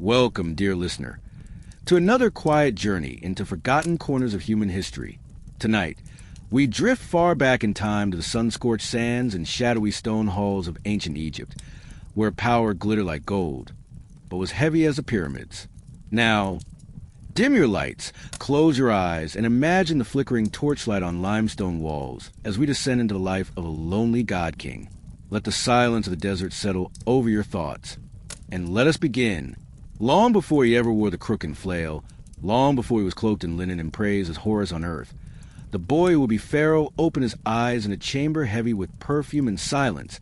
Welcome, dear listener, to another quiet journey into forgotten corners of human history. Tonight, we drift far back in time to the sun-scorched sands and shadowy stone halls of ancient Egypt, where power glittered like gold, but was heavy as the pyramids. Now, dim your lights, close your eyes, and imagine the flickering torchlight on limestone walls as we descend into the life of a lonely god king. Let the silence of the desert settle over your thoughts, and let us begin. Long before he ever wore the crook and flail, long before he was cloaked in linen and praised as Horus on earth, the boy who would be Pharaoh opened his eyes in a chamber heavy with perfume and silence,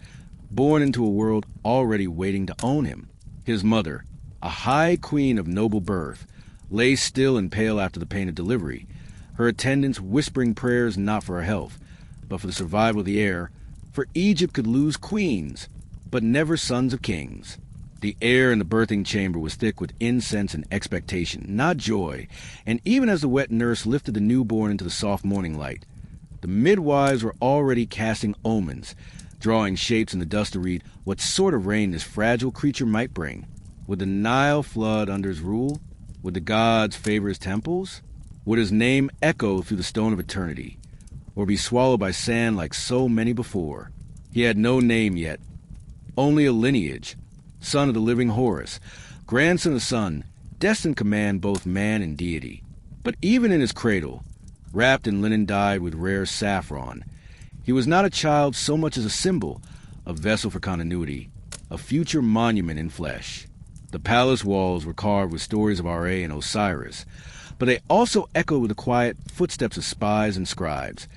born into a world already waiting to own him. His mother, a high queen of noble birth, lay still and pale after the pain of delivery, her attendants whispering prayers not for her health, but for the survival of the heir, for Egypt could lose queens, but never sons of kings. The air in the birthing chamber was thick with incense and expectation, not joy, and even as the wet nurse lifted the newborn into the soft morning light, the midwives were already casting omens, drawing shapes in the dust to read what sort of rain this fragile creature might bring. Would the Nile flood under his rule? Would the gods favor his temples? Would his name echo through the stone of eternity, or be swallowed by sand like so many before? He had no name yet, only a lineage, son of the living Horus, grandson of the sun, destined to command both man and deity. But even in his cradle, wrapped in linen dyed with rare saffron, he was not a child so much as a symbol, a vessel for continuity, a future monument in flesh. The palace walls were carved with stories of Ra and Osiris, but they also echoed with the quiet footsteps of spies and scribes,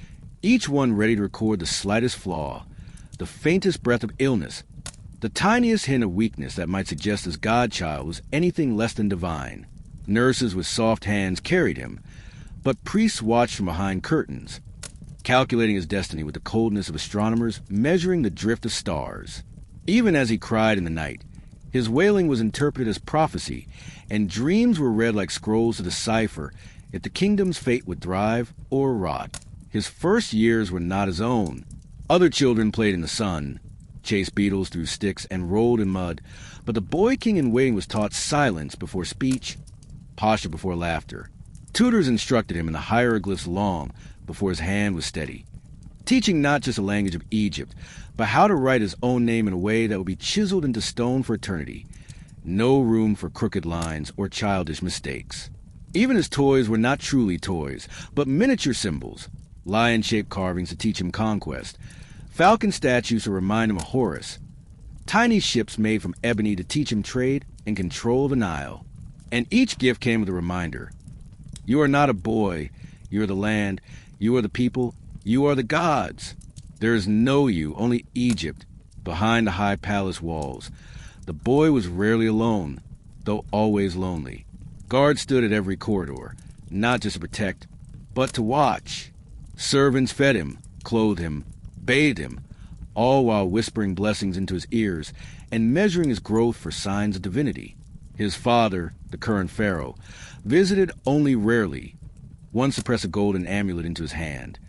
each one ready to record the slightest flaw, the faintest breath of illness, the tiniest hint of weakness that might suggest his godchild was anything less than divine. Nurses with soft hands carried him, but priests watched from behind curtains, calculating his destiny with the coldness of astronomers measuring the drift of stars. Even as he cried in the night, his wailing was interpreted as prophecy, and dreams were read like scrolls to decipher if the kingdom's fate would thrive or rot. His first years were not his own. Other children played in the sun, chased beetles through sticks, and rolled in mud, but the boy king in waiting was taught silence before speech, posture before laughter. Tutors instructed him in the hieroglyphs long before his hand was steady, teaching not just the language of Egypt, but how to write his own name in a way that would be chiseled into stone for eternity. No room for crooked lines or childish mistakes. Even his toys were not truly toys, but miniature symbols, lion-shaped carvings to teach him conquest, falcon statues to remind him of Horus, tiny ships made from ebony to teach him trade and control of the Nile. And each gift came with a reminder. You are not a boy. You are the land. You are the people. You are the gods. There is no you, only Egypt, behind the high palace walls. The boy was rarely alone, though always lonely. Guards stood at every corridor, not just to protect, but to watch. Servants fed him, clothed him, bathed him, all while whispering blessings into his ears and measuring his growth for signs of divinity. His father, the current Pharaoh, visited only rarely, once to press a golden amulet into his hand,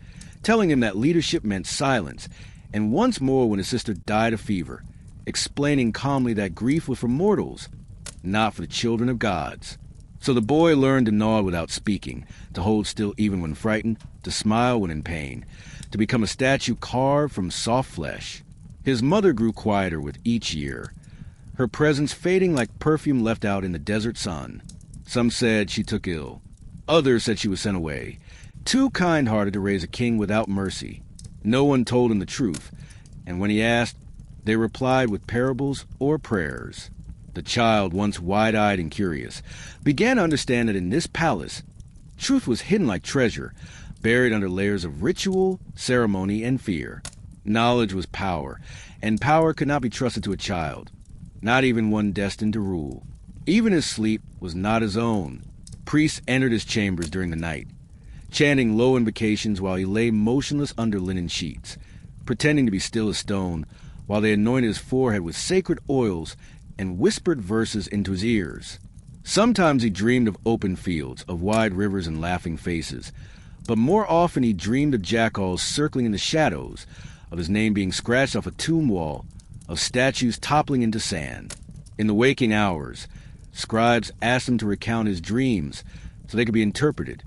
telling him that leadership meant silence, and once more when his sister died of fever, explaining calmly that grief was for mortals, not for the children of gods. So the boy learned to nod without speaking, to hold still even when frightened, to smile when in pain, to become a statue carved from soft flesh. His mother grew quieter with each year, her presence fading like perfume left out in the desert sun. Some said she took ill. Others said she was sent away, too kind-hearted to raise a king without mercy. No one told him the truth, and when he asked, they replied with parables or prayers. The child, once wide-eyed and curious, began to understand that in this palace, truth was hidden like treasure, buried under layers of ritual, ceremony, and fear. Knowledge was power, and power could not be trusted to a child, not even one destined to rule. Even his sleep was not his own. Priests entered his chambers during the night, chanting low invocations while he lay motionless under linen sheets, pretending to be still as stone, while they anointed his forehead with sacred oils and whispered verses into his ears. Sometimes he dreamed of open fields, of wide rivers and laughing faces, but more often he dreamed of jackals circling in the shadows, of his name being scratched off a tomb wall, of statues toppling into sand. In the waking hours, Scribes asked him to recount his dreams so they could be interpreted,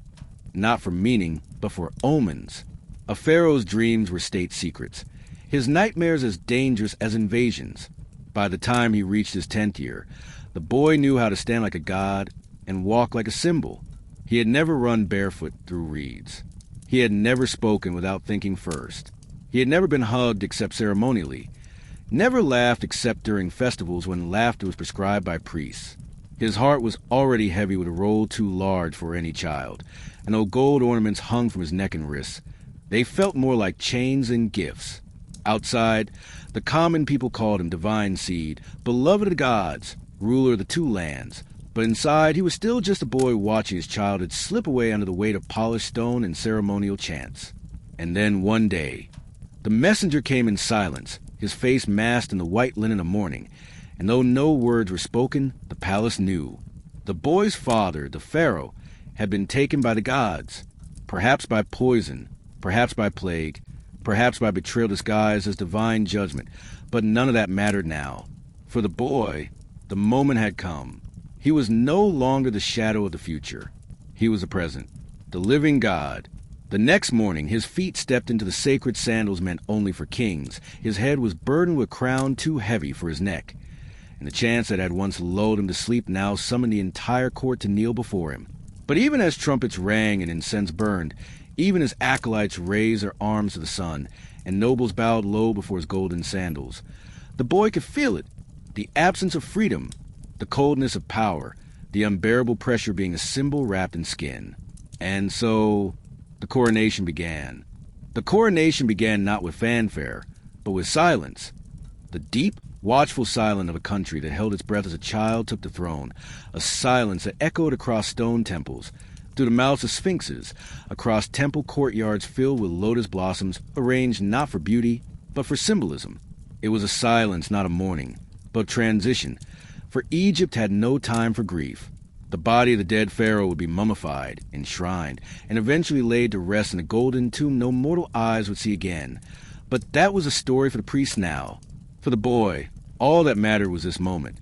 not for meaning, but for omens. A pharaoh's dreams were state secrets, his nightmares as dangerous as invasions. By the time he reached his 10th year, the boy knew how to stand like a god and walk like a symbol. He had never run barefoot through reeds. He had never spoken without thinking first. He had never been hugged except ceremonially, never laughed except during festivals when laughter was prescribed by priests. His heart was already heavy with a roll too large for any child, and though gold ornaments hung from his neck and wrists, they felt more like chains and gifts. Outside, the common people called him divine seed, beloved of the gods, ruler of the two lands. But inside, he was still just a boy watching his childhood slip away under the weight of polished stone and ceremonial chants. And then one day, the messenger came in silence, his face masked in the white linen of mourning, and though no words were spoken, the palace knew. The boy's father, the Pharaoh, had been taken by the gods, perhaps by poison, perhaps by plague, perhaps by betrayal disguised as divine judgment, but none of that mattered now. For the boy, the moment had come. He was no longer the shadow of the future. He was the present, the living God. The next morning, his feet stepped into the sacred sandals meant only for kings. His head was burdened with a crown too heavy for his neck, and the chants that had once lulled him to sleep now summoned the entire court to kneel before him. But even as trumpets rang and incense burned, even as acolytes raised their arms to the sun, and nobles bowed low before his golden sandals, the boy could feel it, the absence of freedom, the coldness of power, the unbearable pressure being a symbol wrapped in skin. And so, the coronation began. The coronation began not with fanfare, but with silence. The deep, watchful silence of a country that held its breath as a child took the throne, a silence that echoed across stone temples, through the mouths of sphinxes, across temple courtyards filled with lotus blossoms arranged not for beauty, but for symbolism. It was a silence, not a mourning, but transition, for Egypt had no time for grief. The body of the dead pharaoh would be mummified, enshrined, and eventually laid to rest in a golden tomb no mortal eyes would see again. But that was a story for the priest now. For the boy, all that mattered was this moment,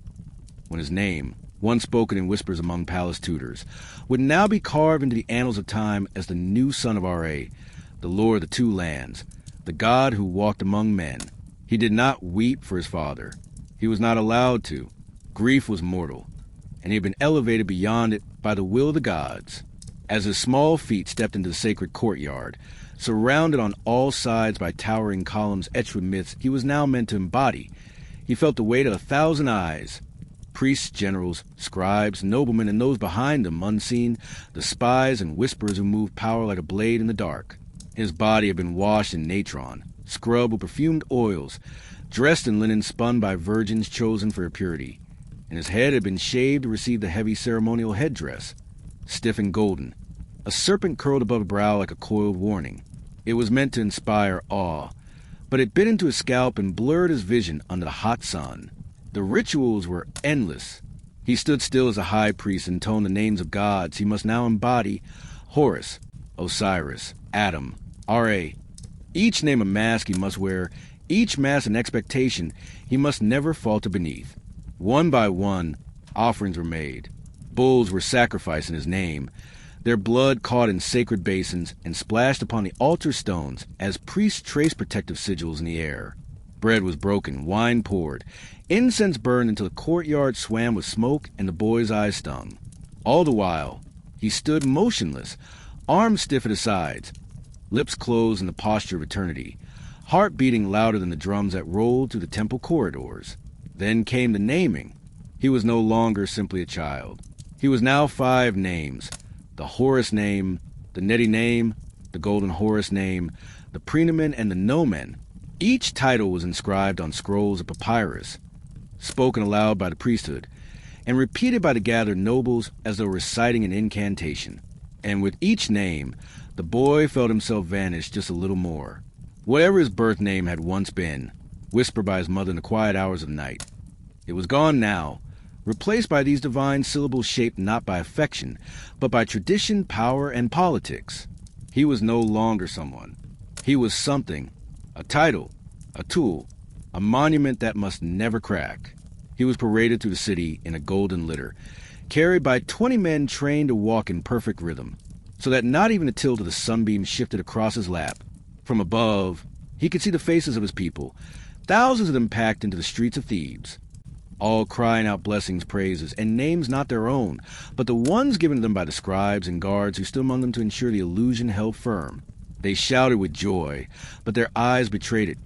when his name, once spoken in whispers among palace tutors, would now be carved into the annals of time as the new son of Ra, the lord of the two lands, the god who walked among men. He did not weep for his father. He was not allowed to. Grief was mortal, and he had been elevated beyond it by the will of the gods. As his small feet stepped into the sacred courtyard, surrounded on all sides by towering columns etched with myths he was now meant to embody, he felt the weight of 1,000 eyes. Priests, generals, scribes, noblemen, and those behind them, unseen, the spies and whisperers who moved power like a blade in the dark. His body had been washed in natron, scrubbed with perfumed oils, dressed in linen spun by virgins chosen for purity, and his head had been shaved to receive the heavy ceremonial headdress, stiff and golden. A serpent curled above a brow like a coiled warning. It was meant to inspire awe, but it bit into his scalp and blurred his vision under the hot sun. The rituals were endless. He stood still as a high priest and intoned the names of gods he must now embody: Horus, Osiris, Adam, Ra. Each name a mask he must wear, each mask an expectation he must never falter beneath. One by one, offerings were made. Bulls were sacrificed in his name, their blood caught in sacred basins and splashed upon the altar stones as priests traced protective sigils in the air. Bread was broken, wine poured, incense burned until the courtyard swam with smoke and the boy's eyes stung. All the while, he stood motionless, arms stiff at his sides, lips closed in the posture of eternity, heart beating louder than the drums that rolled through the temple corridors. Then came the naming. He was no longer simply a child. He was now 5 names: the Horus name, the Neti name, the Golden Horus name, the Prenomen, and the Nomen. Each title was inscribed on scrolls of papyrus, spoken aloud by the priesthood, and repeated by the gathered nobles as though reciting an incantation. And with each name, the boy felt himself vanish just a little more. Whatever his birth name had once been, whispered by his mother in the quiet hours of night, it was gone now, replaced by these divine syllables shaped not by affection, but by tradition, power, and politics. He was no longer someone. He was something, a title, a tool, a monument that must never crack. He was paraded through the city in a golden litter, carried by 20 men trained to walk in perfect rhythm, so that not even the tilt of the sunbeam shifted across his lap. From above, he could see the faces of his people, thousands of them packed into the streets of Thebes, all crying out blessings, praises, and names not their own, but the ones given to them by the scribes and guards who stood among them to ensure the illusion held firm. They shouted with joy, but their eyes betrayed it.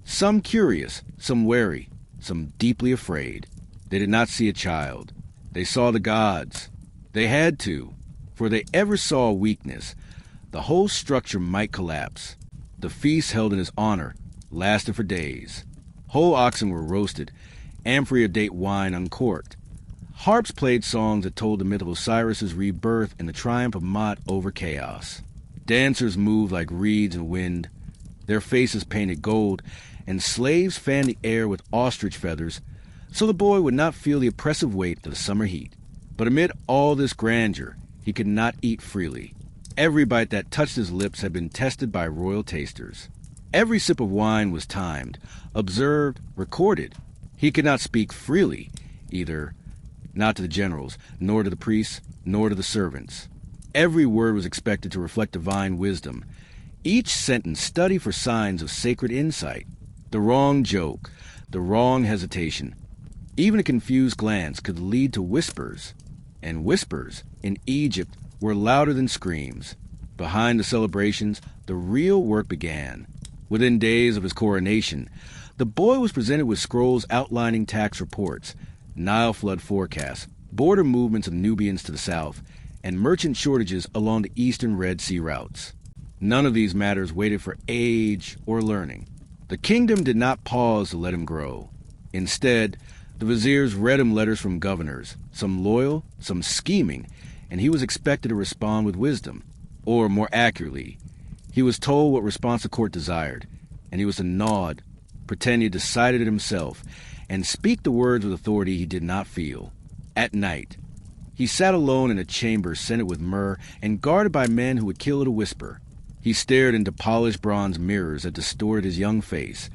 Some curious, some wary, some deeply afraid. They did not see a child. They saw the gods. They had to, for if they ever saw weakness, the whole structure might collapse. The feast held in his honor lasted for days. Whole oxen were roasted, amphirodate wine uncorked. Harps played songs that told the myth of Osiris's rebirth and the triumph of Mot over chaos. Dancers moved like reeds in wind, their faces painted gold, and slaves fanned the air with ostrich feathers, so the boy would not feel the oppressive weight of the summer heat. But amid all this grandeur, he could not eat freely. Every bite that touched his lips had been tested by royal tasters. Every sip of wine was timed, observed, recorded. He could not speak freely, either, not to the generals, nor to the priests, nor to the servants. Every word was expected to reflect divine wisdom. Each sentence studied for signs of sacred insight. The wrong joke, the wrong hesitation, even a confused glance could lead to whispers. And whispers, in Egypt, were louder than screams. Behind the celebrations, the real work began. Within days of his coronation, the boy was presented with scrolls outlining tax reports, Nile flood forecasts, border movements of Nubians to the south, and merchant shortages along the eastern Red Sea routes. None of these matters waited for age or learning. The kingdom did not pause to let him grow. Instead, the viziers read him letters from governors, some loyal, some scheming, and he was expected to respond with wisdom. Or, more accurately, he was told what response the court desired, and he was to nod, pretend he decided it himself, and speak the words with authority he did not feel. At night, he sat alone in a chamber scented with myrrh and guarded by men who would kill at a whisper. He stared into polished bronze mirrors that distorted his young face,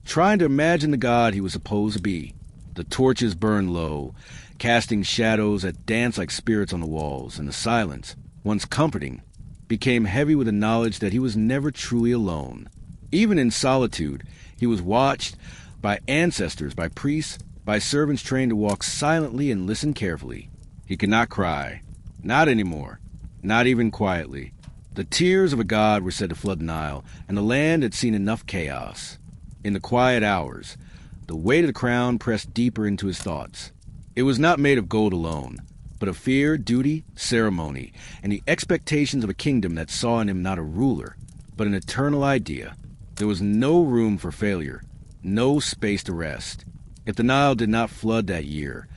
trying to imagine the god he was supposed to be. The torches burned low, casting shadows that danced like spirits on the walls, and the silence, once comforting, became heavy with the knowledge that he was never truly alone. Even in solitude, he was watched by ancestors, by priests, by servants trained to walk silently and listen carefully. He could not cry. Not anymore. Not even quietly. The tears of a god were said to flood the Nile, and the land had seen enough chaos. In the quiet hours, the weight of the crown pressed deeper into his thoughts. It was not made of gold alone, but of fear, duty, ceremony, and the expectations of a kingdom that saw in him not a ruler, but an eternal idea. There was no room for failure, no space to rest. If the Nile did not flood that year,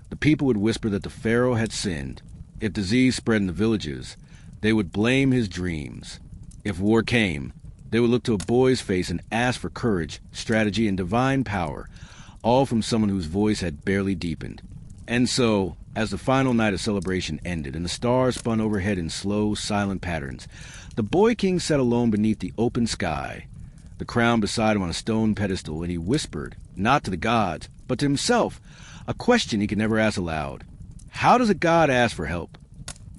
the people would whisper that the Pharaoh had sinned. If disease spread in the villages, they would blame his dreams. If war came, they would look to a boy's face and ask for courage, strategy, and divine power, all from someone whose voice had barely deepened. And so, as the final night of celebration ended and the stars spun overhead in slow, silent patterns, the boy king sat alone beneath the open sky, the crown beside him on a stone pedestal, and he whispered, not to the gods, but to himself, a question he could never ask aloud. How does a god ask for help?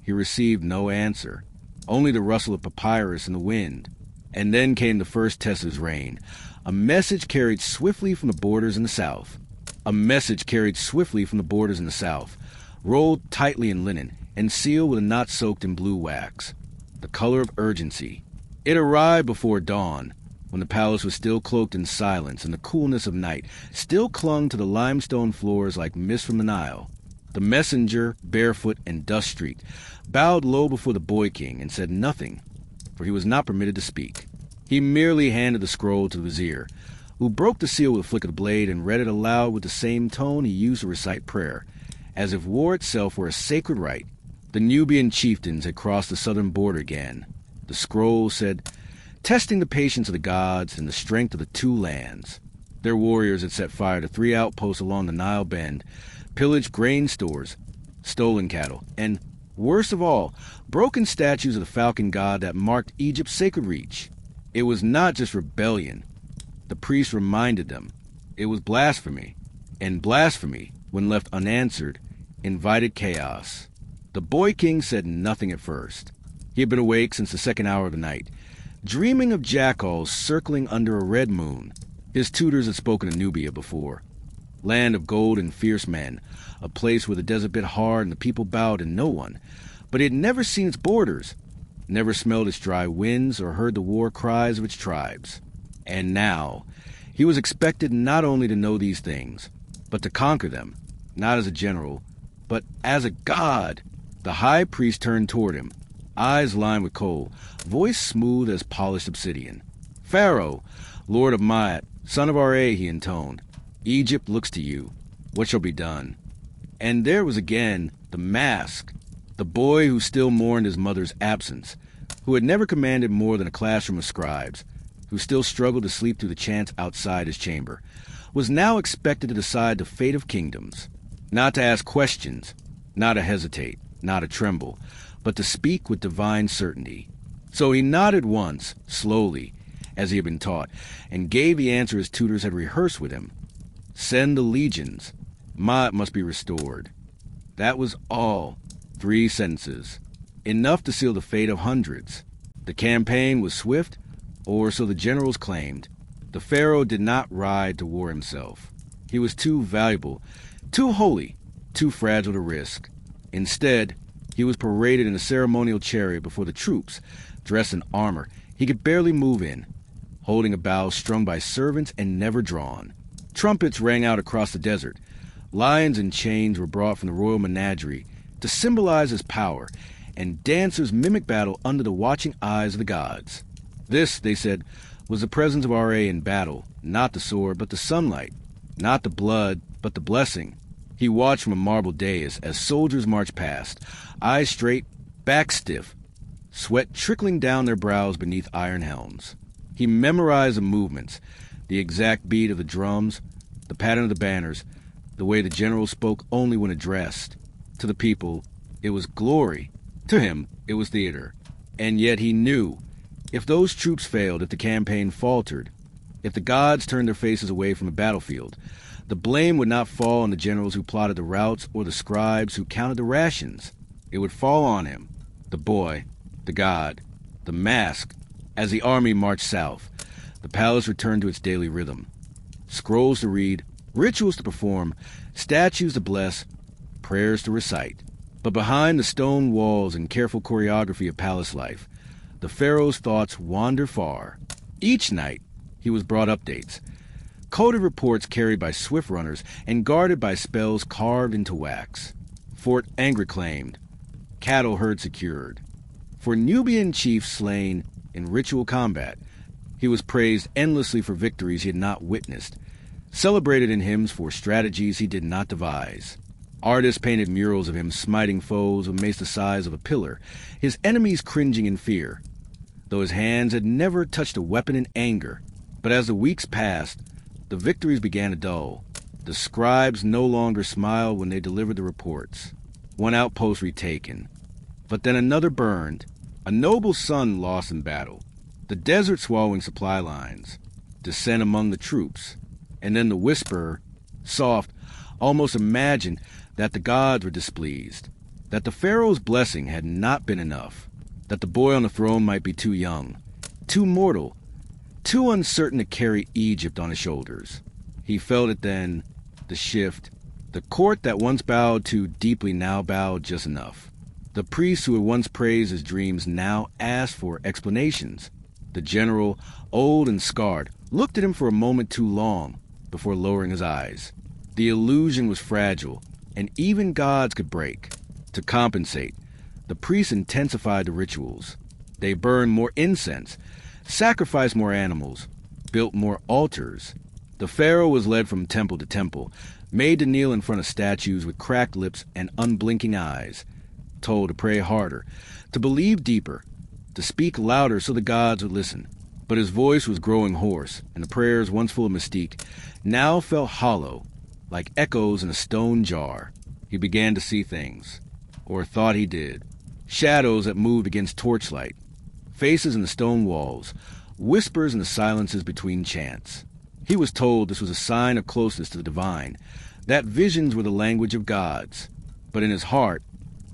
He received no answer, only the rustle of papyrus in the wind. And then came the first test of his reign, a message carried swiftly from the borders in the south. A message carried swiftly from the borders in the south, rolled tightly in linen, and sealed with a knot soaked in blue wax, the color of urgency. It arrived before dawn, when the palace was still cloaked in silence and the coolness of night still clung to the limestone floors like mist from the Nile. The messenger, barefoot and dust-streaked, bowed low before the boy king and said nothing, for he was not permitted to speak. He merely handed the scroll to the vizier, who broke the seal with a flick of the blade and read it aloud with the same tone he used to recite prayer, as if war itself were a sacred rite. The Nubian chieftains had crossed the southern border again. The scroll said, testing the patience of the gods and the strength of the two lands. Their warriors had set fire to 3 outposts along the Nile Bend, pillaged grain stores, stolen cattle, and, worst of all, broken statues of the falcon god that marked Egypt's sacred reach. It was not just rebellion. The priests reminded them. It was blasphemy. And blasphemy, when left unanswered, invited chaos. The boy king said nothing at first. He had been awake since the second hour of the night, dreaming of jackals circling under a red moon. His tutors had spoken of Nubia before. Land of gold and fierce men, a place where the desert bit hard and the people bowed to no one. But he had never seen its borders, never smelled its dry winds or heard the war cries of its tribes. And now, he was expected not only to know these things, but to conquer them, not as a general, but as a god. The high priest turned toward him, eyes lined with kohl, voice smooth as polished obsidian. "Pharaoh, lord of Maat, son of Ra," he intoned, "Egypt looks to you. What shall be done?" And there was again the mask, the boy who still mourned his mother's absence, who had never commanded more than a classroom of scribes, who still struggled to sleep through the chants outside his chamber, was now expected to decide the fate of kingdoms, not to ask questions, not to hesitate, not to tremble, but to speak with divine certainty. So he nodded once, slowly, as he had been taught, and gave the answer his tutors had rehearsed with him. "Send the legions. Maat must be restored." That was all. 3 sentences. Enough to seal the fate of hundreds. The campaign was swift, or so the generals claimed. The pharaoh did not ride to war himself. He was too valuable, too holy, too fragile to risk. Instead, he was paraded in a ceremonial chariot before the troops, dressed in armor he could barely move in, holding a bow strung by servants and never drawn. Trumpets rang out across the desert. Lions in chains were brought from the royal menagerie to symbolize his power, and dancers mimicked battle under the watching eyes of the gods. This, they said, was the presence of Ra in battle, not the sword, but the sunlight, not the blood, but the blessing. He watched from a marble dais as soldiers marched past, eyes straight, back stiff, sweat trickling down their brows beneath iron helms. He memorized the movements, the exact beat of the drums, the pattern of the banners, the way the general spoke only when addressed. To the people, it was glory. To him, it was theater. And yet he knew, if those troops failed, if the campaign faltered, if the gods turned their faces away from the battlefield, the blame would not fall on the generals who plotted the routes or the scribes who counted the rations. It would fall on him, the boy, the god, the mask. As the army marched south, the palace returned to its daily rhythm. Scrolls to read, rituals to perform, statues to bless, prayers to recite. But behind the stone walls and careful choreography of palace life, the pharaoh's thoughts wander far. Each night, he was brought updates, coded reports carried by swift runners and guarded by spells carved into wax. Fort Angry claimed, cattle herd secured. For Nubian chiefs slain in ritual combat, he was praised endlessly for victories he had not witnessed, celebrated in hymns for strategies he did not devise. Artists painted murals of him smiting foes with mace the size of a pillar, his enemies cringing in fear, though his hands had never touched a weapon in anger. But as the weeks passed, the victories began to dull. The scribes no longer smiled when they delivered the reports. One outpost retaken, but then another burned, a noble son lost in battle, the desert swallowing supply lines, dissent among the troops, and then the whisper, soft, almost imagined, that the gods were displeased, that the pharaoh's blessing had not been enough, that the boy on the throne might be too young, too mortal, too uncertain to carry Egypt on his shoulders. He felt it then, the shift. The court that once bowed too deeply now bowed just enough. The priests who had once praised his dreams now asked for explanations. The general, old and scarred, looked at him for a moment too long before lowering his eyes. The illusion was fragile, and even gods could break. To compensate, the priests intensified the rituals. They burned more incense, sacrificed more animals, built more altars. The pharaoh was led from temple to temple, made to kneel in front of statues with cracked lips and unblinking eyes, told to pray harder, to believe deeper, to speak louder so the gods would listen. But his voice was growing hoarse, and the prayers, once full of mystique, now felt hollow, like echoes in a stone jar. He began to see things, or thought he did. Shadows that moved against torchlight, faces in the stone walls, whispers in the silences between chants. He was told this was a sign of closeness to the divine, that visions were the language of gods. But in his heart,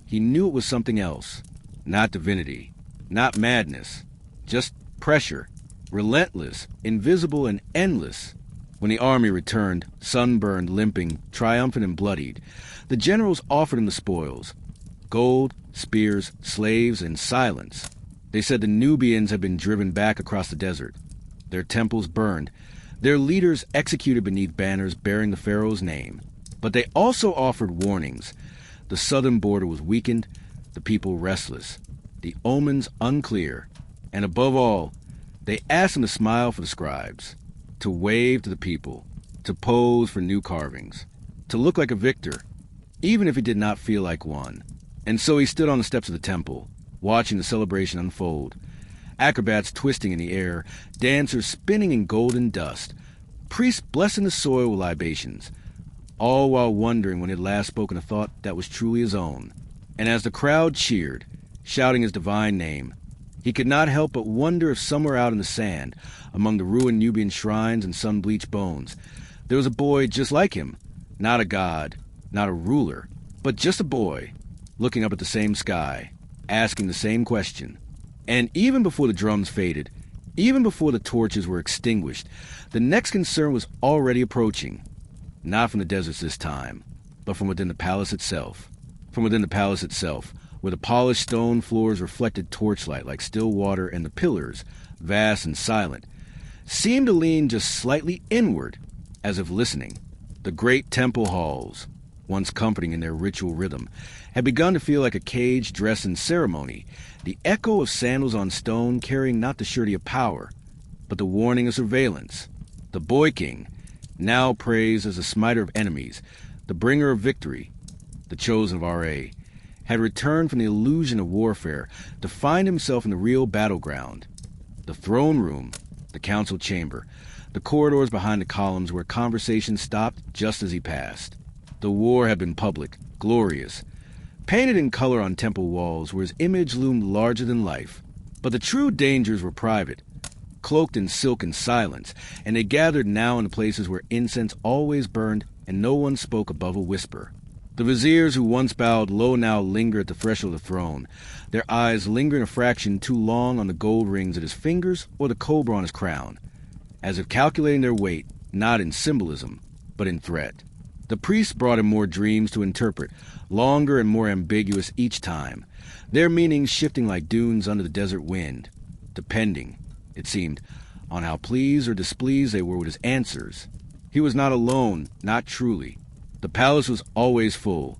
he knew it was something else. Not divinity, not madness, just pressure, relentless, invisible, and endless. When the army returned, sunburned, limping, triumphant, and bloodied, the generals offered him the spoils: gold, spears, slaves, and silence. They said the Nubians had been driven back across the desert, their temples burned, their leaders executed beneath banners bearing the Pharaoh's name. But they also offered warnings. The southern border was weakened, the people restless, the omens unclear, and above all, they asked him to smile for the scribes, to wave to the people, to pose for new carvings, to look like a victor, even if he did not feel like one. And so he stood on the steps of the temple, watching the celebration unfold. Acrobats twisting in the air, dancers spinning in golden dust, priests blessing the soil with libations, all while wondering when he had last spoken a thought that was truly his own. And as the crowd cheered, shouting his divine name, he could not help but wonder if somewhere out in the sand, among the ruined Nubian shrines and sun-bleached bones, there was a boy just like him, not a god, not a ruler, but just a boy, looking up at the same sky, asking the same question. And even before the drums faded, even before the torches were extinguished, the next concern was already approaching. Not from the deserts this time, but from within the palace itself. From within the palace itself, where the polished stone floors reflected torchlight like still water, and the pillars, vast and silent, seemed to lean just slightly inward, as if listening. The great temple halls, once comforting in their ritual rhythm, had begun to feel like a cage dressed in ceremony, the echo of sandals on stone carrying not the surety of power, but the warning of surveillance. The boy king, now praised as the smiter of enemies, the bringer of victory, the chosen of Ra, had returned from the illusion of warfare to find himself in the real battleground. The throne room, the council chamber, the corridors behind the columns where conversation stopped just as he passed. The war had been public, glorious, painted in color on temple walls where his image loomed larger than life. But the true dangers were private, cloaked in silk and silence, and they gathered now in the places where incense always burned and no one spoke above a whisper. The viziers who once bowed low now lingered at the threshold of the throne, their eyes lingering a fraction too long on the gold rings at his fingers or the cobra on his crown, as if calculating their weight, not in symbolism, but in threat. The priests brought him more dreams to interpret, longer and more ambiguous each time, their meanings shifting like dunes under the desert wind, depending, it seemed, on how pleased or displeased they were with his answers. He was not alone, not truly. The palace was always full,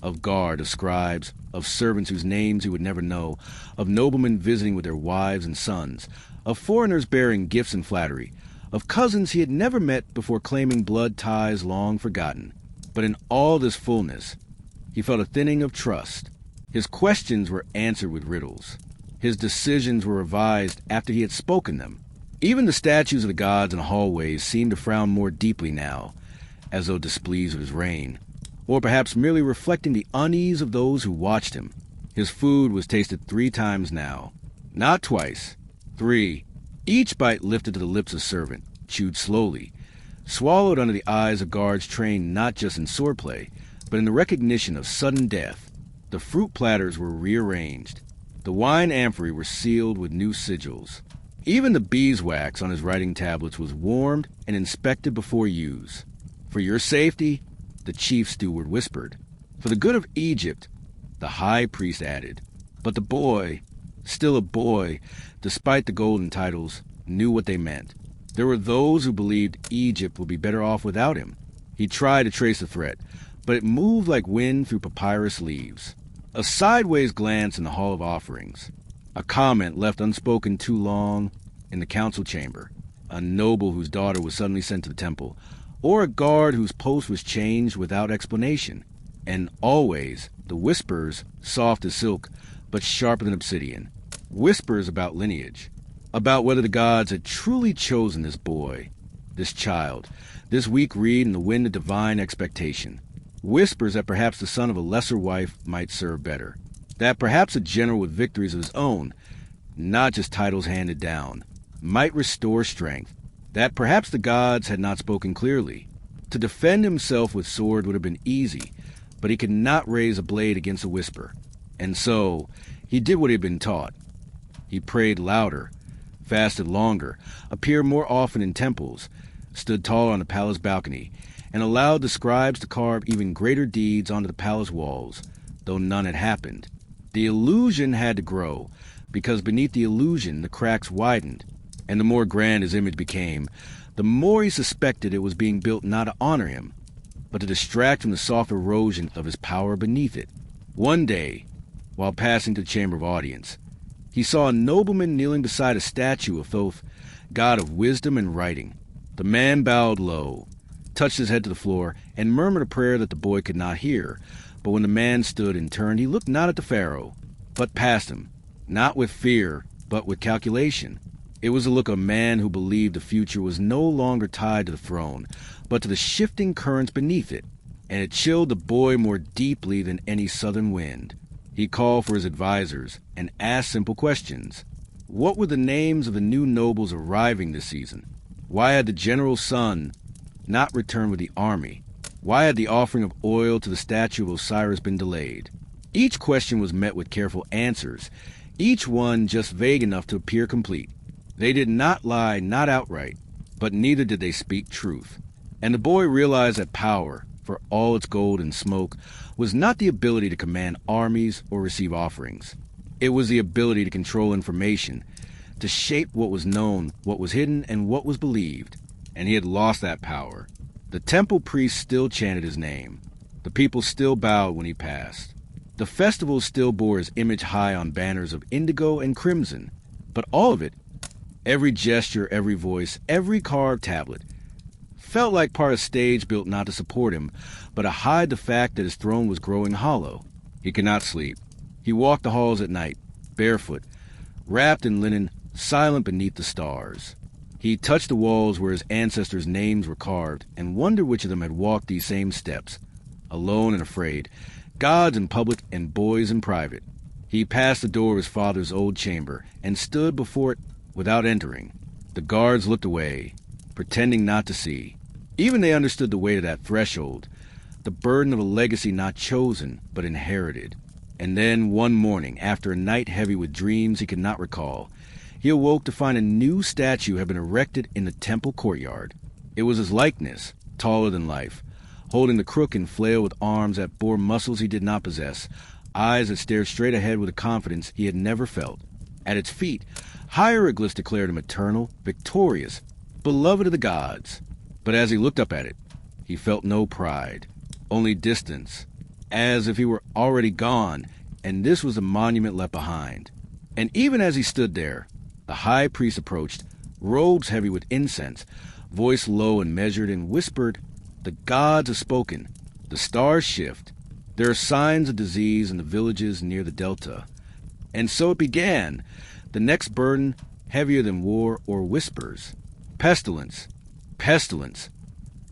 of guard, of scribes, of servants whose names he would never know, of noblemen visiting with their wives and sons, of foreigners bearing gifts and flattery, of cousins he had never met before claiming blood ties long forgotten. But in all this fullness, he felt a thinning of trust. His questions were answered with riddles. His decisions were revised after he had spoken them. Even the statues of the gods in the hallways seemed to frown more deeply now, as though displeased with his reign, or perhaps merely reflecting the unease of those who watched him. His food was tasted 3 times now. Not twice. 3. Each bite lifted to the lips of the servant, chewed slowly, swallowed under the eyes of guards trained not just in swordplay, but in the recognition of sudden death. The fruit platters were rearranged. The wine amphorae were sealed with new sigils. Even the beeswax on his writing tablets was warmed and inspected before use. For your safety, the chief steward whispered. For the good of Egypt, the high priest added. But the boy, still a boy, despite the golden titles, knew what they meant. There were those who believed Egypt would be better off without him. He tried to trace the threat, but it moved like wind through papyrus leaves. A sideways glance in the Hall of Offerings. A comment left unspoken too long in the council chamber. A noble whose daughter was suddenly sent to the temple, or a guard whose post was changed without explanation. And always the whispers, soft as silk, but sharper than obsidian. Whispers about lineage, about whether the gods had truly chosen this boy, this child, this weak reed in the wind of divine expectation. Whispers that perhaps the son of a lesser wife might serve better. That perhaps a general with victories of his own, not just titles handed down, might restore strength. That perhaps the gods had not spoken clearly. To defend himself with sword would have been easy, but he could not raise a blade against a whisper. And so, he did what he had been taught. He prayed louder, fasted longer, appeared more often in temples, stood tall on the palace balcony, and allowed the scribes to carve even greater deeds onto the palace walls, though none had happened. The illusion had to grow, because beneath the illusion the cracks widened, and the more grand his image became, the more he suspected it was being built not to honor him, but to distract from the soft erosion of his power beneath it. One day, while passing to the chamber of audience, he saw a nobleman kneeling beside a statue of Thoth, god of wisdom and writing. The man bowed low, touched his head to the floor, and murmured a prayer that the boy could not hear. But when the man stood and turned, he looked not at the Pharaoh, but past him, not with fear, but with calculation. It was the look of a man who believed the future was no longer tied to the throne, but to the shifting currents beneath it, and it chilled the boy more deeply than any southern wind. He called for his advisors and asked simple questions. What were the names of the new nobles arriving this season? Why had the general's son not returned with the army? Why had the offering of oil to the statue of Osiris been delayed? Each question was met with careful answers, each one just vague enough to appear complete. They did not lie, not outright, but neither did they speak truth. And the boy realized that power, for all its gold and smoke, was not the ability to command armies or receive offerings. It was the ability to control information, to shape what was known, what was hidden, and what was believed. And he had lost that power. The temple priests still chanted his name. The people still bowed when he passed. The festivals still bore his image high on banners of indigo and crimson. But all of it, every gesture, every voice, every carved tablet, felt like part of a stage built not to support him, but to hide the fact that his throne was growing hollow. He could not sleep. He walked the halls at night, barefoot, wrapped in linen, silent beneath the stars. He touched the walls where his ancestors' names were carved and wondered which of them had walked these same steps, alone and afraid, gods in public and boys in private. He passed the door of his father's old chamber and stood before it without entering. The guards looked away, pretending not to see. Even they understood the weight of that threshold, the burden of a legacy not chosen but inherited. And then one morning, after a night heavy with dreams he could not recall, he awoke to find a new statue had been erected in the temple courtyard. It was his likeness, taller than life, holding the crook and flail with arms that bore muscles he did not possess, eyes that stared straight ahead with a confidence he had never felt. At its feet, hieroglyphs declared him eternal, victorious, beloved of the gods. But as he looked up at it, he felt no pride, only distance, as if he were already gone, and this was the monument left behind. And even as he stood there, the high priest approached, robes heavy with incense, voice low and measured, and whispered, "The gods have spoken. The stars shift. There are signs of disease in the villages near the delta." And so it began, the next burden heavier than war or whispers. Pestilence. Pestilence.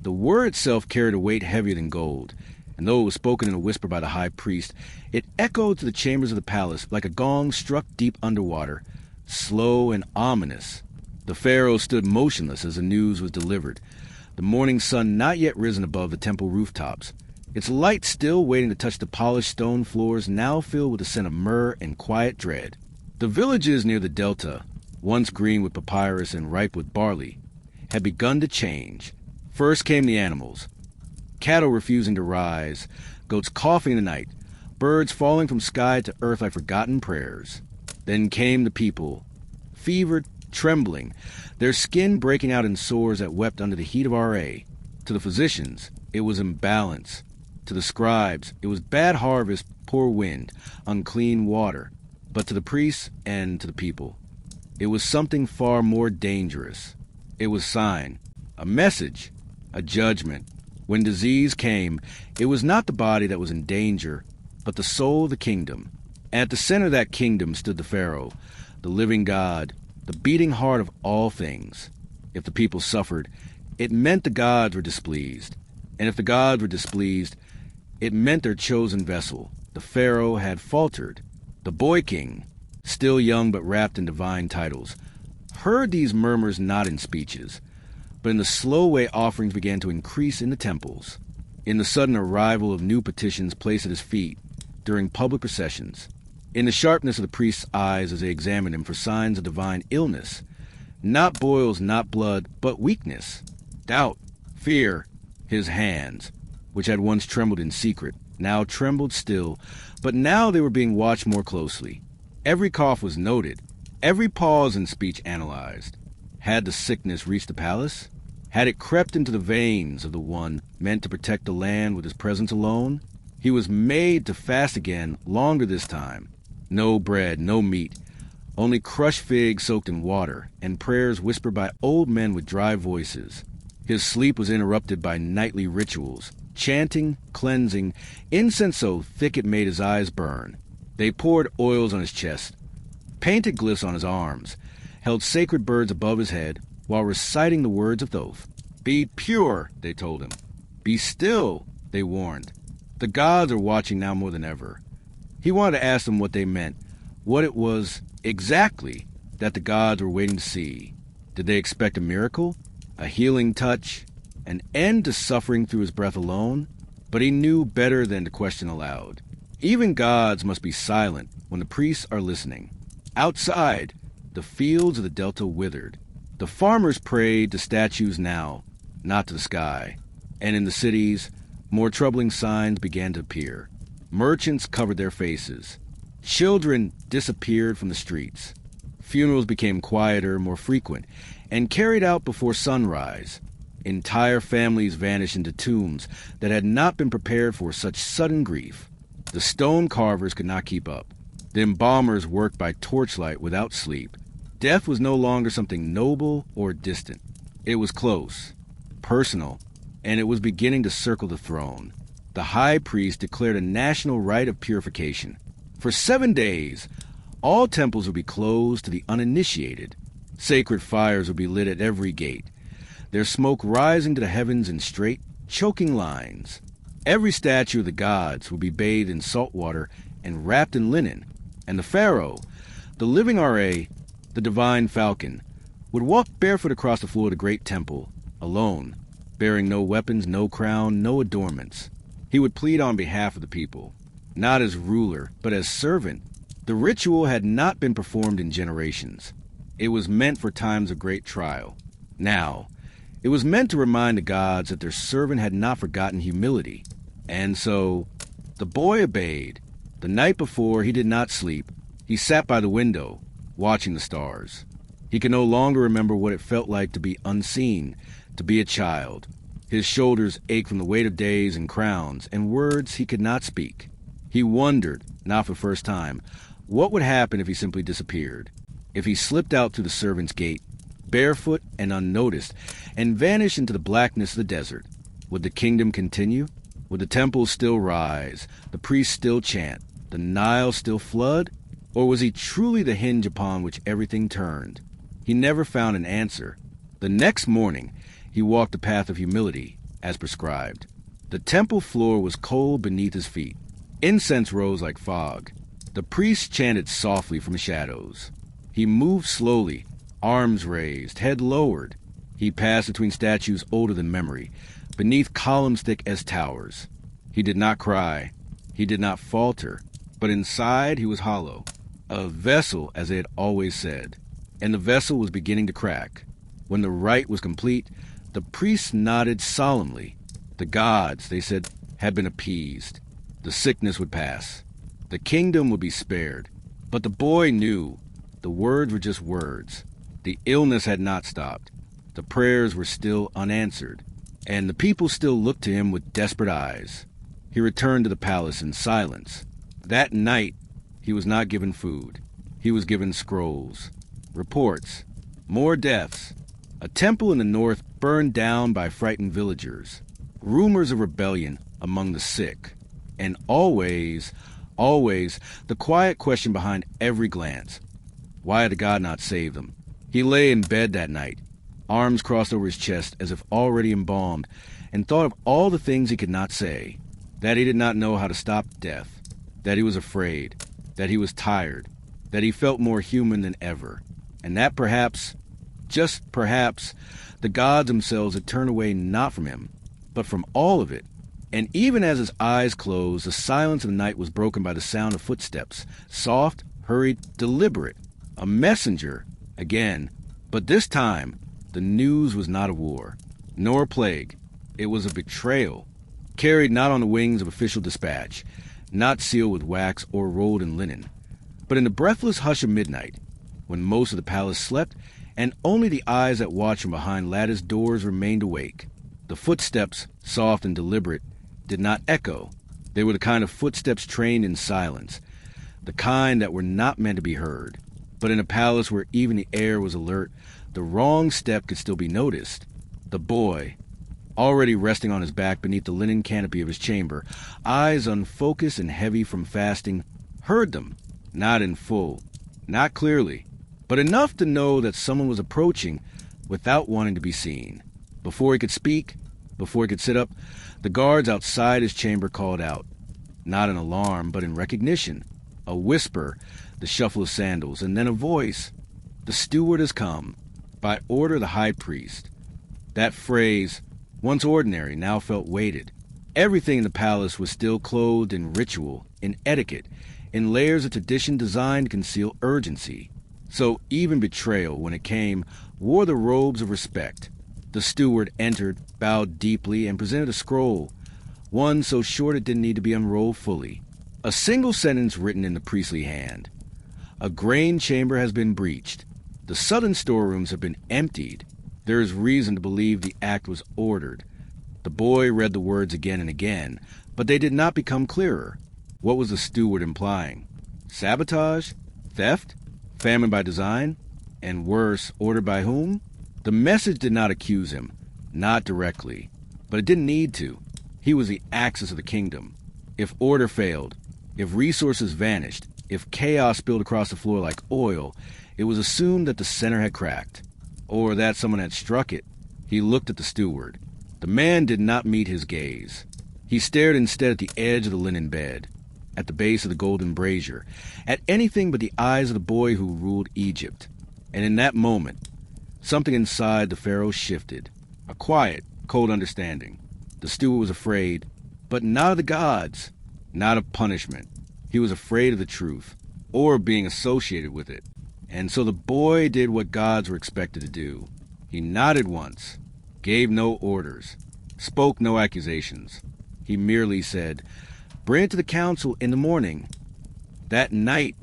The word itself carried a weight heavier than gold, and though it was spoken in a whisper by the high priest, it echoed to the chambers of the palace like a gong struck deep underwater, slow and ominous. The Pharaoh stood motionless as the news was delivered, the morning sun not yet risen above the temple rooftops, its light still waiting to touch the polished stone floors now filled with the scent of myrrh and quiet dread. The villages near the delta, once green with papyrus and ripe with barley, had begun to change. First came the animals, cattle refusing to rise, goats coughing in the night, birds falling from sky to earth like forgotten prayers. Then came the people, fevered, trembling, their skin breaking out in sores that wept under the heat of RA. To the physicians, it was imbalance. To the scribes, it was bad harvest, poor wind, unclean water. But to the priests and to the people, it was something far more dangerous. It was sign, a message, a judgment. When disease came, it was not the body that was in danger, but the soul of the kingdom. At the center of that kingdom stood the Pharaoh, the living God, the beating heart of all things. If the people suffered, it meant the gods were displeased. And if the gods were displeased, it meant their chosen vessel, the Pharaoh, had faltered. The boy king, still young but wrapped in divine titles, heard these murmurs not in speeches, but in the slow way offerings began to increase in the temples. in the sudden arrival of new petitions placed at his feet during public processions, in the sharpness of the priest's eyes as they examined him for signs of divine illness, not boils, not blood, but weakness, doubt, fear. His hands, which had once trembled in secret, now trembled still, but now they were being watched more closely. Every cough was noted, every pause in speech analyzed. Had the sickness reached the palace? Had it crept into the veins of the one meant to protect the land with his presence alone? He was made to fast again, longer this time. No bread, no meat, only crushed figs soaked in water, and prayers whispered by old men with dry voices. His sleep was interrupted by nightly rituals, chanting, cleansing, incense so thick it made his eyes burn. They poured oils on his chest, painted glyphs on his arms, held sacred birds above his head, while reciting the words of Thoth. Be pure, they told him. Be still, they warned. The gods are watching now more than ever. He wanted to ask them what they meant, what it was exactly that the gods were waiting to see. Did they expect a miracle? A healing touch? An end to suffering through his breath alone? But he knew better than to question aloud. Even gods must be silent when the priests are listening. Outside, the fields of the delta withered. The farmers prayed to statues now, not to the sky. And in the cities, more troubling signs began to appear. Merchants covered their faces. Children disappeared from the streets. Funerals became quieter, more frequent, and carried out before sunrise. Entire families vanished into tombs that had not been prepared for such sudden grief. The stone carvers could not keep up. The embalmers worked by torchlight without sleep. Death was no longer something noble or distant. It was close, personal, and it was beginning to circle the throne. The high priest declared a national rite of purification. For 7 days, all temples would be closed to the uninitiated. Sacred fires would be lit at every gate, their smoke rising to the heavens in straight, choking lines. Every statue of the gods would be bathed in salt water and wrapped in linen, and the Pharaoh, the living Ra, the divine falcon, would walk barefoot across the floor of the great temple, alone, bearing no weapons, no crown, no adornments. He would plead on behalf of the people, not as ruler, but as servant. The ritual had not been performed in generations. It was meant for times of great trial. Now, it was meant to remind the gods that their servant had not forgotten humility. And so, the boy obeyed. The night before, he did not sleep. He sat by the window, watching the stars. He could no longer remember what it felt like to be unseen, to be a child. His shoulders ached from the weight of days and crowns and words he could not speak. He wondered, not for the first time, what would happen if he simply disappeared, if he slipped out through the servant's gate, barefoot and unnoticed, and vanished into the blackness of the desert. Would the kingdom continue? Would the temples still rise, the priests still chant, the Nile still flood? Or was he truly the hinge upon which everything turned? He never found an answer. The next morning, he walked the path of humility, as prescribed. The temple floor was cold beneath his feet. Incense rose like fog. The priests chanted softly from the shadows. He moved slowly, arms raised, head lowered. He passed between statues older than memory, beneath columns thick as towers. He did not cry. He did not falter. But inside he was hollow, a vessel as they had always said. And the vessel was beginning to crack. When the rite was complete, the priests nodded solemnly. The gods, they said, had been appeased. The sickness would pass. The kingdom would be spared. But the boy knew the words were just words. The illness had not stopped. The prayers were still unanswered. And the people still looked to him with desperate eyes. He returned to the palace in silence. That night, he was not given food. He was given scrolls, reports, more deaths. A temple in the north burned down by frightened villagers. Rumors of rebellion among the sick. And always, the quiet question behind every glance. Why had the god not saved them? He lay in bed that night, arms crossed over his chest as if already embalmed, and thought of all the things he could not say. That he did not know how to stop death. That he was afraid. That he was tired. That he felt more human than ever. And that perhaps, just perhaps, the gods themselves had turned away not from him, but from all of it. And even as his eyes closed, the silence of the night was broken by the sound of footsteps, soft, hurried, deliberate. A messenger, again. But this time, the news was not a war, nor a plague. It was a betrayal, carried not on the wings of official dispatch, not sealed with wax or rolled in linen, but in the breathless hush of midnight, when most of the palace slept, and only the eyes that watched from behind latticed doors remained awake. The footsteps, soft and deliberate, did not echo. They were the kind of footsteps trained in silence, the kind that were not meant to be heard. But in a palace where even the air was alert, the wrong step could still be noticed. The boy, already resting on his back beneath the linen canopy of his chamber, eyes unfocused and heavy from fasting, heard them, not in full, not clearly, but enough to know that someone was approaching without wanting to be seen. Before he could speak, before he could sit up, the guards outside his chamber called out, not in alarm, but in recognition. A whisper, the shuffle of sandals, and then a voice. "The steward has come, by order of the high priest." That phrase, once ordinary, now felt weighted. Everything in the palace was still clothed in ritual, in etiquette, in layers of tradition designed to conceal urgency. So even betrayal, when it came, wore the robes of respect. The steward entered, bowed deeply, and presented a scroll, one so short it didn't need to be unrolled fully. A single sentence written in the priestly hand. "A grain chamber has been breached. The southern storerooms have been emptied. There is reason to believe the act was ordered." The boy read the words again and again, but they did not become clearer. What was the steward implying? Sabotage? Theft? Famine by design? And worse, ordered by whom? The message did not accuse him, not directly, but it didn't need to. He was the axis of the kingdom. If order failed, if resources vanished, if chaos spilled across the floor like oil, it was assumed that the center had cracked, or that someone had struck it. He looked at the steward. The man did not meet his gaze. He stared instead at the edge of the linen bed, at the base of the golden brazier, at anything but the eyes of the boy who ruled Egypt. And in that moment, something inside the Pharaoh shifted. A quiet, cold understanding. The steward was afraid, but not of the gods, not of punishment. He was afraid of the truth, or being associated with it. And so the boy did what gods were expected to do. He nodded once, gave no orders, spoke no accusations. He merely said, "Bring it to the council in the morning." That night,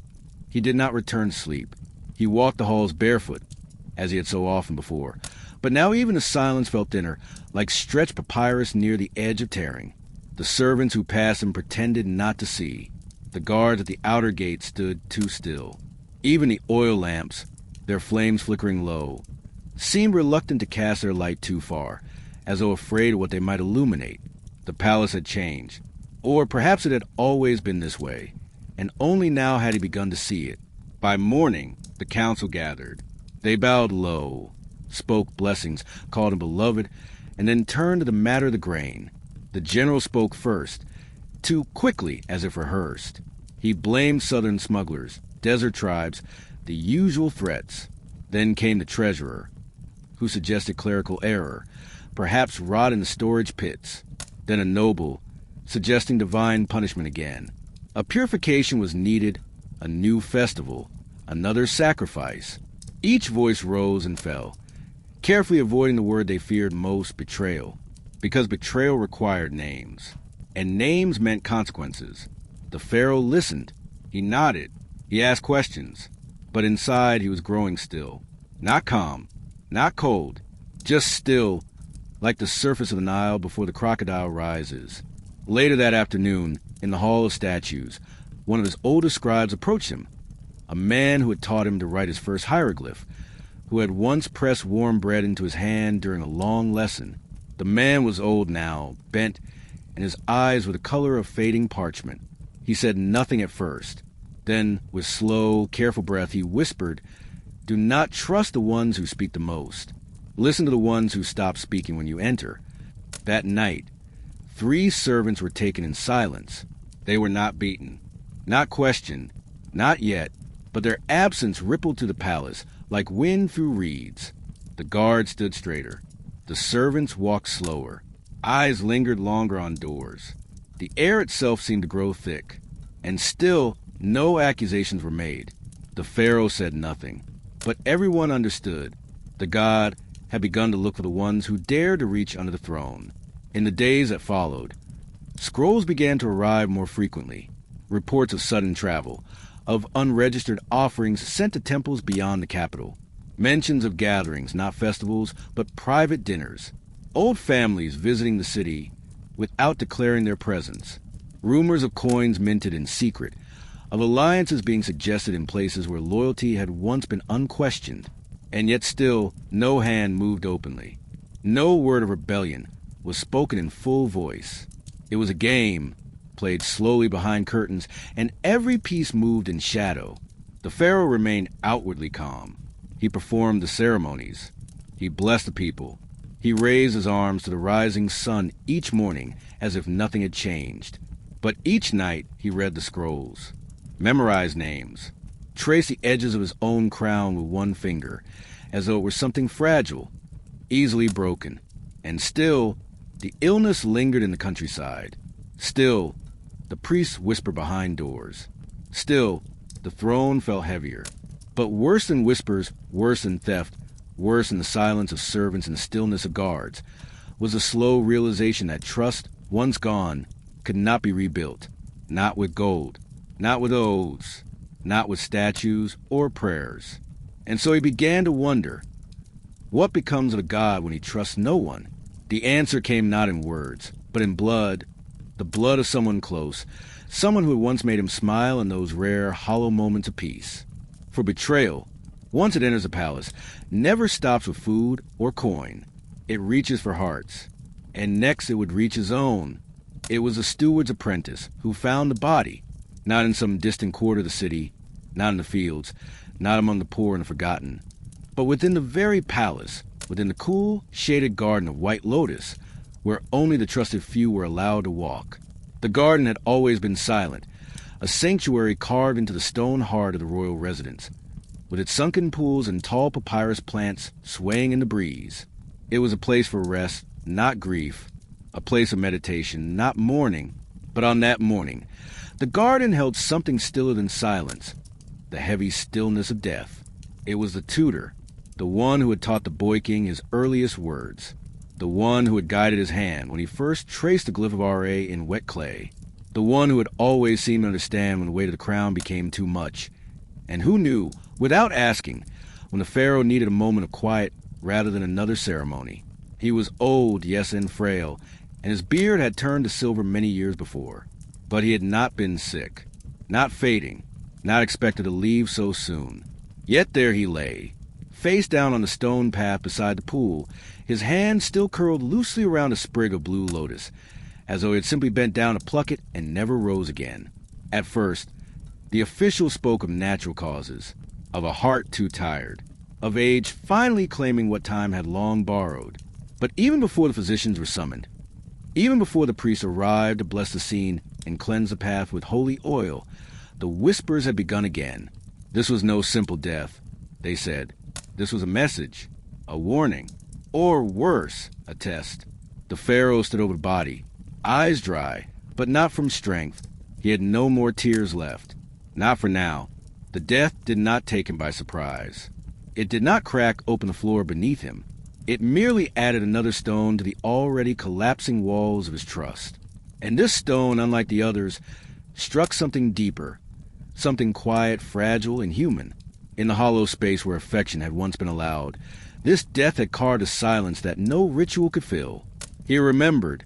he did not return to sleep. He walked the halls barefoot, as he had so often before. But now even the silence felt thinner, like stretched papyrus near the edge of tearing. The servants who passed him pretended not to see. The guards at the outer gate stood too still. Even the oil lamps, their flames flickering low, seemed reluctant to cast their light too far, as though afraid of what they might illuminate. The palace had changed. Or perhaps it had always been this way, and only now had he begun to see it. By morning, the council gathered. They bowed low, spoke blessings, called him beloved, and then turned to the matter of the grain. The general spoke first, too quickly as if rehearsed. He blamed southern smugglers, desert tribes, the usual threats. Then came the treasurer, who suggested clerical error, perhaps rot in the storage pits. Then a noble, suggesting divine punishment again. A purification was needed, a new festival, another sacrifice. Each voice rose and fell, carefully avoiding the word they feared most, betrayal, because betrayal required names, and names meant consequences. The Pharaoh listened. He nodded. He asked questions, but inside he was growing still. Not calm, not cold, just still, like the surface of the Nile before the crocodile rises. Later that afternoon, in the Hall of Statues, one of his oldest scribes approached him, a man who had taught him to write his first hieroglyph, who had once pressed warm bread into his hand during a long lesson. The man was old now, bent, and his eyes were the color of fading parchment. He said nothing at first. Then, with slow, careful breath, he whispered, "Do not trust the ones who speak the most. Listen to the ones who stop speaking when you enter." That night, 3 servants were taken in silence. They were not beaten, not questioned, not yet, but their absence rippled through the palace like wind through reeds. The guards stood straighter. The servants walked slower. Eyes lingered longer on doors. The air itself seemed to grow thick. And still, no accusations were made. The Pharaoh said nothing. But everyone understood. The god had begun to look for the ones who dared to reach under the throne. In the days that followed, scrolls began to arrive more frequently. Reports of sudden travel, of unregistered offerings sent to temples beyond the capital. Mentions of gatherings, not festivals, but private dinners. Old families visiting the city without declaring their presence. Rumors of coins minted in secret, of alliances being suggested in places where loyalty had once been unquestioned. And yet still, no hand moved openly. No word of rebellion was spoken in full voice. It was a game, played slowly behind curtains, and every piece moved in shadow. The Pharaoh remained outwardly calm. He performed the ceremonies. He blessed the people. He raised his arms to the rising sun each morning as if nothing had changed. But each night he read the scrolls, memorized names, traced the edges of his own crown with one finger, as though it were something fragile, easily broken. And still, the illness lingered in the countryside. Still, the priests whispered behind doors. Still, the throne felt heavier. But worse than whispers, worse than theft, worse than the silence of servants and the stillness of guards, was the slow realization that trust, once gone, could not be rebuilt. Not with gold, not with oaths, not with statues or prayers. And so he began to wonder, what becomes of a god when he trusts no one? The answer came not in words, but in blood, the blood of someone close, someone who had once made him smile in those rare, hollow moments of peace. For betrayal, once it enters a palace, never stops with food or coin. It reaches for hearts, and next it would reach his own. It was a steward's apprentice who found the body, not in some distant quarter of the city, not in the fields, not among the poor and the forgotten, but within the very palace, within the cool, shaded garden of white lotus, where only the trusted few were allowed to walk. The garden had always been silent, a sanctuary carved into the stone heart of the royal residence, with its sunken pools and tall papyrus plants swaying in the breeze. It was a place for rest, not grief, a place of meditation, not mourning. But on that morning, the garden held something stiller than silence, the heavy stillness of death. It was the tutor, the one who had taught the boy king his earliest words, the one who had guided his hand when he first traced the glyph of R.A. in wet clay, the one who had always seemed to understand when the weight of the crown became too much, and who knew, without asking, when the Pharaoh needed a moment of quiet rather than another ceremony. He was old, yes, and frail, and his beard had turned to silver many years before. But he had not been sick, not fading, not expected to leave so soon. Yet there he lay, face down on the stone path beside the pool, his hand still curled loosely around a sprig of blue lotus, as though he had simply bent down to pluck it and never rose again. At first, the official spoke of natural causes, of a heart too tired, of age finally claiming what time had long borrowed. But even before the physicians were summoned, even before the priests arrived to bless the scene and cleanse the path with holy oil, the whispers had begun again. This was no simple death, they said. This was a message, a warning, or worse, a test. The Pharaoh stood over the body, eyes dry, but not from strength. He had no more tears left. Not for now. The death did not take him by surprise. It did not crack open the floor beneath him. It merely added another stone to the already collapsing walls of his trust. And this stone, unlike the others, struck something deeper, something quiet, fragile, and human. In the hollow space where affection had once been allowed, this death had carved a silence that no ritual could fill. He remembered,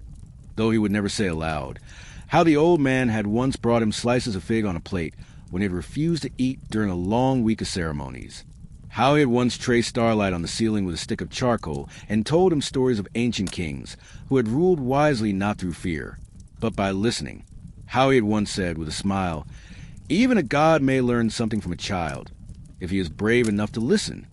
though he would never say aloud, how the old man had once brought him slices of fig on a plate when he had refused to eat during a long week of ceremonies. How he had once traced starlight on the ceiling with a stick of charcoal and told him stories of ancient kings who had ruled wisely not through fear, but by listening. How he had once said with a smile, "Even a god may learn something from a child, if he is brave enough to listen."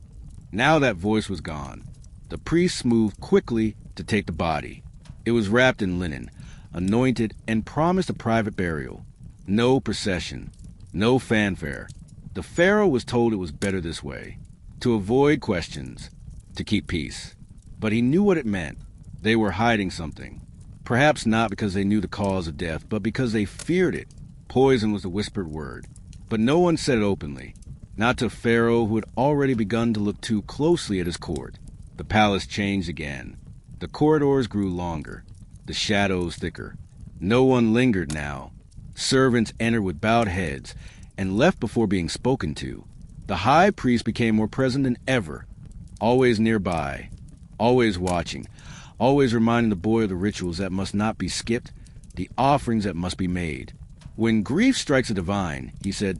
Now that voice was gone. The priests moved quickly to take the body. It was wrapped in linen, anointed, and promised a private burial. No procession, no fanfare. The Pharaoh was told it was better this way, to avoid questions, to keep peace. But he knew what it meant. They were hiding something. Perhaps not because they knew the cause of death, but because they feared it. Poison was the whispered word. But no one said it openly. Not to Pharaoh, who had already begun to look too closely at his court. The palace changed again. The corridors grew longer, the shadows thicker. No one lingered now. Servants entered with bowed heads and left before being spoken to. The high priest became more present than ever, always nearby, always watching, always reminding the boy of the rituals that must not be skipped, the offerings that must be made. When grief strikes a divine, he said,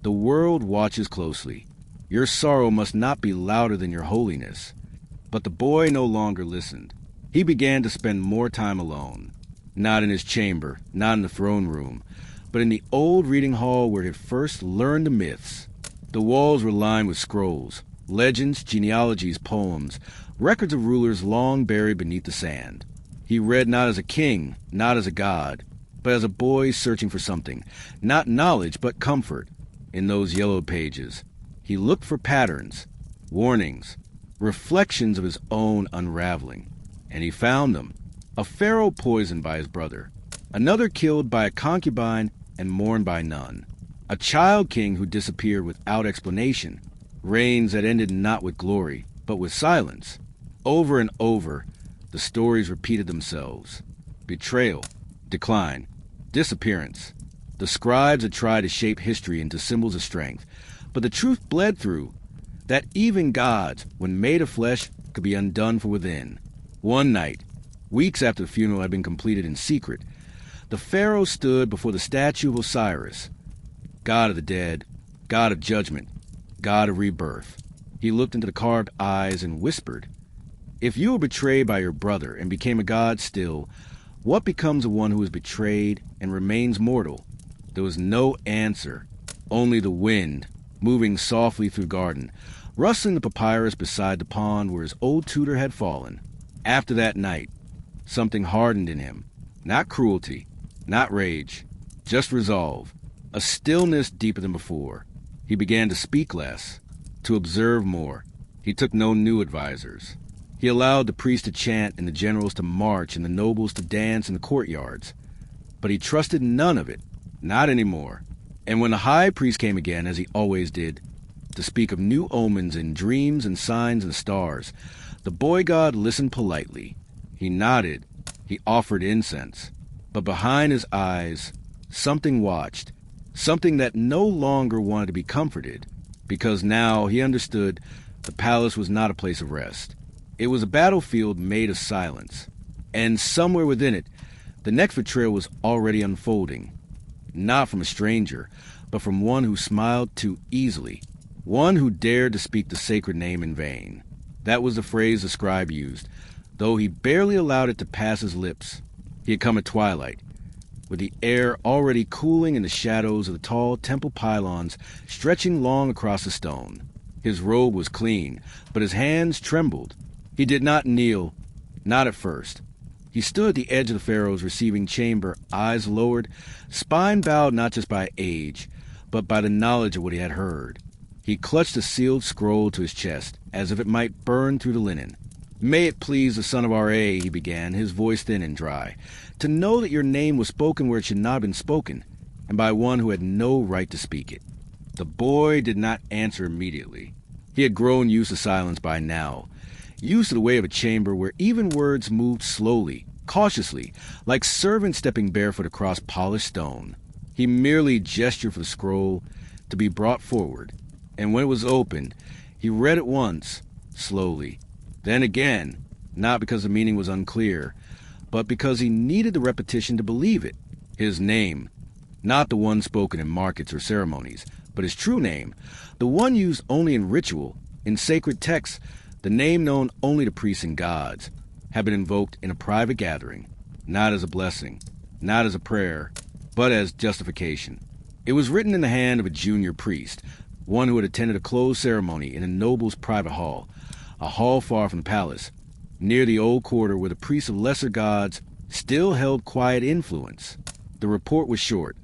the world watches closely. Your sorrow must not be louder than your holiness. But the boy no longer listened. He began to spend more time alone. Not in his chamber, not in the throne room, but in the old reading hall where he had first learned the myths. The walls were lined with scrolls, legends, genealogies, poems, records of rulers long buried beneath the sand. He read not as a king, not as a god, but as a boy searching for something, not knowledge, but comfort. In those yellowed pages, he looked for patterns, warnings, reflections of his own unraveling. And he found them. A pharaoh poisoned by his brother, another killed by a concubine and mourned by none, a child king who disappeared without explanation, reigns that ended not with glory, but with silence. Over and over, the stories repeated themselves. Betrayal, decline, disappearance. The scribes had tried to shape history into symbols of strength, but the truth bled through, that even gods, when made of flesh, could be undone from within. One night, weeks after the funeral had been completed in secret, the pharaoh stood before the statue of Osiris, god of the dead, god of judgment, god of rebirth. He looked into the carved eyes and whispered, "If you were betrayed by your brother and became a god still, what becomes of one who is betrayed and remains mortal?" There was no answer, only the wind, moving softly through the garden, rustling the papyrus beside the pond where his old tutor had fallen. After that night, something hardened in him. Not cruelty, not rage, just resolve. A stillness deeper than before. He began to speak less, to observe more. He took no new advisors. He allowed the priests to chant and the generals to march and the nobles to dance in the courtyards. But he trusted none of it, not anymore. And when the high priest came again, as he always did, to speak of new omens and dreams and signs and stars, the boy god listened politely. He nodded. He offered incense. But behind his eyes, something watched, something that no longer wanted to be comforted, because now he understood the palace was not a place of rest. It was a battlefield made of silence. And somewhere within it, the next betrayal was already unfolding. Not from a stranger, but from one who smiled too easily, one who dared to speak the sacred name in vain. That was the phrase the scribe used, though he barely allowed it to pass his lips. He had come at twilight, with the air already cooling in the shadows of the tall temple pylons stretching long across the stone. His robe was clean, but his hands trembled. He did not kneel, not at first. He stood at the edge of the pharaoh's receiving chamber, eyes lowered, spine bowed not just by age, but by the knowledge of what he had heard. He clutched a sealed scroll to his chest, as if it might burn through the linen. "May it please the son of Ra," he began, his voice thin and dry, "to know that your name was spoken where it should not have been spoken, and by one who had no right to speak it." The boy did not answer immediately. He had grown used to silence by now, used to the way of a chamber where even words moved slowly, cautiously, like servants stepping barefoot across polished stone. He merely gestured for the scroll to be brought forward, and when it was opened, he read it once, slowly. Then again, not because the meaning was unclear, but because he needed the repetition to believe it. His name, not the one spoken in markets or ceremonies, but his true name, the one used only in ritual, in sacred texts, the name known only to priests and gods, had been invoked in a private gathering, not as a blessing, not as a prayer, but as justification. It was written in the hand of a junior priest, one who had attended a closed ceremony in a noble's private hall, a hall far from the palace, near the old quarter where the priests of lesser gods still held quiet influence. The report was short,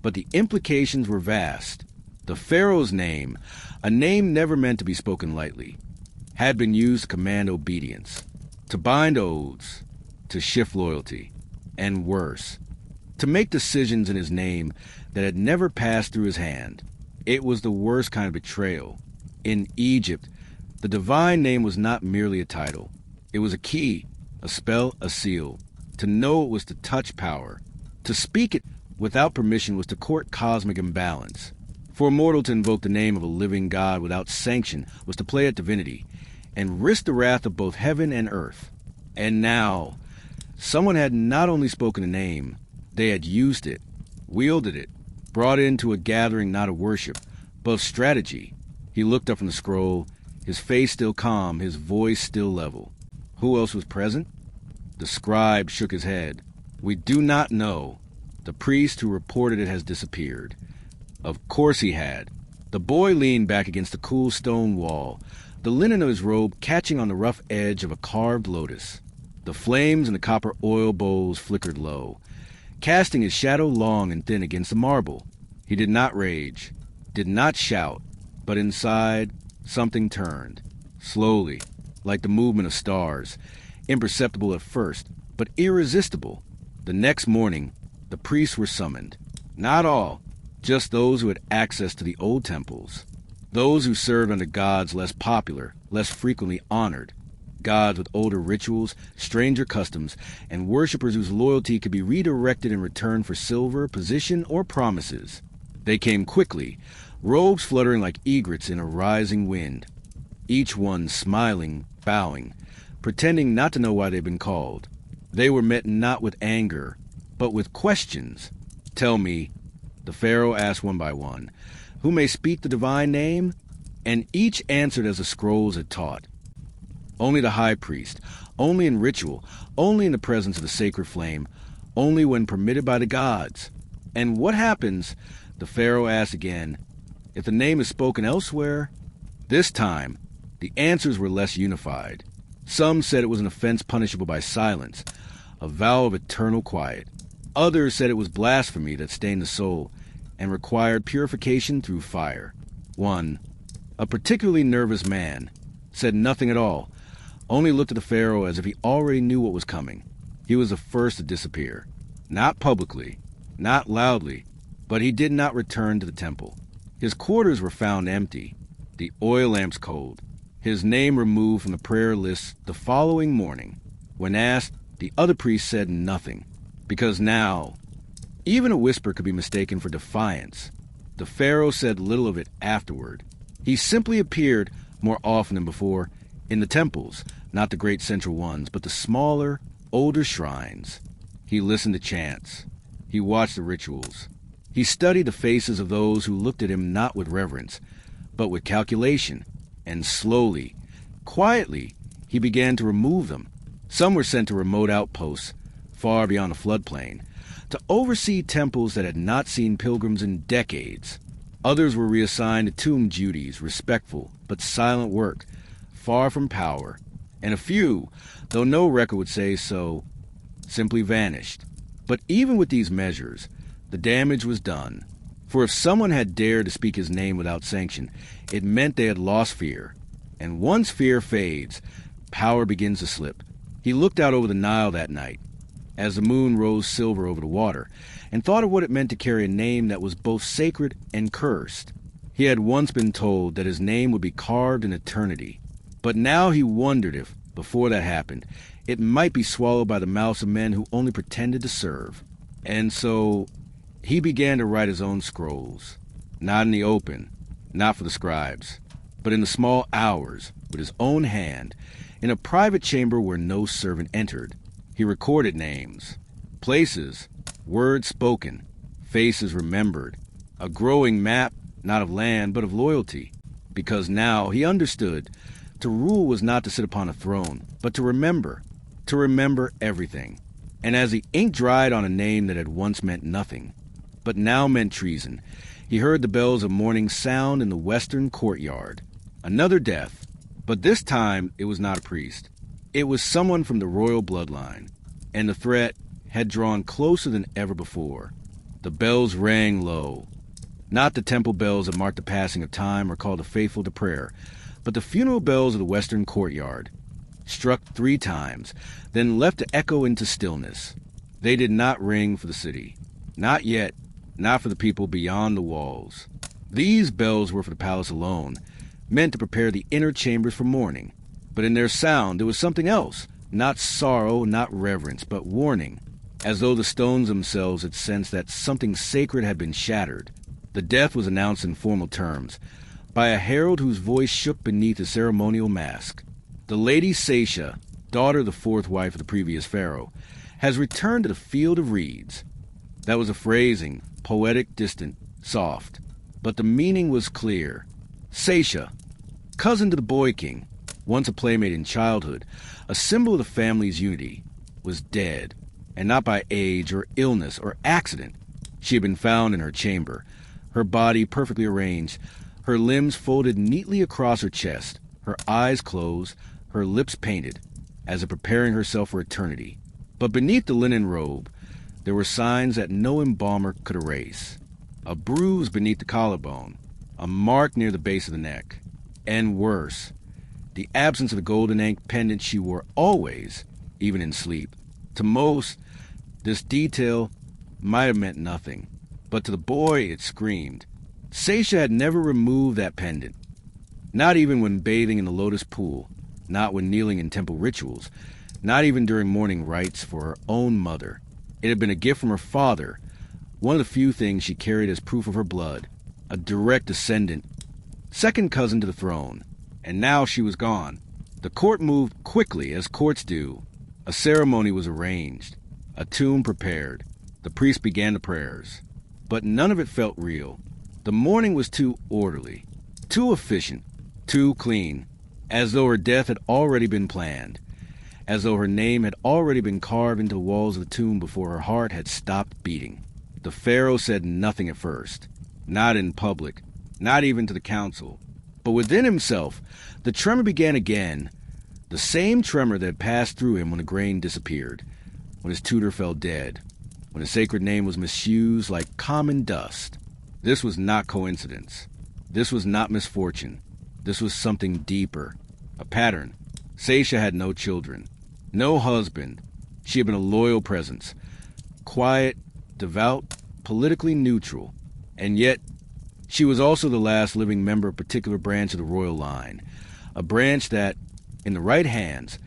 but the implications were vast. The pharaoh's name, a name never meant to be spoken lightly, had been used to command obedience, to bind oaths, to shift loyalty. and worse, to make decisions in his name that had never passed through his hand. It was the worst kind of betrayal. In Egypt, the divine name was not merely a title. It was a key, a spell, a seal. To know it was to touch power. To speak it without permission was to court cosmic imbalance. For a mortal to invoke the name of a living God without sanction was to play at divinity and risk the wrath of both heaven and earth. And now, someone had not only spoken a name, they had used it, wielded it, brought it into a gathering not of worship, but of strategy. He looked up from the scroll, his face still calm, his voice still level. Who else was present? The scribe shook his head. We do not know. The priest who reported it has disappeared. Of course he had. The boy leaned back against the cool stone wall, the linen of his robe catching on the rough edge of a carved lotus. The flames in the copper oil bowls flickered low, casting his shadow long and thin against the marble. He did not rage, did not shout, but inside something turned, slowly, like the movement of stars, imperceptible at first, but irresistible. The next morning, the priests were summoned. Not all, just those who had access to the old temples, those who served under gods less popular, less frequently honored, gods with older rituals, stranger customs, and worshippers whose loyalty could be redirected in return for silver, position, or promises. They came quickly, robes fluttering like egrets in a rising wind, each one smiling, bowing, pretending not to know why they'd been called. They were met not with anger, but with questions. Tell me, the Pharaoh asked one by one, who may speak the divine name? And each answered as the scrolls had taught. Only the high priest, only in ritual, only in the presence of the sacred flame, only when permitted by the gods. And what happens, the Pharaoh asked again, if the name is spoken elsewhere? This time, the answers were less unified. Some said it was an offense punishable by silence, a vow of eternal quiet. Others said it was blasphemy that stained the soul and required purification through fire. One, a particularly nervous man, said nothing at all, only looked at the Pharaoh as if he already knew what was coming. He was the first to disappear. Not publicly, not loudly, but he did not return to the temple. His quarters were found empty, the oil lamps cold, his name removed from the prayer list the following morning. When asked, the other priest said nothing, because now, even a whisper could be mistaken for defiance. The Pharaoh said little of it afterward. He simply appeared, more often than before, in the temples, not the great central ones, but the smaller, older shrines. He listened to chants. He watched the rituals. He studied the faces of those who looked at him not with reverence, but with calculation. And slowly, quietly, he began to remove them. Some were sent to remote outposts, far beyond the floodplain, to oversee temples that had not seen pilgrims in decades. Others were reassigned to tomb duties, respectful but silent work, far from power. And a few, though no record would say so, simply vanished. But even with these measures, the damage was done. For if someone had dared to speak his name without sanction, it meant they had lost fear. And once fear fades, power begins to slip. He looked out over the Nile that night, as the moon rose silver over the water, and thought of what it meant to carry a name that was both sacred and cursed. He had once been told that his name would be carved in eternity. But now he wondered if, before that happened, it might be swallowed by the mouths of men who only pretended to serve. And so he began to write his own scrolls, not in the open, not for the scribes, but in the small hours, with his own hand, in a private chamber where no servant entered. He recorded names, places, words spoken, faces remembered, a growing map, not of land, but of loyalty, because now he understood to rule was not to sit upon a throne, but to remember everything. And as the ink dried on a name that had once meant nothing, but now meant treason, he heard the bells of morning sound in the western courtyard. Another death, but this time it was not a priest. It was someone from the royal bloodline, and the threat had drawn closer than ever before. The bells rang low, not the temple bells that marked the passing of time or called the faithful to prayer, but the funeral bells of the western courtyard, struck 3 times, then left to echo into stillness. They did not ring for the city. Not yet. Not for the people beyond the walls. These bells were for the palace alone, meant to prepare the inner chambers for mourning. But in their sound there was something else. Not sorrow, not reverence, but warning, as though the stones themselves had sensed that something sacred had been shattered. The death was announced in formal terms, by a herald whose voice shook beneath his ceremonial mask. The Lady Seisha, daughter of the fourth wife of the previous Pharaoh, has returned to the field of reeds. That was a phrasing, poetic, distant, soft, but the meaning was clear. Seisha, cousin to the boy king, once a playmate in childhood, a symbol of the family's unity, was dead, and not by age or illness or accident. She had been found in her chamber, her body perfectly arranged, her limbs folded neatly across her chest, her eyes closed, her lips painted, as if preparing herself for eternity. But beneath the linen robe, there were signs that no embalmer could erase. A bruise beneath the collarbone, a mark near the base of the neck, and worse, the absence of the golden ink pendant she wore always, even in sleep. To most, this detail might have meant nothing, but to the boy it screamed. Seisha had never removed that pendant, not even when bathing in the lotus pool, not when kneeling in temple rituals, not even during morning rites for her own mother. It had been a gift from her father, one of the few things she carried as proof of her blood, a direct descendant, second cousin to the throne, and now she was gone. The court moved quickly, as courts do. A ceremony was arranged, a tomb prepared. The priest began the prayers, but none of it felt real. The mourning was too orderly, too efficient, too clean, as though her death had already been planned, as though her name had already been carved into the walls of the tomb before her heart had stopped beating. The Pharaoh said nothing at first, not in public, not even to the council. But within himself, the tremor began again, the same tremor that had passed through him when the grain disappeared, when his tutor fell dead, when his sacred name was misused like common dust. This was not coincidence. This was not misfortune. This was something deeper, a pattern. Seisha had no children, no husband. She had been a loyal presence, quiet, devout, politically neutral, and yet she was also the last living member of a particular branch of the royal line, a branch that, in the right hands,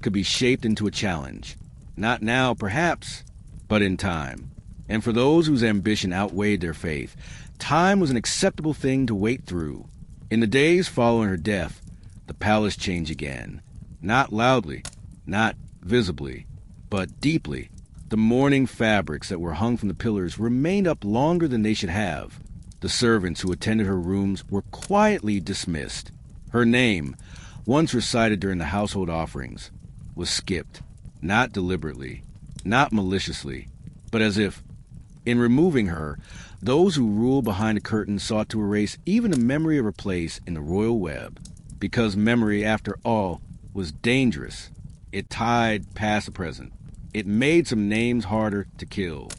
could be shaped into a challenge. Not now, perhaps, but in time. And for those whose ambition outweighed their faith, time was an acceptable thing to wait through. In the days following her death, the palace changed again. Not loudly, not visibly, but deeply. The mourning fabrics that were hung from the pillars remained up longer than they should have. The servants who attended her rooms were quietly dismissed. Her name, once recited during the household offerings, was skipped, not deliberately, not maliciously, but as if, in removing her, those who ruled behind the curtain sought to erase even the memory of her place in the royal web, because memory, after all, was dangerous. It tied past the present. It made some names harder to kill.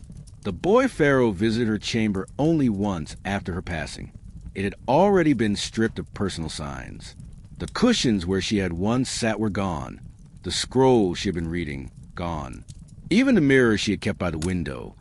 The boy Pharaoh visited her chamber only once after her passing. It had already been stripped of personal signs. The cushions where she had once sat were gone. The scrolls she had been reading, gone. Even the mirror she had kept by the window,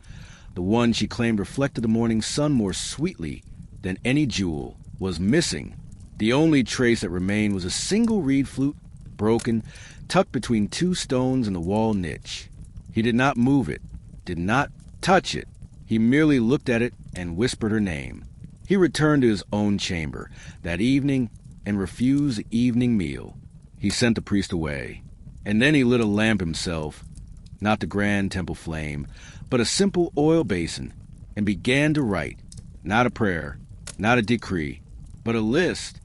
the one she claimed reflected the morning sun more sweetly than any jewel, was missing. The only trace that remained was a single reed flute, broken, tucked between two stones in the wall niche. He did not move it, did not touch it. He merely looked at it and whispered her name. He returned to his own chamber that evening and refused the evening meal. He sent the priest away, and then he lit a lamp himself, not the grand temple flame, but a simple oil basin, and began to write, not a prayer, not a decree, but a list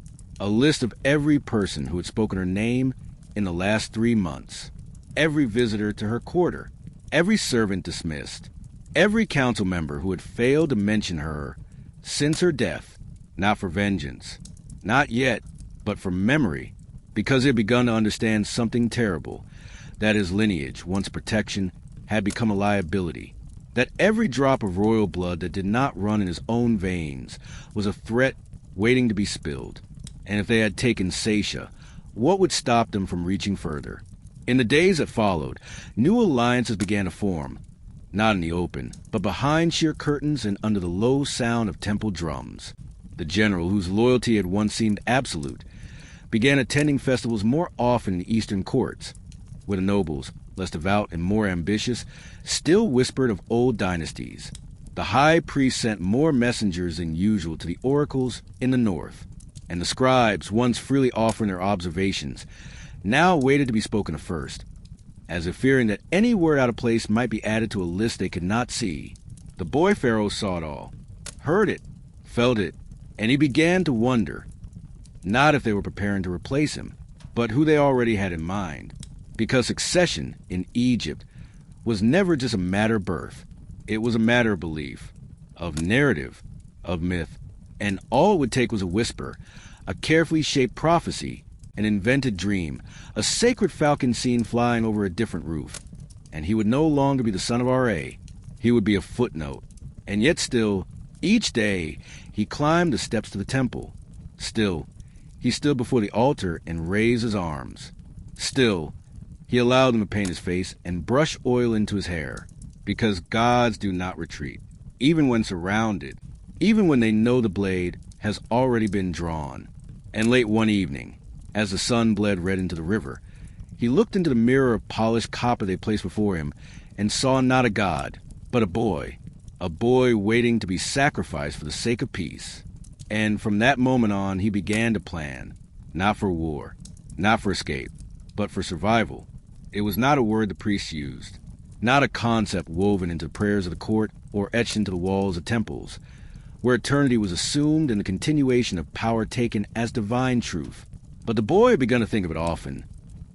of every person who had spoken her name in the last 3 months, every visitor to her quarter, every servant dismissed, every council member who had failed to mention her since her death, not for vengeance, not yet, but for memory, because he had begun to understand something terrible, that his lineage, once protection, had become a liability, that every drop of royal blood that did not run in his own veins was a threat waiting to be spilled. And if they had taken Seisha, what would stop them from reaching further? In the days that followed, new alliances began to form. not in the open, but behind sheer curtains and under the low sound of temple drums. The general, whose loyalty had once seemed absolute, began attending festivals more often in the eastern courts, where the nobles, less devout and more ambitious, still whispered of old dynasties. The high priest sent more messengers than usual to the oracles in the north, and the scribes, once freely offering their observations, now waited to be spoken of first, as if fearing that any word out of place might be added to a list they could not see. The boy Pharaoh saw it all, heard it, felt it, and he began to wonder, not if they were preparing to replace him, but who they already had in mind, because succession in Egypt was never just a matter of birth. It was a matter of belief, of narrative, of myth, and all it would take was a whisper, a carefully shaped prophecy, an invented dream, a sacred falcon seen flying over a different roof, and he would no longer be the son of R.A. He would be a footnote. And yet still, each day, he climbed the steps to the temple. Still, he stood before the altar and raised his arms. Still, he allowed them to paint his face and brush oil into his hair, because gods do not retreat, even when surrounded, even when they know the blade has already been drawn. And late one evening, as the sun bled red into the river, he looked into the mirror of polished copper they placed before him and saw not a god, but a boy waiting to be sacrificed for the sake of peace. And from that moment on, he began to plan, not for war, not for escape, but for survival. It was not a word the priests used, not a concept woven into the prayers of the court or etched into the walls of temples, where eternity was assumed and the continuation of power taken as divine truth. But the boy had begun to think of it often,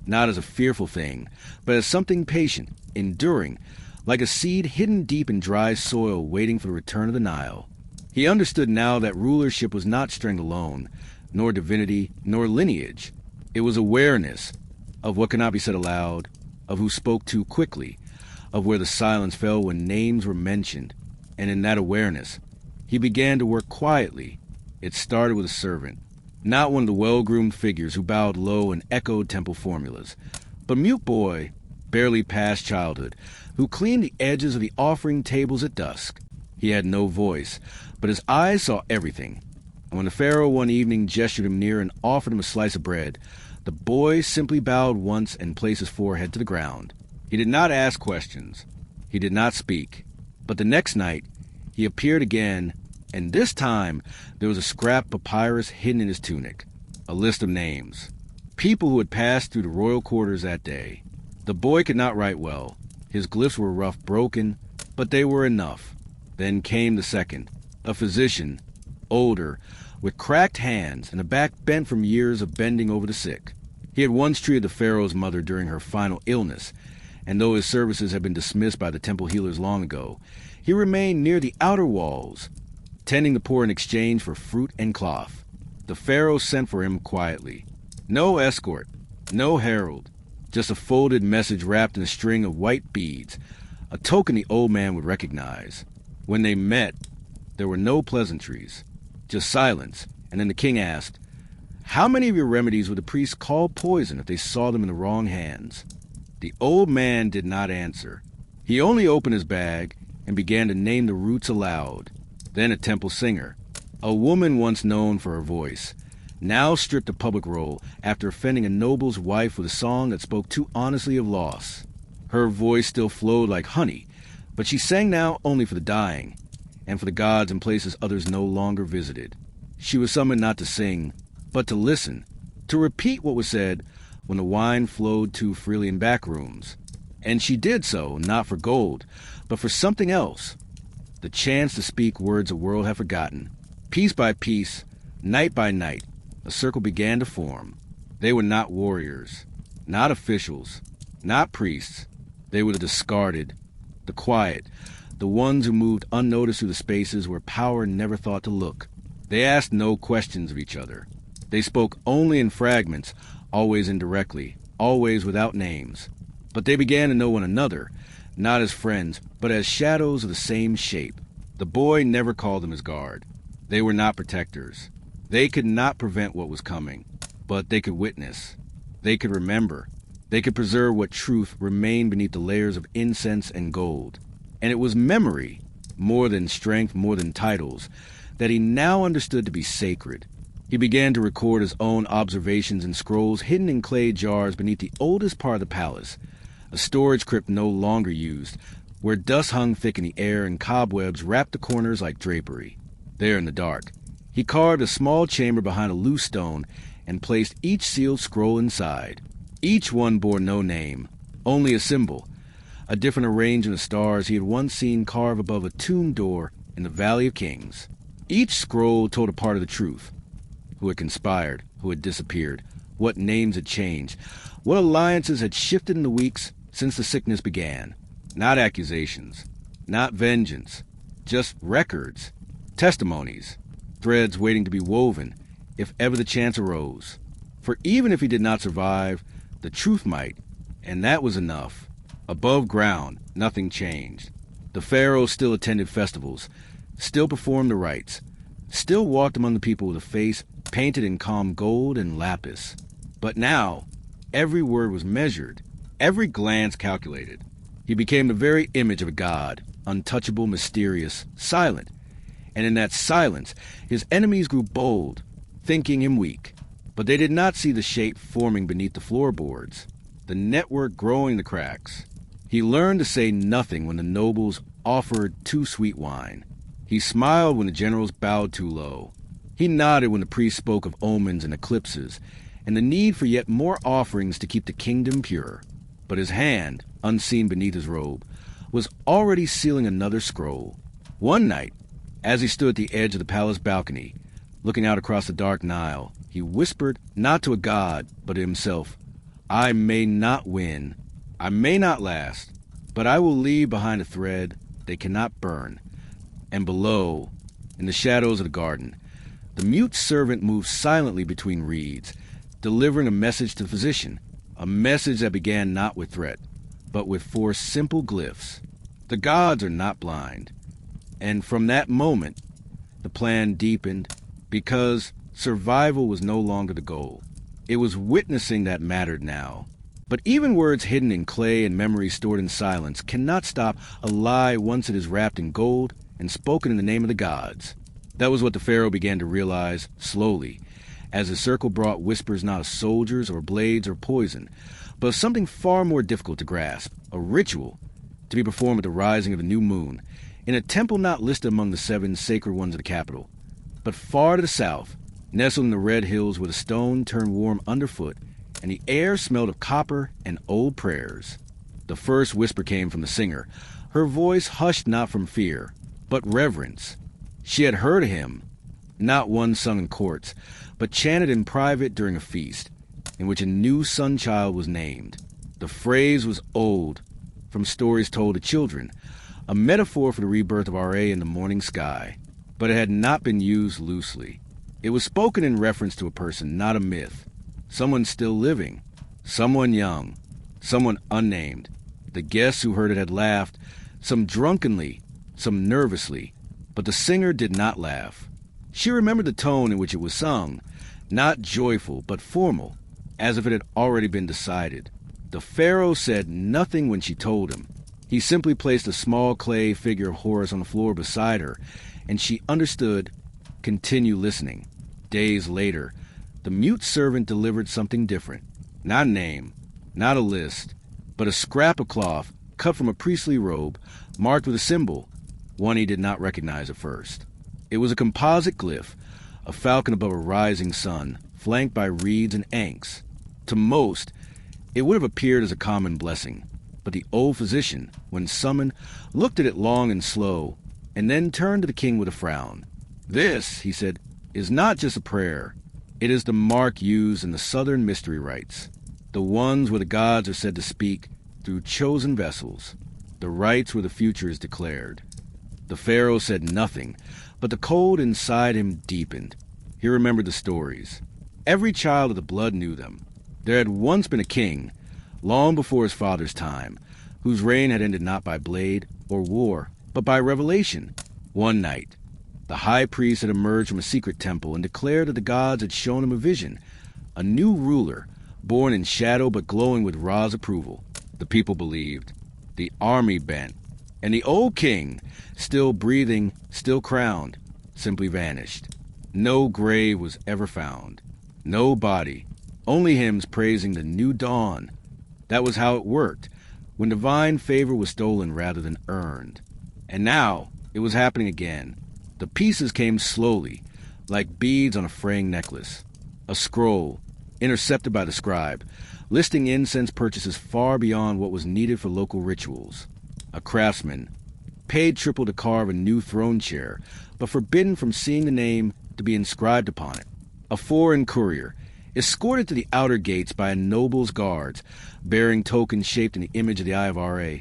not as a fearful thing, but as something patient, enduring, like a seed hidden deep in dry soil waiting for the return of the Nile. He understood now that rulership was not strength alone, nor divinity, nor lineage. It was awareness of what could not be said aloud, of who spoke too quickly, of where the silence fell when names were mentioned. And in that awareness, he began to work quietly. It started with a servant, not one of the well-groomed figures who bowed low and echoed temple formulas, but a mute boy, barely past childhood, who cleaned the edges of the offering tables at dusk. He had no voice, but his eyes saw everything. And when the Pharaoh one evening gestured him near and offered him a slice of bread, the boy simply bowed once and placed his forehead to the ground. He did not ask questions. He did not speak. But the next night, he appeared again, and this time there was a scrap papyrus hidden in his tunic, a list of names, people who had passed through the royal quarters that day. The boy could not write well. His glyphs were rough, broken, but they were enough. Then came the second, a physician, older, with cracked hands and a back bent from years of bending over the sick. He had once treated the Pharaoh's mother during her final illness, and though his services had been dismissed by the temple healers long ago, he remained near the outer walls, tending the poor in exchange for fruit and cloth. The Pharaoh sent for him quietly. No escort, no herald, just a folded message wrapped in a string of white beads, a token the old man would recognize. When they met, there were no pleasantries, just silence, and then the king asked, "How many of your remedies would the priests call poison if they saw them in the wrong hands?" The old man did not answer. He only opened his bag and began to name the roots aloud. Then a temple singer, a woman once known for her voice, now stripped a public role after offending a noble's wife with a song that spoke too honestly of loss. Her voice still flowed like honey, but she sang now only for the dying, and for the gods in places others no longer visited. She was summoned not to sing, but to listen, to repeat what was said when the wine flowed too freely in back rooms. And she did so, not for gold, but for something else. The chance to speak words the world had forgotten. Piece by piece, night by night, a circle began to form. They were not warriors, not officials, not priests. They were the discarded, the quiet, the ones who moved unnoticed through the spaces where power never thought to look. They asked no questions of each other. They spoke only in fragments, always indirectly, always without names. But they began to know one another, not as friends, but as shadows of the same shape. The boy never called them his guard. They were not protectors. They could not prevent what was coming, but they could witness. They could remember. They could preserve what truth remained beneath the layers of incense and gold. And it was memory, more than strength, more than titles, that he now understood to be sacred. He began to record his own observations in scrolls hidden in clay jars beneath the oldest part of the palace, a storage crypt no longer used, where dust hung thick in the air and cobwebs wrapped the corners like drapery. There in the dark, he carved a small chamber behind a loose stone and placed each sealed scroll inside. Each one bore no name, only a symbol, a different arrangement of stars he had once seen carved above a tomb door in the Valley of Kings. Each scroll told a part of the truth: who had conspired, who had disappeared, what names had changed, what alliances had shifted in the weeks since the sickness began. Not accusations, not vengeance, just records, testimonies, threads waiting to be woven if ever the chance arose. For even if he did not survive, the truth might, and that was enough. Above ground, nothing changed. The Pharaoh still attended festivals, still performed the rites, still walked among the people with a face painted in calm gold and lapis. But now, every word was measured, every glance calculated. He became the very image of a god, untouchable, mysterious, silent. And in that silence, his enemies grew bold, thinking him weak. But they did not see the shape forming beneath the floorboards, the network growing the cracks. He learned to say nothing when the nobles offered too sweet wine. He smiled when the generals bowed too low. He nodded when the priests spoke of omens and eclipses, and the need for yet more offerings to keep the kingdom pure. But his hand, unseen beneath his robe, was already sealing another scroll. One night, as he stood at the edge of the palace balcony, looking out across the dark Nile, he whispered, not to a god, but to himself, "I may not win, I may not last, but I will leave behind a thread they cannot burn." And below, in the shadows of the garden, the mute servant moved silently between reeds, delivering a message to the physician, a message that began not with threat, but with 4 simple glyphs. The gods are not blind. And from that moment, the plan deepened, because survival was no longer the goal. It was witnessing that mattered now. But even words hidden in clay and memories stored in silence cannot stop a lie once it is wrapped in gold and spoken in the name of the gods. That was what the Pharaoh began to realize, slowly, as the circle brought whispers not of soldiers or blades or poison, but of something far more difficult to grasp, a ritual, to be performed at the rising of the new moon, in a temple not listed among the 7 sacred ones of the capital, but far to the south, nestled in the red hills where the stone turned warm underfoot, and the air smelled of copper and old prayers. The first whisper came from the singer, her voice hushed not from fear, but reverence. She had heard a hymn, not one sung in courts, but chanted in private during a feast, in which a new son-child was named. The phrase was old, from stories told to children, a metaphor for the rebirth of Ra in the morning sky, but it had not been used loosely. It was spoken in reference to a person, not a myth. Someone still living, someone young, someone unnamed. The guests who heard it had laughed, some drunkenly, some nervously, but the singer did not laugh. She remembered the tone in which it was sung, not joyful, but formal, as if it had already been decided. The Pharaoh said nothing when she told him. He simply placed a small clay figure of Horus on the floor beside her, and she understood, continue listening. Days later, the mute servant delivered something different. Not a name, not a list, but a scrap of cloth cut from a priestly robe, marked with a symbol, one he did not recognize at first. It was a composite glyph, a falcon above a rising sun, flanked by reeds and ankhs. To most, it would have appeared as a common blessing, but the old physician, when summoned, looked at it long and slow, and then turned to the king with a frown. "This," he said, "is not just a prayer. It is the mark used in the southern mystery rites, the ones where the gods are said to speak through chosen vessels, the rites where the future is declared." The Pharaoh said nothing, but the cold inside him deepened. He remembered the stories. Every child of the blood knew them. There had once been a king, long before his father's time, whose reign had ended not by blade or war, but by revelation. One night, the high priest had emerged from a secret temple and declared that the gods had shown him a vision, a new ruler, born in shadow but glowing with Ra's approval. The people believed. The army bent, And the old king, still breathing, still crowned, simply vanished. No grave was ever found. No body. Only hymns praising the new dawn. That was how it worked, when divine favor was stolen rather than earned. And now, it was happening again. The pieces came slowly, like beads on a fraying necklace. A scroll, intercepted by the scribe, listing incense purchases far beyond what was needed for local rituals. A craftsman, paid triple to carve a new throne chair, but forbidden from seeing the name to be inscribed upon it. A foreign courier, escorted to the outer gates by a noble's guards, bearing tokens shaped in the image of the Eye of Ra,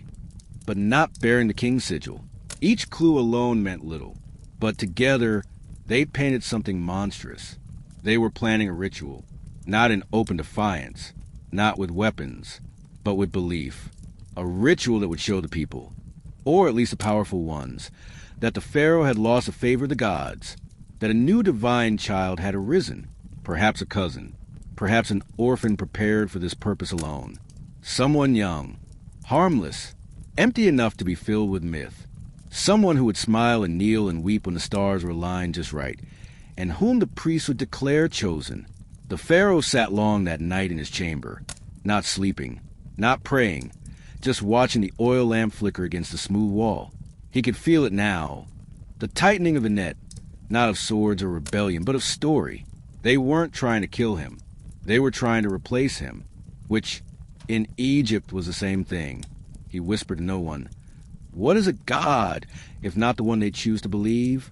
but not bearing the king's sigil. Each clue alone meant little, but together they painted something monstrous. They were planning a ritual, not in open defiance, not with weapons, but with belief. A ritual that would show the people, or at least the powerful ones, that the Pharaoh had lost the favor of the gods, that a new divine child had arisen, perhaps a cousin, perhaps an orphan prepared for this purpose alone. Someone young, harmless, empty enough to be filled with myth. Someone who would smile and kneel and weep when the stars were aligned just right, and whom the priest would declare chosen. The Pharaoh sat long that night in his chamber, not sleeping, not praying, just watching the oil lamp flicker against the smooth wall. He could feel it now. The tightening of the net, not of swords or rebellion, but of story. They weren't trying to kill him. They were trying to replace him, which in Egypt was the same thing. He whispered to no one, "What is a god, if not the one they choose to believe?"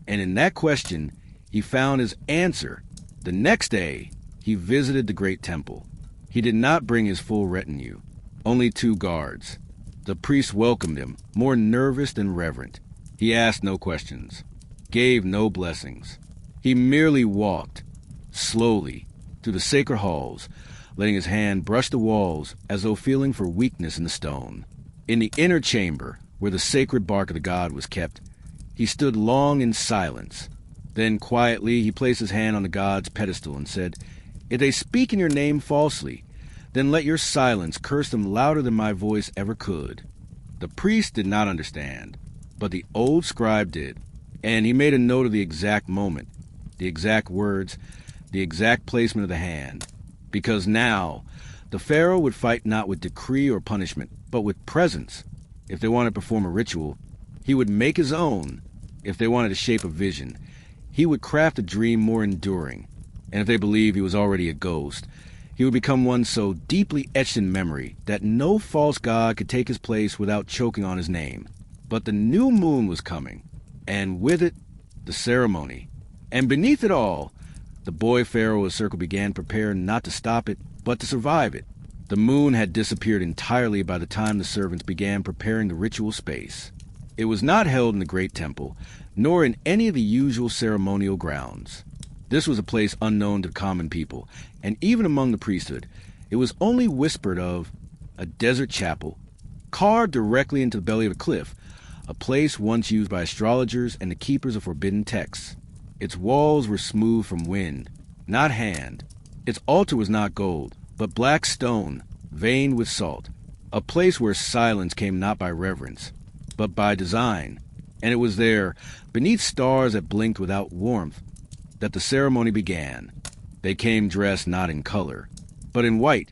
And in that question, he found his answer. The next day, he visited the great temple. He did not bring his full retinue, only 2 guards. The priest welcomed him, more nervous than reverent. He asked no questions, gave no blessings. He merely walked, slowly, through the sacred halls, letting his hand brush the walls as though feeling for weakness in the stone. In the inner chamber, where the sacred bark of the god was kept, he stood long in silence. Then quietly he placed his hand on the god's pedestal and said, "If they speak in your name falsely, then let your silence curse them louder than my voice ever could." The priest did not understand, but the old scribe did, and he made a note of the exact moment, the exact words, the exact placement of the hand, because now the Pharaoh would fight not with decree or punishment, but with presence. If they wanted to perform a ritual, he would make his own. If they wanted to shape a vision, he would craft a dream more enduring. And if they believed he was already a ghost, he would become one so deeply etched in memory that no false god could take his place without choking on his name. But the new moon was coming, and with it, the ceremony. And beneath it all, the boy Pharaoh of the circle began preparing not to stop it, but to survive it. The moon had disappeared entirely by the time the servants began preparing the ritual space. It was not held in the great temple, nor in any of the usual ceremonial grounds. This was a place unknown to common people, and even among the priesthood, it was only whispered of a desert chapel, carved directly into the belly of a cliff, a place once used by astrologers and the keepers of forbidden texts. Its walls were smooth from wind, not hand. Its altar was not gold, but black stone, veined with salt, a place where silence came not by reverence, but by design. And it was there, beneath stars that blinked without warmth, that the ceremony began. They came dressed not in color, but in white,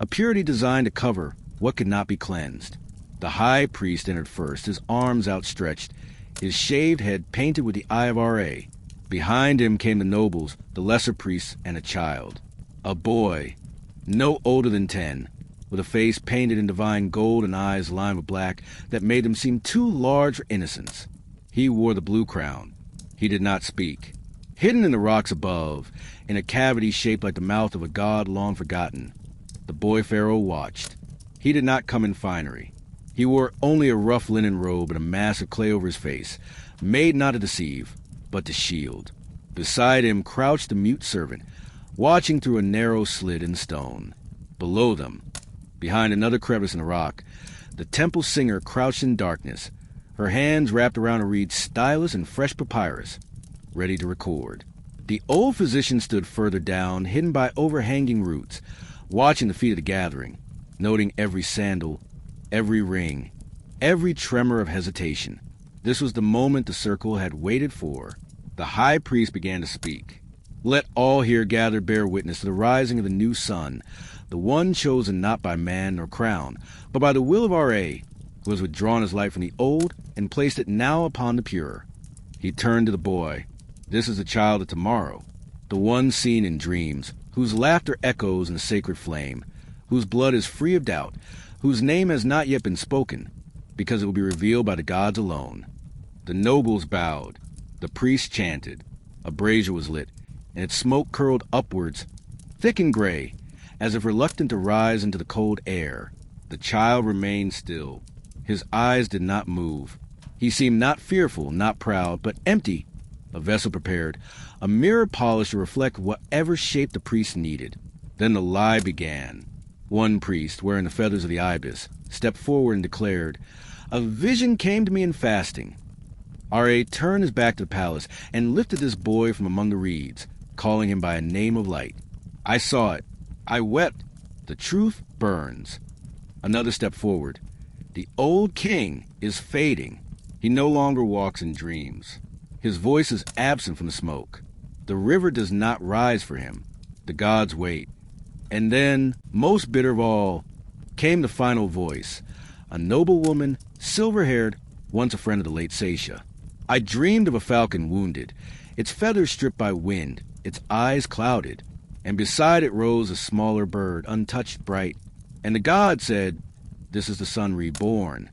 a purity designed to cover what could not be cleansed. The high priest entered first, his arms outstretched, his shaved head painted with the Eye of Ra. Behind him came the nobles, the lesser priests, and a child. A boy, no older than 10, with a face painted in divine gold and eyes lined with black that made them seem too large for innocence. He wore the blue crown. He did not speak. Hidden in the rocks above, in a cavity shaped like the mouth of a god long forgotten, the boy Pharaoh watched. He did not come in finery. He wore only a rough linen robe and a mass of clay over his face, made not to deceive, but to shield. Beside him crouched the mute servant, watching through a narrow slit in stone. Below them, behind another crevice in the rock, the temple singer crouched in darkness, her hands wrapped around a reed stylus and fresh papyrus, ready to record. The old physician stood further down, hidden by overhanging roots, watching the feet of the gathering, noting every sandal, every ring, every tremor of hesitation. This was the moment the circle had waited for. The high priest began to speak. "Let all here gathered bear witness to the rising of the new sun, the one chosen not by man nor crown, but by the will of Ra, who has withdrawn his light from the old and placed it now upon the pure." He turned to the boy. "This is the child of tomorrow, the one seen in dreams, whose laughter echoes in the sacred flame, whose blood is free of doubt, whose name has not yet been spoken, because it will be revealed by the gods alone." The nobles bowed. The priest chanted. A brazier was lit, and its smoke curled upwards, thick and gray, as if reluctant to rise into the cold air. The child remained still. His eyes did not move. He seemed not fearful, not proud, but empty, a vessel prepared, a mirror polished to reflect whatever shape the priest needed. Then the lie began. One priest, wearing the feathers of the ibis, stepped forward and declared, "A vision came to me in fasting." R.A. turned his back to the palace and lifted this boy from among the reeds, calling him by a name of light. "I saw it. I wept. The truth burns." Another stepped forward. "The old king is fading. He no longer walks in dreams. His voice is absent from the smoke. The river does not rise for him. The gods wait." And then, most bitter of all, came the final voice, a noble woman, silver-haired, once a friend of the late Seisha. "I dreamed of a falcon wounded, its feathers stripped by wind, its eyes clouded, and beside it rose a smaller bird, untouched, bright. And the god said, 'This is the sun reborn.'"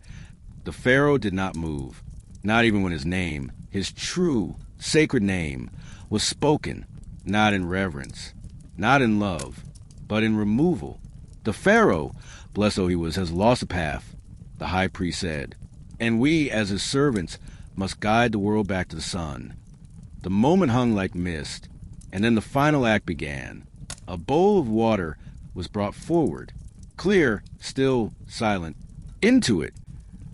The Pharaoh did not move, not even when his name, his true, sacred name, was spoken, not in reverence, not in love, but in removal. "The Pharaoh, blessed though he was, has lost a path," the high priest said, "and we, as his servants, must guide the world back to the sun." The moment hung like mist, and then the final act began. A bowl of water was brought forward, clear, still, silent. Into it,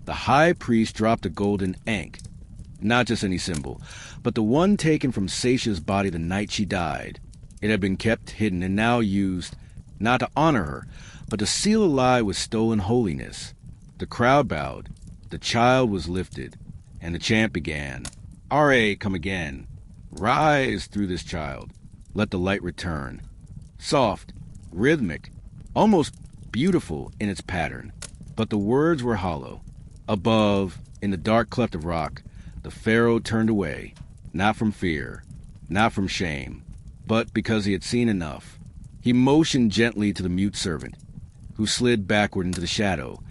the high priest dropped a golden ankh, not just any symbol, but the one taken from Seisha's body the night she died. It had been kept hidden and now used, not to honor her, but to seal a lie with stolen holiness. The crowd bowed, the child was lifted, and the chant began. "R.A., come again. Rise through this child. Let the light return." Soft, rhythmic, almost beautiful in its pattern. But the words were hollow. Above, in the dark cleft of rock, the Pharaoh turned away, not from fear, not from shame, but because he had seen enough. He motioned gently to the mute servant, who slid backward into the shadow,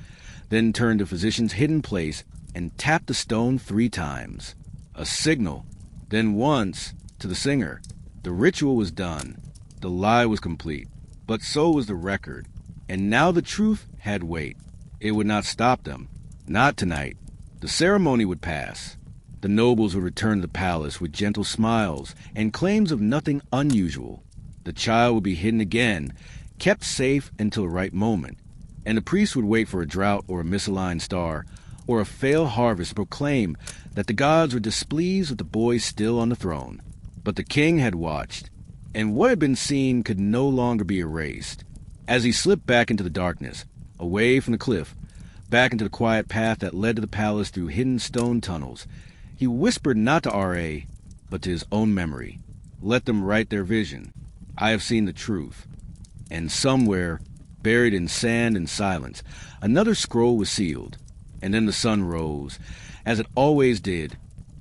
then turned to physician's hidden place and tapped the stone 3 times. A signal. Then once, to the singer. The ritual was done. The lie was complete. But so was the record. And now the truth had weight. It would not stop them. Not tonight. The ceremony would pass. The nobles would return to the palace with gentle smiles and claims of nothing unusual. The child would be hidden again, kept safe until the right moment. And the priest would wait for a drought or a misaligned star, or a failed harvest to proclaim that the gods were displeased with the boy still on the throne. But the king had watched, and what had been seen could no longer be erased. As he slipped back into the darkness, away from the cliff, back into the quiet path that led to the palace through hidden stone tunnels, he whispered not to R.A., but to his own memory. "Let them write their vision. I have seen the truth." And somewhere, buried in sand and silence, another scroll was sealed. And then the sun rose, as it always did,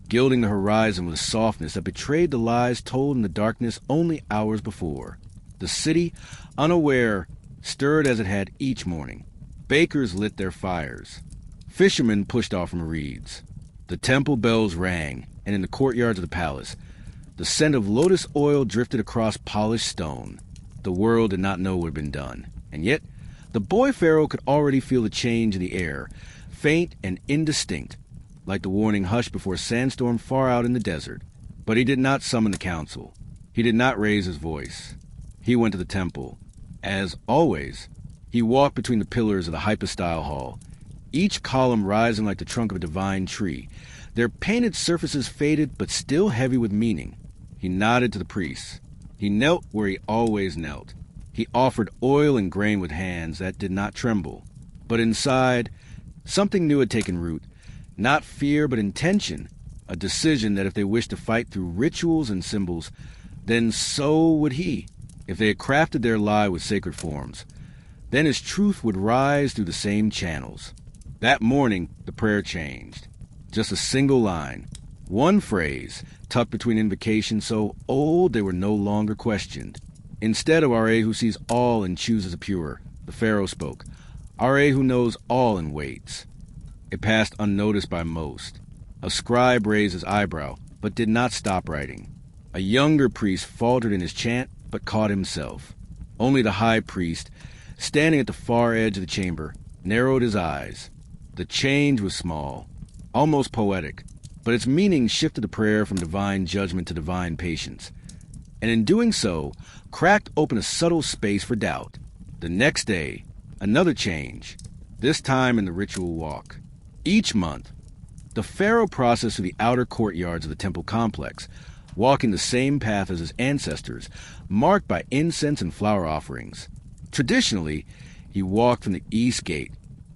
gilding the horizon with a softness that betrayed the lies told in the darkness only hours before. The city, unaware, stirred as it had each morning. Bakers lit their fires. Fishermen pushed off from reeds. The temple bells rang, and in the courtyards of the palace, the scent of lotus oil drifted across polished stone. The world did not know what had been done, and yet the boy Pharaoh could already feel the change in the air, faint and indistinct, like the warning hush before a sandstorm far out in the desert. But he did not summon the council. He did not raise his voice. He went to the temple. As always, he walked between the pillars of the hypostyle hall, each column rising like the trunk of a divine tree, their painted surfaces faded but still heavy with meaning. He nodded to the priests. He knelt where he always knelt. He offered oil and grain with hands that did not tremble. But inside, Something new had taken root. Not fear, but intention. A decision that if they wished to fight through rituals and symbols, then so would he. If they had crafted their lie with sacred forms, then his truth would rise through the same channels. That morning, the prayer changed. Just a single line. One phrase, tucked between invocations so old they were no longer questioned. Instead of R.A. who sees all and chooses a pure, the Pharaoh spoke. R.A. who knows all and waits. It passed unnoticed by most. A scribe raised his eyebrow, but did not stop writing. A younger priest faltered in his chant, but caught himself. Only the high priest, standing at the far edge of the chamber, narrowed his eyes. The change was small, almost poetic, but its meaning shifted the prayer from divine judgment to divine patience. And in doing so, cracked open a subtle space for doubt. The next day, another change, this time in the ritual walk. Each month, the Pharaoh processed through the outer courtyards of the temple complex, walking the same path as his ancestors, marked by incense and flower offerings. Traditionally, he walked from the east gate,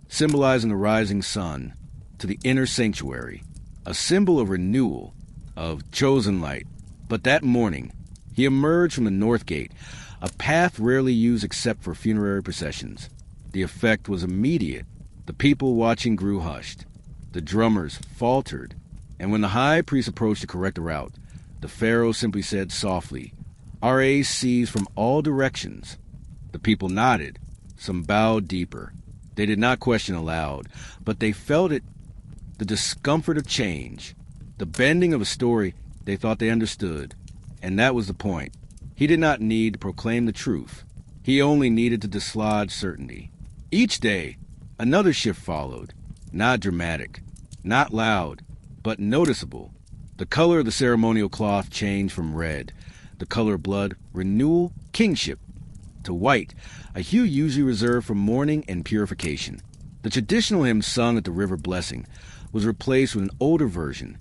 symbolizing the rising sun, to the inner sanctuary, a symbol of renewal, of chosen light. But that morning, he emerged from the north gate, a path rarely used except for funerary processions. The effect was immediate. The people watching grew hushed. The drummers faltered, and when the high priest approached to correct the route, the Pharaoh simply said softly, "R.A. sees from all directions." The people nodded. Some bowed deeper. They did not question aloud, but they felt it, the discomfort of change, the bending of a story they thought they understood. And that was the point. He did not need to proclaim the truth. He only needed to dislodge certainty. Each day, another shift followed. Not dramatic, not loud, but noticeable. The color of the ceremonial cloth changed from red, the color of blood, renewal, kingship, to white, a hue usually reserved for mourning and purification. The traditional hymn sung at the river blessing was replaced with an older version,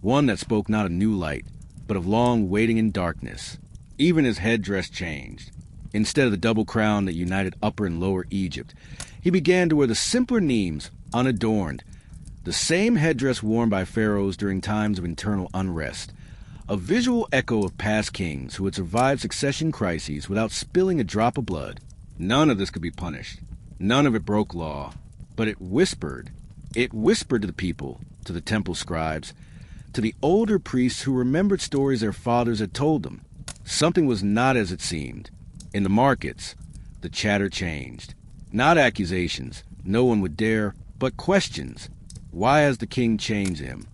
one that spoke not of new light, but of long waiting in darkness. Even his headdress changed. Instead of the double crown that united Upper and Lower Egypt, he began to wear the simpler nemes, unadorned, the same headdress worn by pharaohs during times of internal unrest, a visual echo of past kings who had survived succession crises without spilling a drop of blood. None of this could be punished. None of it broke law. But it whispered. It whispered to the people, to the temple scribes, to the older priests who remembered stories their fathers had told them. Something was not as it seemed. In the markets, the chatter changed. Not accusations, no one would dare, but questions. Why has the king changed him?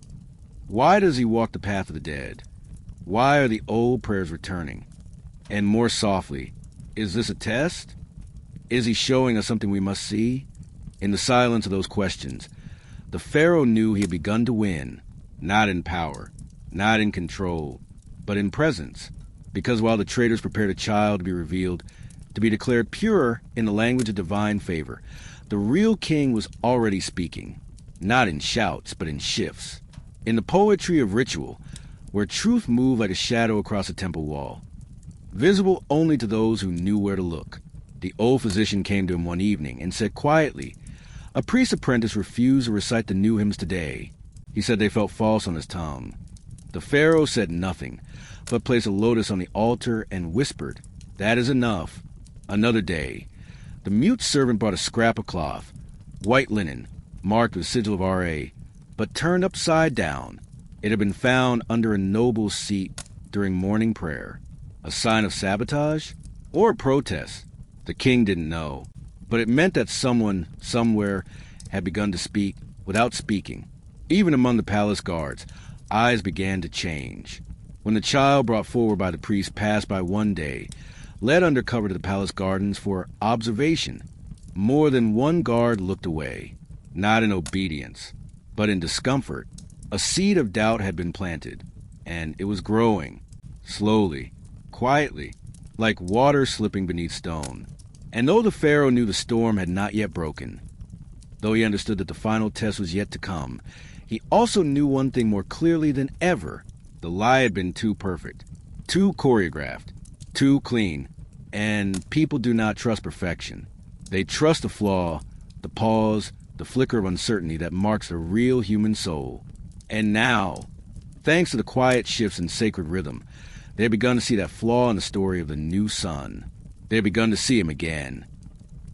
Why does he walk the path of the dead? Why are the old prayers returning? And more softly, is this a test? Is he showing us something we must see? In the silence of those questions, the Pharaoh knew he had begun to win, not in power, not in control, but in presence. Because while the traders prepared a child to be revealed, to be declared pure in the language of divine favor, the real king was already speaking, not in shouts, but in shifts, in the poetry of ritual, where truth moved like a shadow across a temple wall, visible only to those who knew where to look. The old physician came to him one evening and said quietly, "A priest apprentice refused to recite the new hymns today. He said they felt false on his tongue." The Pharaoh said nothing, but placed a lotus on the altar and whispered, "That is enough." Another day, the mute servant brought a scrap of cloth, white linen, marked with sigil of R.A., but turned upside down. It had been found under a noble's seat during morning prayer. A sign of sabotage or a protest? The king didn't know, but it meant that someone, somewhere, had begun to speak without speaking. Even among the palace guards, eyes began to change. When the child brought forward by the priest passed by one day, led under cover to the palace gardens for observation, more than one guard looked away, not in obedience, but in discomfort. A seed of doubt had been planted, and it was growing, slowly, quietly, like water slipping beneath stone. And though the Pharaoh knew the storm had not yet broken, though he understood that the final test was yet to come, he also knew one thing more clearly than ever. The lie had been too perfect, too choreographed, too clean, and people do not trust perfection. They trust the flaw, the pause, the flicker of uncertainty that marks the real human soul. And now, thanks to the quiet shifts in sacred rhythm, they had begun to see that flaw in the story of the new son. They had begun to see him again.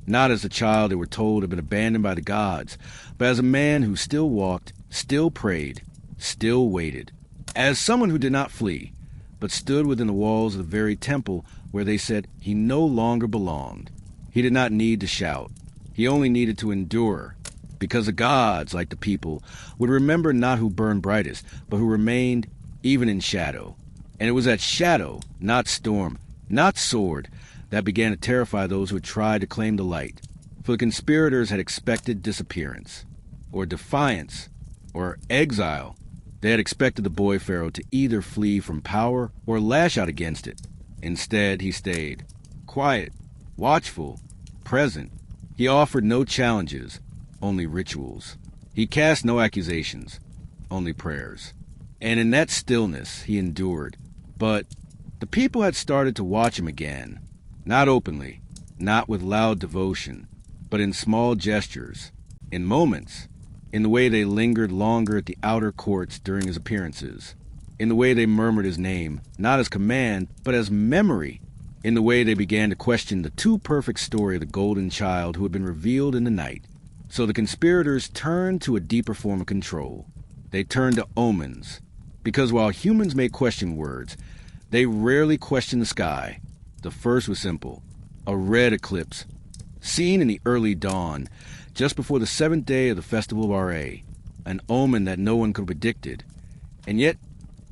Not as the child they were told had been abandoned by the gods, but as a man who still walked, still prayed, still waited. As someone who did not flee, but stood within the walls of the very temple where they said he no longer belonged. He did not need to shout. He only needed to endure, because the gods, like the people, would remember not who burned brightest, but who remained even in shadow. And it was that shadow, not storm, not sword, that began to terrify those who had tried to claim the light. For the conspirators had expected disappearance, or defiance, or exile. They had expected the boy Pharaoh to either flee from power or lash out against it. Instead, he stayed, quiet, watchful, present. He offered no challenges, only rituals. He cast no accusations, only prayers. And in that stillness, he endured. But the people had started to watch him again. Not openly, not with loud devotion, but in small gestures, in moments, in the way they lingered longer at the outer courts during his appearances, in the way they murmured his name, not as command, but as memory, in the way they began to question the too-perfect story of the golden child who had been revealed in the night. So the conspirators turned to a deeper form of control. They turned to omens, because while humans may question words, they rarely question the sky. The first was simple, a red eclipse, seen in the early dawn, just before the 7th day of the festival of Ra, an omen that no one could have predicted. And yet,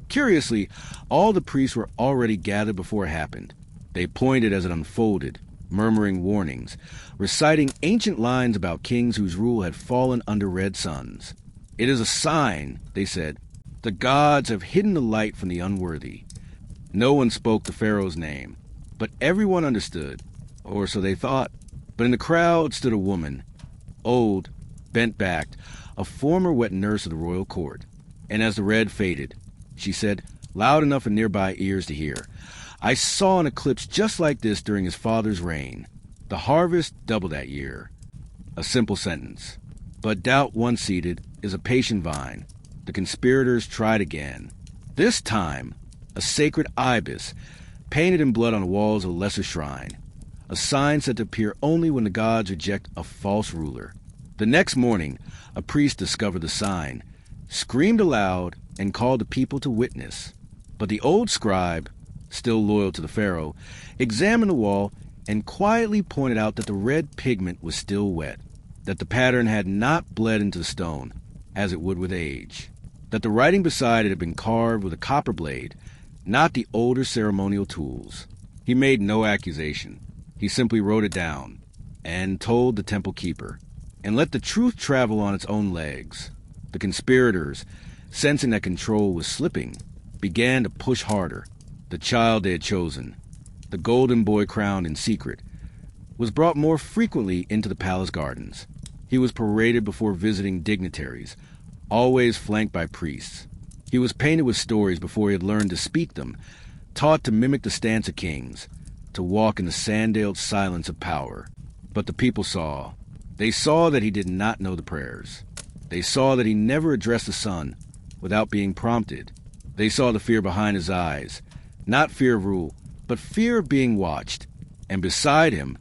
curiously, all the priests were already gathered before it happened. They pointed as it unfolded, murmuring warnings, reciting ancient lines about kings whose rule had fallen under red suns. It is a sign, they said. The gods have hidden the light from the unworthy. No one spoke the Pharaoh's name, but everyone understood, or so they thought. But in the crowd stood a woman, old, bent-backed, a former wet nurse of the royal court. And as the red faded, she said, loud enough for nearby ears to hear, I saw an eclipse just like this during his father's reign. The harvest doubled that year. A simple sentence. But doubt once seeded is a patient vine. The conspirators tried again. This time, a sacred ibis, painted in blood on the walls of a lesser shrine. A sign set to appear only when the gods reject a false ruler. The next morning, a priest discovered the sign, screamed aloud, and called the people to witness. But the old scribe, still loyal to the Pharaoh, examined the wall and quietly pointed out that the red pigment was still wet, that the pattern had not bled into the stone, as it would with age, that the writing beside it had been carved with a copper blade, not the older ceremonial tools. He made no accusation. He simply wrote it down and told the temple keeper, and let the truth travel on its own legs. The conspirators, sensing that control was slipping, began to push harder. The child they had chosen, the golden boy crowned in secret, was brought more frequently into the palace gardens. He was paraded before visiting dignitaries, always flanked by priests. He was painted with stories before he had learned to speak them, taught to mimic the stance of kings, to walk in the sandaled silence of power. But the people saw. They saw that he did not know the prayers. They saw that he never addressed the sun without being prompted. They saw the fear behind his eyes, not fear of rule, but fear of being watched. And beside him,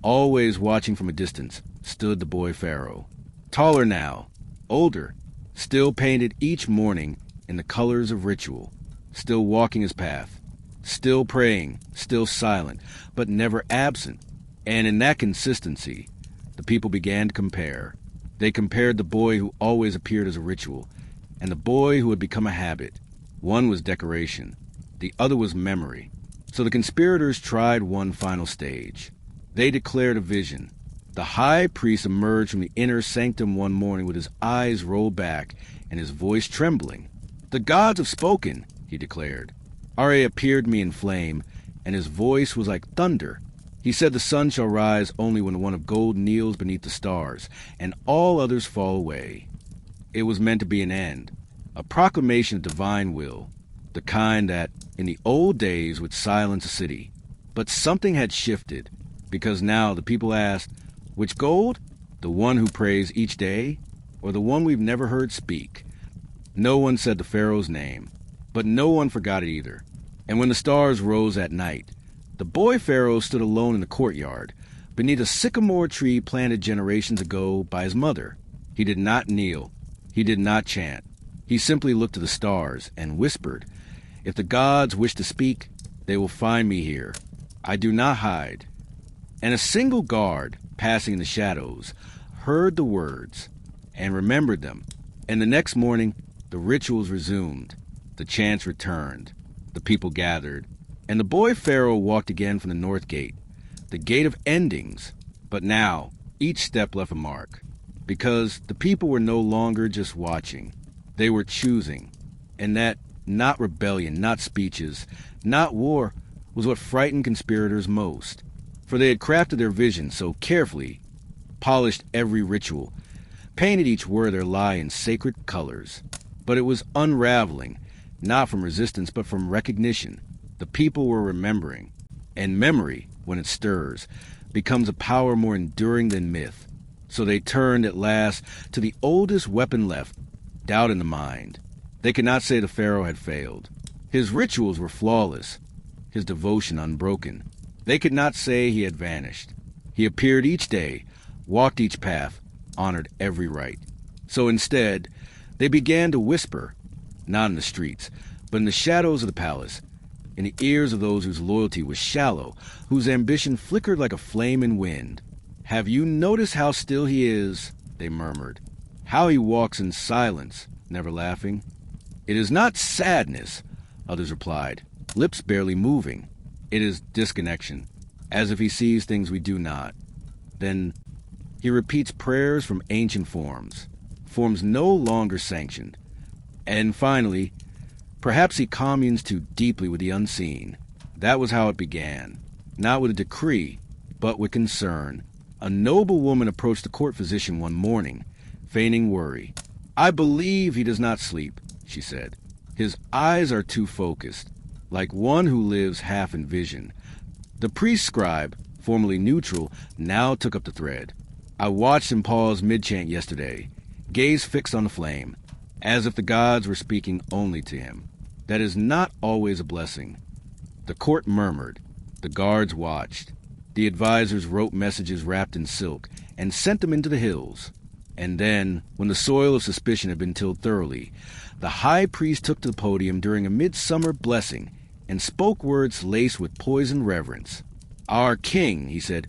always watching from a distance, stood the boy Pharaoh. Taller now, older, still painted each morning in the colors of ritual, still walking his path, still praying, still silent, but never absent. And in that consistency, the people began to compare. They compared the boy who always appeared as a ritual, and the boy who had become a habit. One was decoration, the other was memory. So the conspirators tried one final stage. They declared a vision. The high priest emerged from the inner sanctum one morning with his eyes rolled back and his voice trembling. The gods have spoken, he declared. Ra appeared to me in flame, and his voice was like thunder. He said the sun shall rise only when the one of gold kneels beneath the stars, and all others fall away. It was meant to be an end, a proclamation of divine will, the kind that, in the old days, would silence a city. But something had shifted, because now the people asked, which gold? The one who prays each day, or the one we've never heard speak? No one said the Pharaoh's name, but no one forgot it either. And when the stars rose at night, the boy Pharaoh stood alone in the courtyard, beneath a sycamore tree planted generations ago by his mother. He did not kneel. He did not chant. He simply looked to the stars and whispered, "If the gods wish to speak, they will find me here. I do not hide." And a single guard, passing in the shadows, heard the words and remembered them. And the next morning, the rituals resumed. The chants returned. The people gathered. And the boy Pharaoh walked again from the north gate, the gate of endings. But now, each step left a mark, because the people were no longer just watching. They were choosing. And that not rebellion, not speeches, not war, was what frightened conspirators most. For they had crafted their vision so carefully, polished every ritual, painted each word their lie in sacred colors. But it was unraveling, not from resistance, but from recognition. The people were remembering. And memory, when it stirs, becomes a power more enduring than myth. So they turned at last to the oldest weapon left, doubt in the mind. They could not say the Pharaoh had failed. His rituals were flawless, his devotion unbroken. They could not say he had vanished. He appeared each day, walked each path, honored every right. So instead, they began to whisper, not in the streets, but in the shadows of the palace, in the ears of those whose loyalty was shallow, whose ambition flickered like a flame in wind. "Have you noticed how still he is?" they murmured. "How he walks in silence, never laughing?" "It is not sadness," others replied, lips barely moving. "It is disconnection, as if he sees things we do not." Then he repeats prayers from ancient forms no longer sanctioned. And finally, perhaps he communes too deeply with the unseen. That was how it began, not with a decree, but with concern. A noble woman approached the court physician one morning, feigning worry. "I believe he does not sleep," she said. "His eyes are too focused, like one who lives half in vision." The priest scribe, formerly neutral, now took up the thread. "I watched him pause mid-chant yesterday, gaze fixed on the flame, as if the gods were speaking only to him. That is not always a blessing." The court murmured. The guards watched. The advisors wrote messages wrapped in silk and sent them into the hills. And then, when the soil of suspicion had been tilled thoroughly, the high priest took to the podium during a midsummer blessing and spoke words laced with poisoned reverence. "Our king," he said,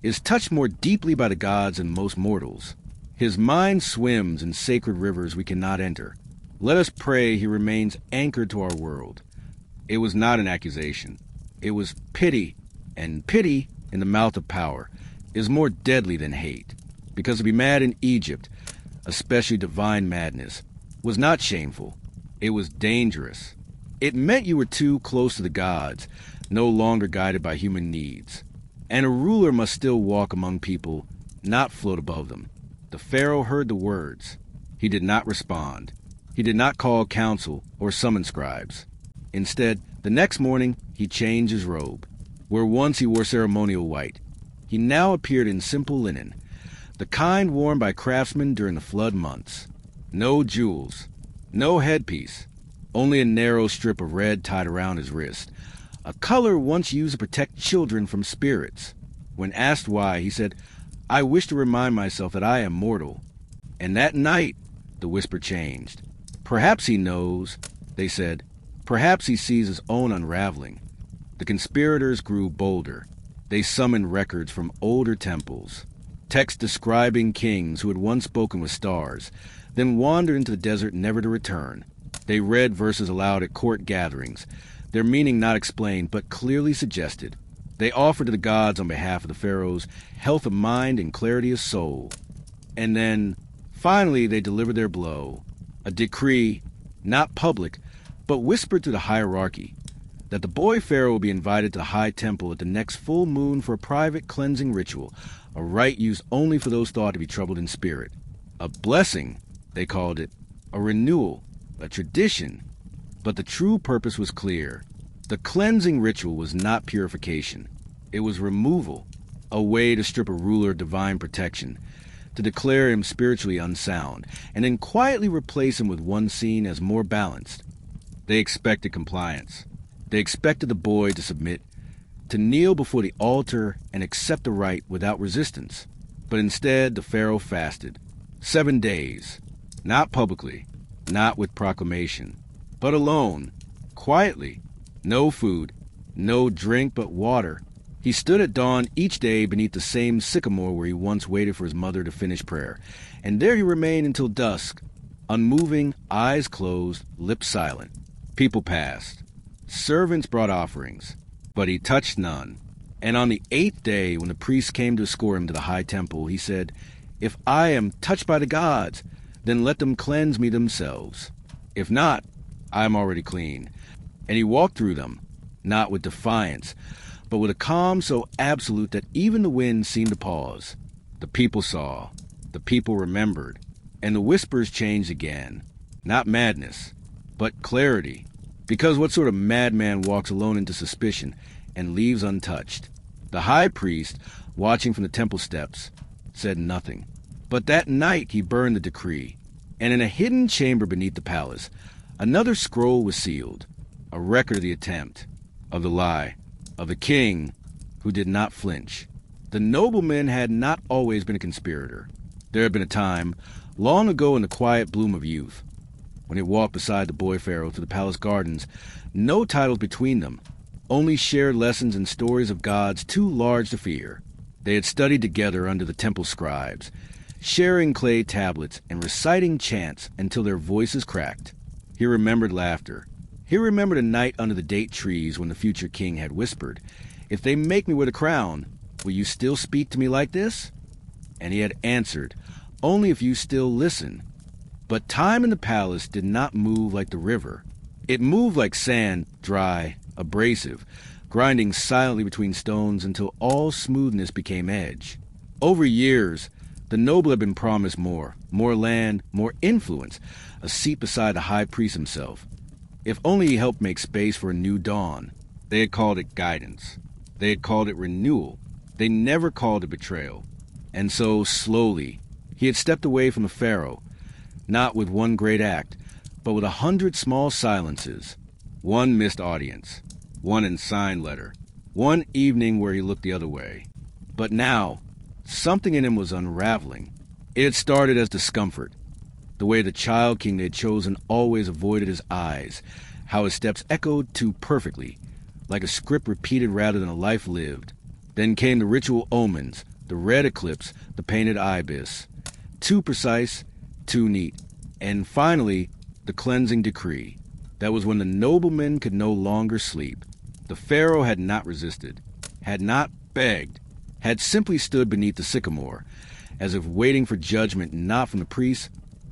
"is touched more deeply by the gods than most mortals. His mind swims in sacred rivers we cannot enter. Let us pray he remains anchored to our world." It was not an accusation. It was pity, and pity, in the mouth of power, is more deadly than hate. Because to be mad in Egypt, especially divine madness, was not shameful. It was dangerous. It meant you were too close to the gods, no longer guided by human needs. And a ruler must still walk among people, not float above them. The Pharaoh heard the words. He did not respond. He did not call council or summon scribes. Instead, the next morning, he changed his robe. Where once he wore ceremonial white, he now appeared in simple linen, the kind worn by craftsmen during the flood months. No jewels, no headpiece, only a narrow strip of red tied around his wrist, a color once used to protect children from spirits. When asked why, he said, "I wish to remind myself that I am mortal." And that night, the whisper changed. "Perhaps he knows," they said. "Perhaps he sees his own unraveling." The conspirators grew bolder. They summoned records from older temples, texts describing kings who had once spoken with stars, then wandered into the desert never to return. They read verses aloud at court gatherings, their meaning not explained but clearly suggested. They offered to the gods on behalf of the pharaohs health of mind and clarity of soul. And then, finally, they delivered their blow. A decree, not public, but whispered through the hierarchy, that the boy pharaoh will be invited to the high temple at the next full moon for a private cleansing ritual, a rite used only for those thought to be troubled in spirit. A blessing, they called it, a renewal, a tradition. But the true purpose was clear. The cleansing ritual was not purification. It was removal, a way to strip a ruler of divine protection, to declare him spiritually unsound, and then quietly replace him with one seen as more balanced. They expected compliance. They expected the boy to submit, to kneel before the altar and accept the rite without resistance. But instead, the Pharaoh fasted. 7 days. Not publicly, not with proclamation, but alone, quietly. No food, no drink but water. He stood at dawn each day beneath the same sycamore where he once waited for his mother to finish prayer, and there he remained until dusk, unmoving, eyes closed, lips silent. People passed. Servants brought offerings, but he touched none. And on the 8th day, when the priests came to escort him to the high temple, he said, "If I am touched by the gods, then let them cleanse me themselves. If not, I am already clean." And he walked through them, not with defiance, but with a calm so absolute that even the wind seemed to pause. The people saw, the people remembered, and the whispers changed again. Not madness, but clarity. Because what sort of madman walks alone into suspicion and leaves untouched? The high priest, watching from the temple steps, said nothing. But that night he burned the decree, and in a hidden chamber beneath the palace, another scroll was sealed, a record of the attempt, of the lie, of the king who did not flinch. The nobleman had not always been a conspirator. There had been a time, long ago in the quiet bloom of youth, when he walked beside the boy Pharaoh through the palace gardens, no titles between them, only shared lessons and stories of gods too large to fear. They had studied together under the temple scribes, sharing clay tablets and reciting chants until their voices cracked. He remembered laughter. He remembered a night under the date trees when the future king had whispered, "If they make me wear the crown, will you still speak to me like this?" And he had answered, "Only if you still listen." But time in the palace did not move like the river. It moved like sand, dry, abrasive, grinding silently between stones until all smoothness became edge. Over years, the noble had been promised more land, more influence, a seat beside the high priest himself. If only he helped make space for a new dawn. They had called it guidance. They had called it renewal. They never called it betrayal. And so, slowly, he had stepped away from the Pharaoh, not with one great act, but with 100 small silences. One missed audience, one in sign letter, one evening where he looked the other way. But now, something in him was unraveling. It had started as discomfort. The way the child king they had chosen always avoided his eyes, how his steps echoed too perfectly, like a script repeated rather than a life lived. Then came the ritual omens, the red eclipse, the painted ibis. Too precise, too neat. And finally, the cleansing decree. That was when the nobleman could no longer sleep. The Pharaoh had not resisted, had not begged, had simply stood beneath the sycamore, as if waiting for judgment not from the priests,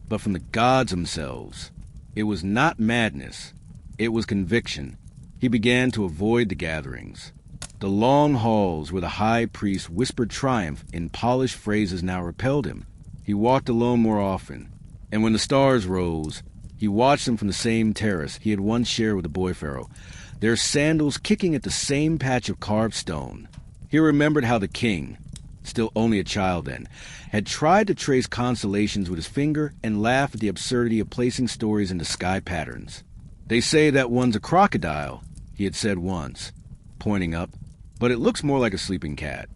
but from the gods themselves. It was not madness. It was conviction. He began to avoid the gatherings. The long halls where the high priest whispered triumph in polished phrases now repelled him. He walked alone more often, and when the stars rose, he watched them from the same terrace he had once shared with the boy Pharaoh, their sandals kicking at the same patch of carved stone. He remembered how the king, still only a child then, had tried to trace constellations with his finger and laugh at the absurdity of placing stories into sky patterns. "They say that one's a crocodile," he had said once, pointing up, "but it looks more like a sleeping cat."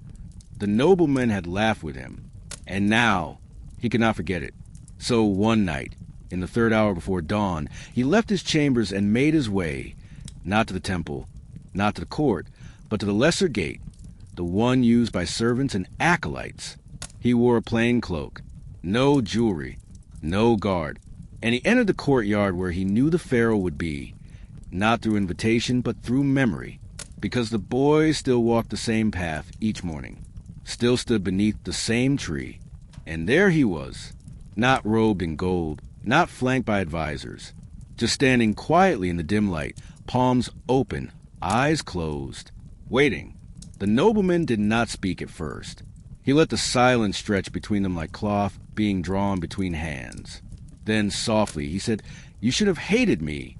The nobleman had laughed with him, and now he could not forget it. So one night, in the 3rd hour before dawn, he left his chambers and made his way, not to the temple, not to the court, but to the lesser gate, the one used by servants and acolytes. He wore a plain cloak, no jewelry, no guard, and he entered the courtyard where he knew the Pharaoh would be, not through invitation but through memory, because the boy still walked the same path each morning, still stood beneath the same tree, and there he was, not robed in gold, not flanked by advisors, just standing quietly in the dim light, palms open, eyes closed, waiting. The nobleman did not speak at first. He let the silence stretch between them like cloth being drawn between hands. Then, softly, he said, "You should have hated me."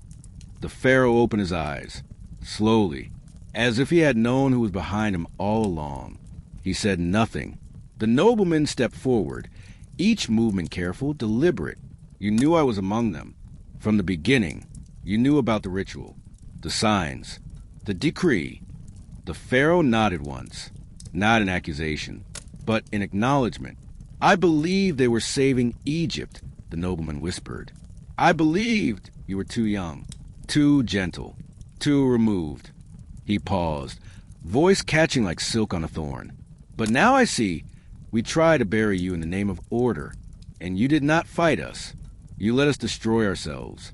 The Pharaoh opened his eyes, slowly, as if he had known who was behind him all along. He said nothing. The nobleman stepped forward, each movement careful, deliberate. You knew I was among them. From the beginning, you knew about the ritual, the signs, the decree. The Pharaoh nodded once, not in accusation, but in acknowledgement. I believed they were saving Egypt, the nobleman whispered. I believed you were too young, too gentle, too removed. He paused, voice catching like silk on a thorn. But now I see, we tried to bury you in the name of order, and you did not fight us. You let us destroy ourselves.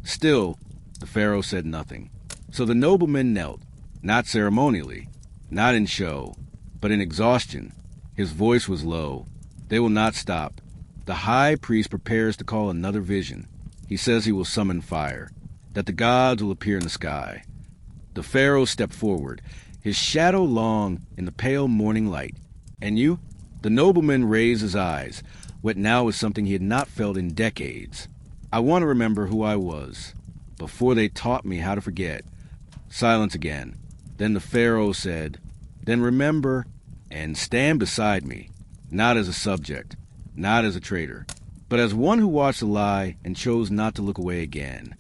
Still, the Pharaoh said nothing. So the nobleman knelt, not ceremonially, not in show, but in exhaustion. His voice was low. They will not stop. The high priest prepares to call another vision. He says he will summon fire, that the gods will appear in the sky. The Pharaoh stepped forward, his shadow long in the pale morning light. And you? The nobleman raised his eyes, wet now with something he had not felt in decades. I want to remember who I was, before they taught me how to forget. Silence again. Then the Pharaoh said, then remember and stand beside me, not as a subject, not as a traitor, but as one who watched a lie and chose not to look away again.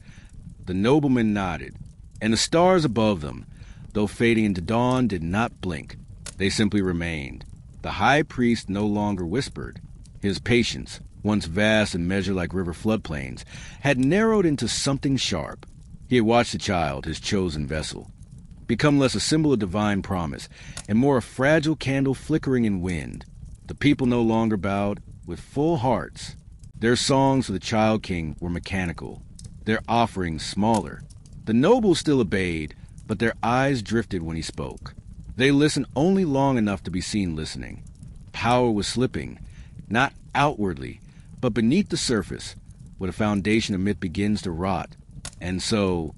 The nobleman nodded, and the stars above them, though fading into dawn, did not blink. They simply remained. The high priest no longer whispered. His patience, once vast and measured like river floodplains, had narrowed into something sharp. He had watched the child, his chosen vessel, become less a symbol of divine promise and more a fragile candle flickering in wind. The people no longer bowed with full hearts. Their songs for the child king were mechanical, their offerings smaller. The nobles still obeyed, but their eyes drifted when he spoke. They listened only long enough to be seen listening. Power was slipping, not outwardly, but beneath the surface, where the foundation of myth begins to rot. And so,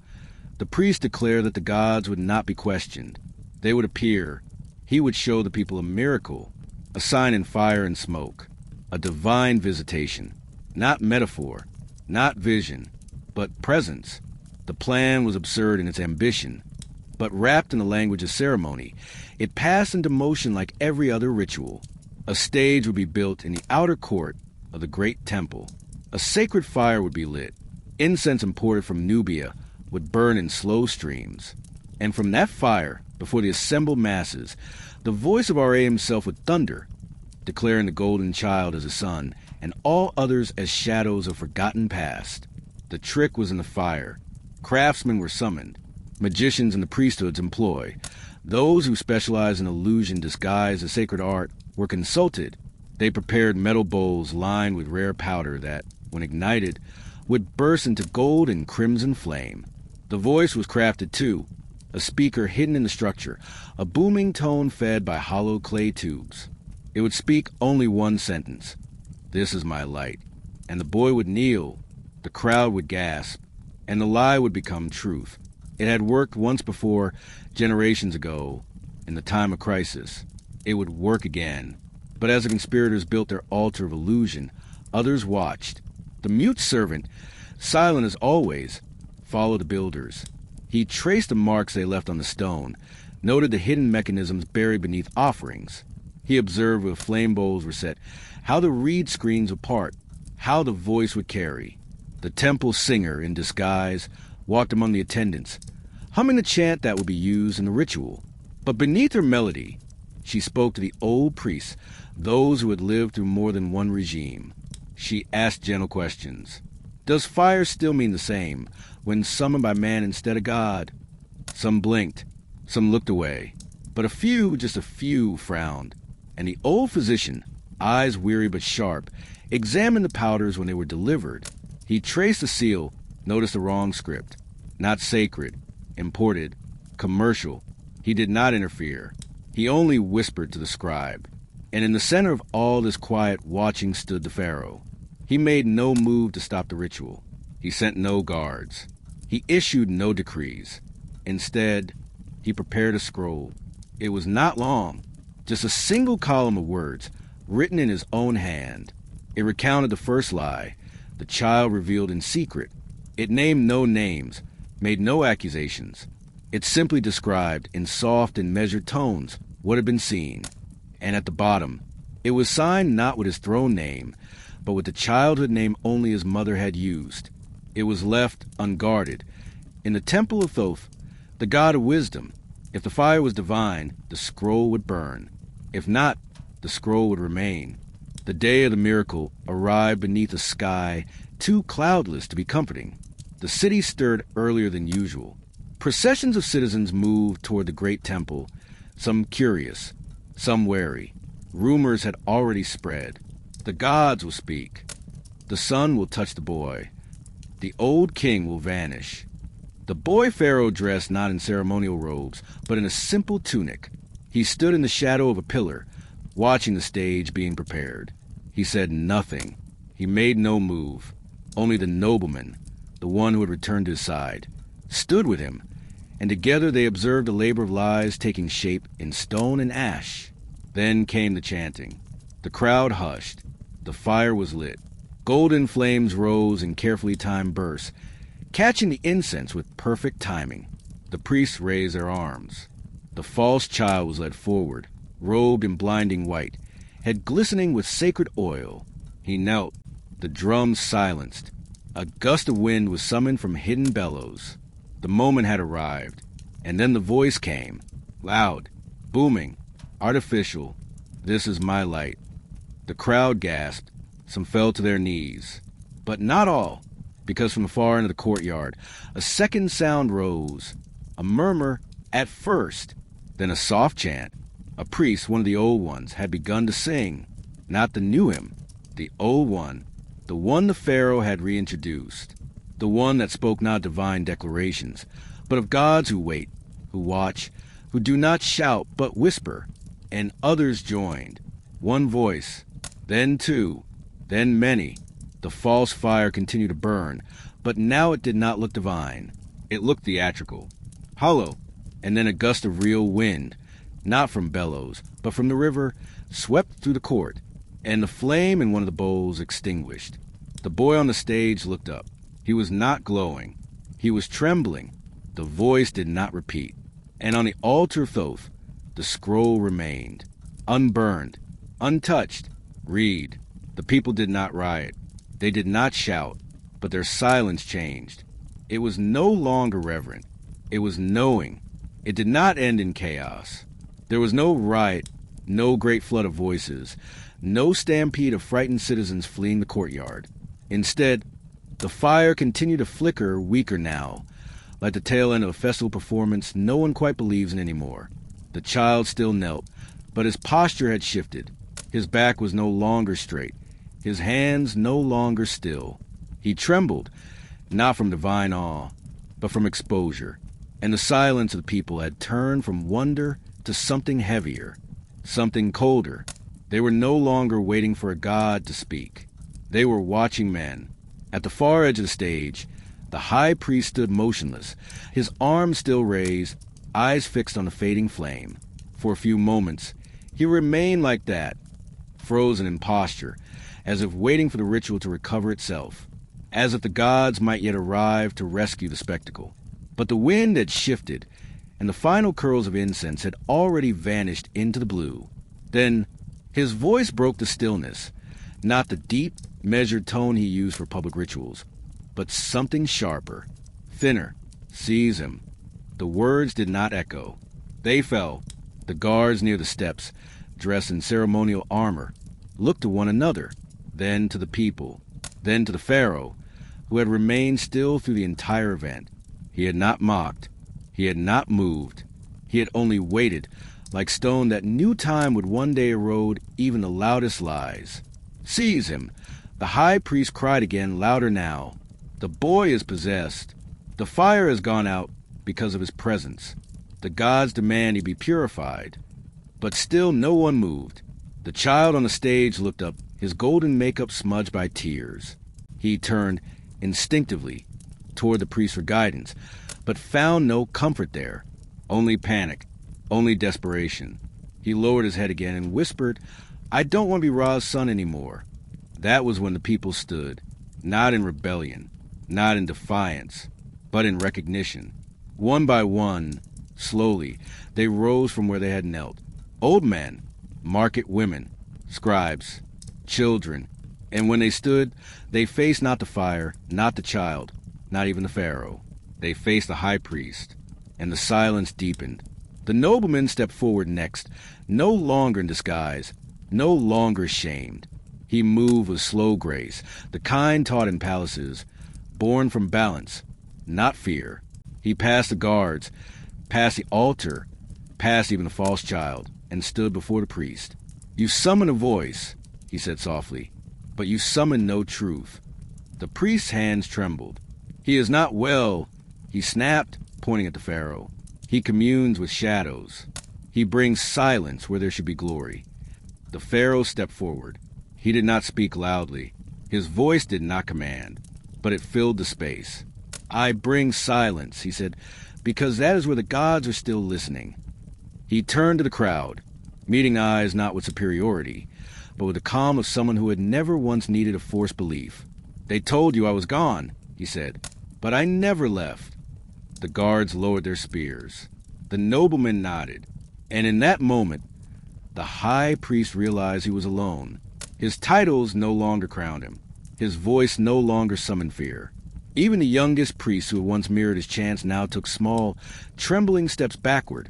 the priest declared that the gods would not be questioned. They would appear. He would show the people a miracle, a sign in fire and smoke, a divine visitation, not metaphor, not vision, but presence. The plan was absurd in its ambition, but wrapped in the language of ceremony, it passed into motion like every other ritual. A stage would be built in the outer court of the great temple. A sacred fire would be lit. Incense imported from Nubia would burn in slow streams. And from that fire, before the assembled masses, the voice of Ra himself would thunder, declaring the golden child as a son, and all others as shadows of forgotten past. The trick was in the fire. Craftsmen were summoned. Magicians in the priesthoods employ. Those who specialized in illusion disguised as sacred art were consulted. They prepared metal bowls lined with rare powder that, when ignited, would burst into gold and crimson flame. The voice was crafted too, a speaker hidden in the structure, a booming tone fed by hollow clay tubes. It would speak only one sentence, "This is my light," and the boy would kneel, the crowd would gasp, and the lie would become truth. It had worked once before, generations ago, in the time of crisis. It would work again. But as the conspirators built their altar of illusion, others watched. The mute servant, silent as always, followed the builders. He traced the marks they left on the stone, noted the hidden mechanisms buried beneath offerings. He observed where flame bowls were set, how the reed screens would part, how the voice would carry. The temple singer, in disguise, walked among the attendants, humming the chant that would be used in the ritual. But beneath her melody, she spoke to the old priests, those who had lived through more than one regime. She asked gentle questions. Does fire still mean the same when summoned by man instead of God? Some blinked, some looked away, but a few, just a few, frowned. And the old physician, eyes weary but sharp, examined the powders when they were delivered. He traced the seal, noticed the wrong script. Not sacred, imported, commercial. He did not interfere. He only whispered to the scribe. And in the center of all this quiet watching stood the Pharaoh. He made no move to stop the ritual. He sent no guards. He issued no decrees. Instead, he prepared a scroll. It was not long, just a single column of words, written in his own hand. It recounted the first lie, the child revealed in secret. It named no names, made no accusations. It simply described, in soft and measured tones, what had been seen. And at the bottom, It was signed not with his throne name, but with the childhood name only his mother had used. It was left unguarded. In the temple of Thoth, the god of wisdom, if the fire was divine, the scroll would burn. If not, the scroll would remain. The day of the miracle arrived beneath a sky too cloudless to be comforting. The city stirred earlier than usual. Processions of citizens moved toward the great temple, some curious, some wary. Rumors had already spread. The gods will speak. The sun will touch the boy. The old king will vanish. The boy Pharaoh dressed not in ceremonial robes, but in a simple tunic. He stood in the shadow of a pillar, watching the stage being prepared. He said nothing. He made no move. Only the nobleman, the one who had returned to his side, stood with him, and together they observed the labor of lies taking shape in stone and ash. Then came the chanting. The crowd hushed. The fire was lit. Golden flames rose in carefully timed bursts, catching the incense with perfect timing. The priests raised their arms. The false child was led forward, robed in blinding white, head glistening with sacred oil. He knelt. The drums silenced. A gust of wind was summoned from hidden bellows. The moment had arrived, and then the voice came, loud, booming, artificial. This is my light. The crowd gasped. Some fell to their knees. But not all, because from far into the courtyard, a second sound rose. A murmur at first, then a soft chant. A priest, one of the old ones, had begun to sing. Not the new hymn, the old one, the one the Pharaoh had reintroduced. The one that spoke not divine declarations, but of gods who wait, who watch, who do not shout but whisper. And others joined. One voice, then two, then many. The false fire continued to burn, but now it did not look divine. It looked theatrical, hollow, and then a gust of real wind, not from bellows, but from the river, swept through the court, and the flame in one of the bowls extinguished. The boy on the stage looked up. He was not glowing. He was trembling. The voice did not repeat. And on the altar of Thoth, the scroll remained, unburned, untouched. Read. The people did not riot. They did not shout, but their silence changed. It was no longer reverent. It was knowing. It did not end in chaos. There was no riot, no great flood of voices, no stampede of frightened citizens fleeing the courtyard. Instead, the fire continued to flicker, weaker now, like the tail end of a festival performance no one quite believes in anymore. The child still knelt, but his posture had shifted. His back was no longer straight, his hands no longer still. He trembled, not from divine awe, but from exposure, and the silence of the people had turned from wonder to something heavier, something colder. They were no longer waiting for a god to speak. They were watching men. At the far edge of the stage, the high priest stood motionless, his arms still raised, eyes fixed on the fading flame. For a few moments, he remained like that, frozen in posture, as if waiting for the ritual to recover itself, as if the gods might yet arrive to rescue the spectacle. But the wind had shifted, and the final curls of incense had already vanished into the blue. Then his voice broke the stillness, not the deep, measured tone he used for public rituals, but something sharper, thinner. Seize him. The words did not echo. They fell. The guards near the steps, dressed in ceremonial armor, looked to one another, then to the people, then to the Pharaoh, who had remained still through the entire event. He had not mocked. He had not moved. He had only waited, like stone that knew time would one day erode even the loudest lies. Seize him! The high priest cried again, louder now. The boy is possessed. The fire has gone out because of his presence. The gods demand he be purified. But still no one moved. The child on the stage looked up, his golden makeup smudged by tears. He turned instinctively toward the priest for guidance, but found no comfort there. Only panic, only desperation. He lowered his head again and whispered, "I don't want to be Ra's son anymore." That was when the people stood, not in rebellion, not in defiance, but in recognition. One by one, slowly, they rose from where they had knelt. Old men, market women, scribes, children, and when they stood, they faced not the fire, not the child, not even the Pharaoh. They faced the high priest, and the silence deepened. The nobleman stepped forward next, no longer in disguise, no longer shamed. He moved with slow grace, the kind taught in palaces, born from balance, not fear. He passed the guards, past the altar, past even the false child, and stood before the priest. "You summon a voice," he said softly, "but you summon no truth." The priest's hands trembled. "He is not well," he snapped, pointing at the Pharaoh. "He communes with shadows. He brings silence where there should be glory." The Pharaoh stepped forward. He did not speak loudly. His voice did not command, but it filled the space. "I bring silence," he said, "because that is where the gods are still listening." He turned to the crowd, meeting eyes not with superiority, but with the calm of someone who had never once needed a forced belief. "They told you I was gone," he said, "but I never left." The guards lowered their spears. The nobleman nodded, and in that moment, the high priest realized he was alone. His titles no longer crowned him. His voice no longer summoned fear. Even the youngest priest who had once mirrored his chance now took small, trembling steps backward,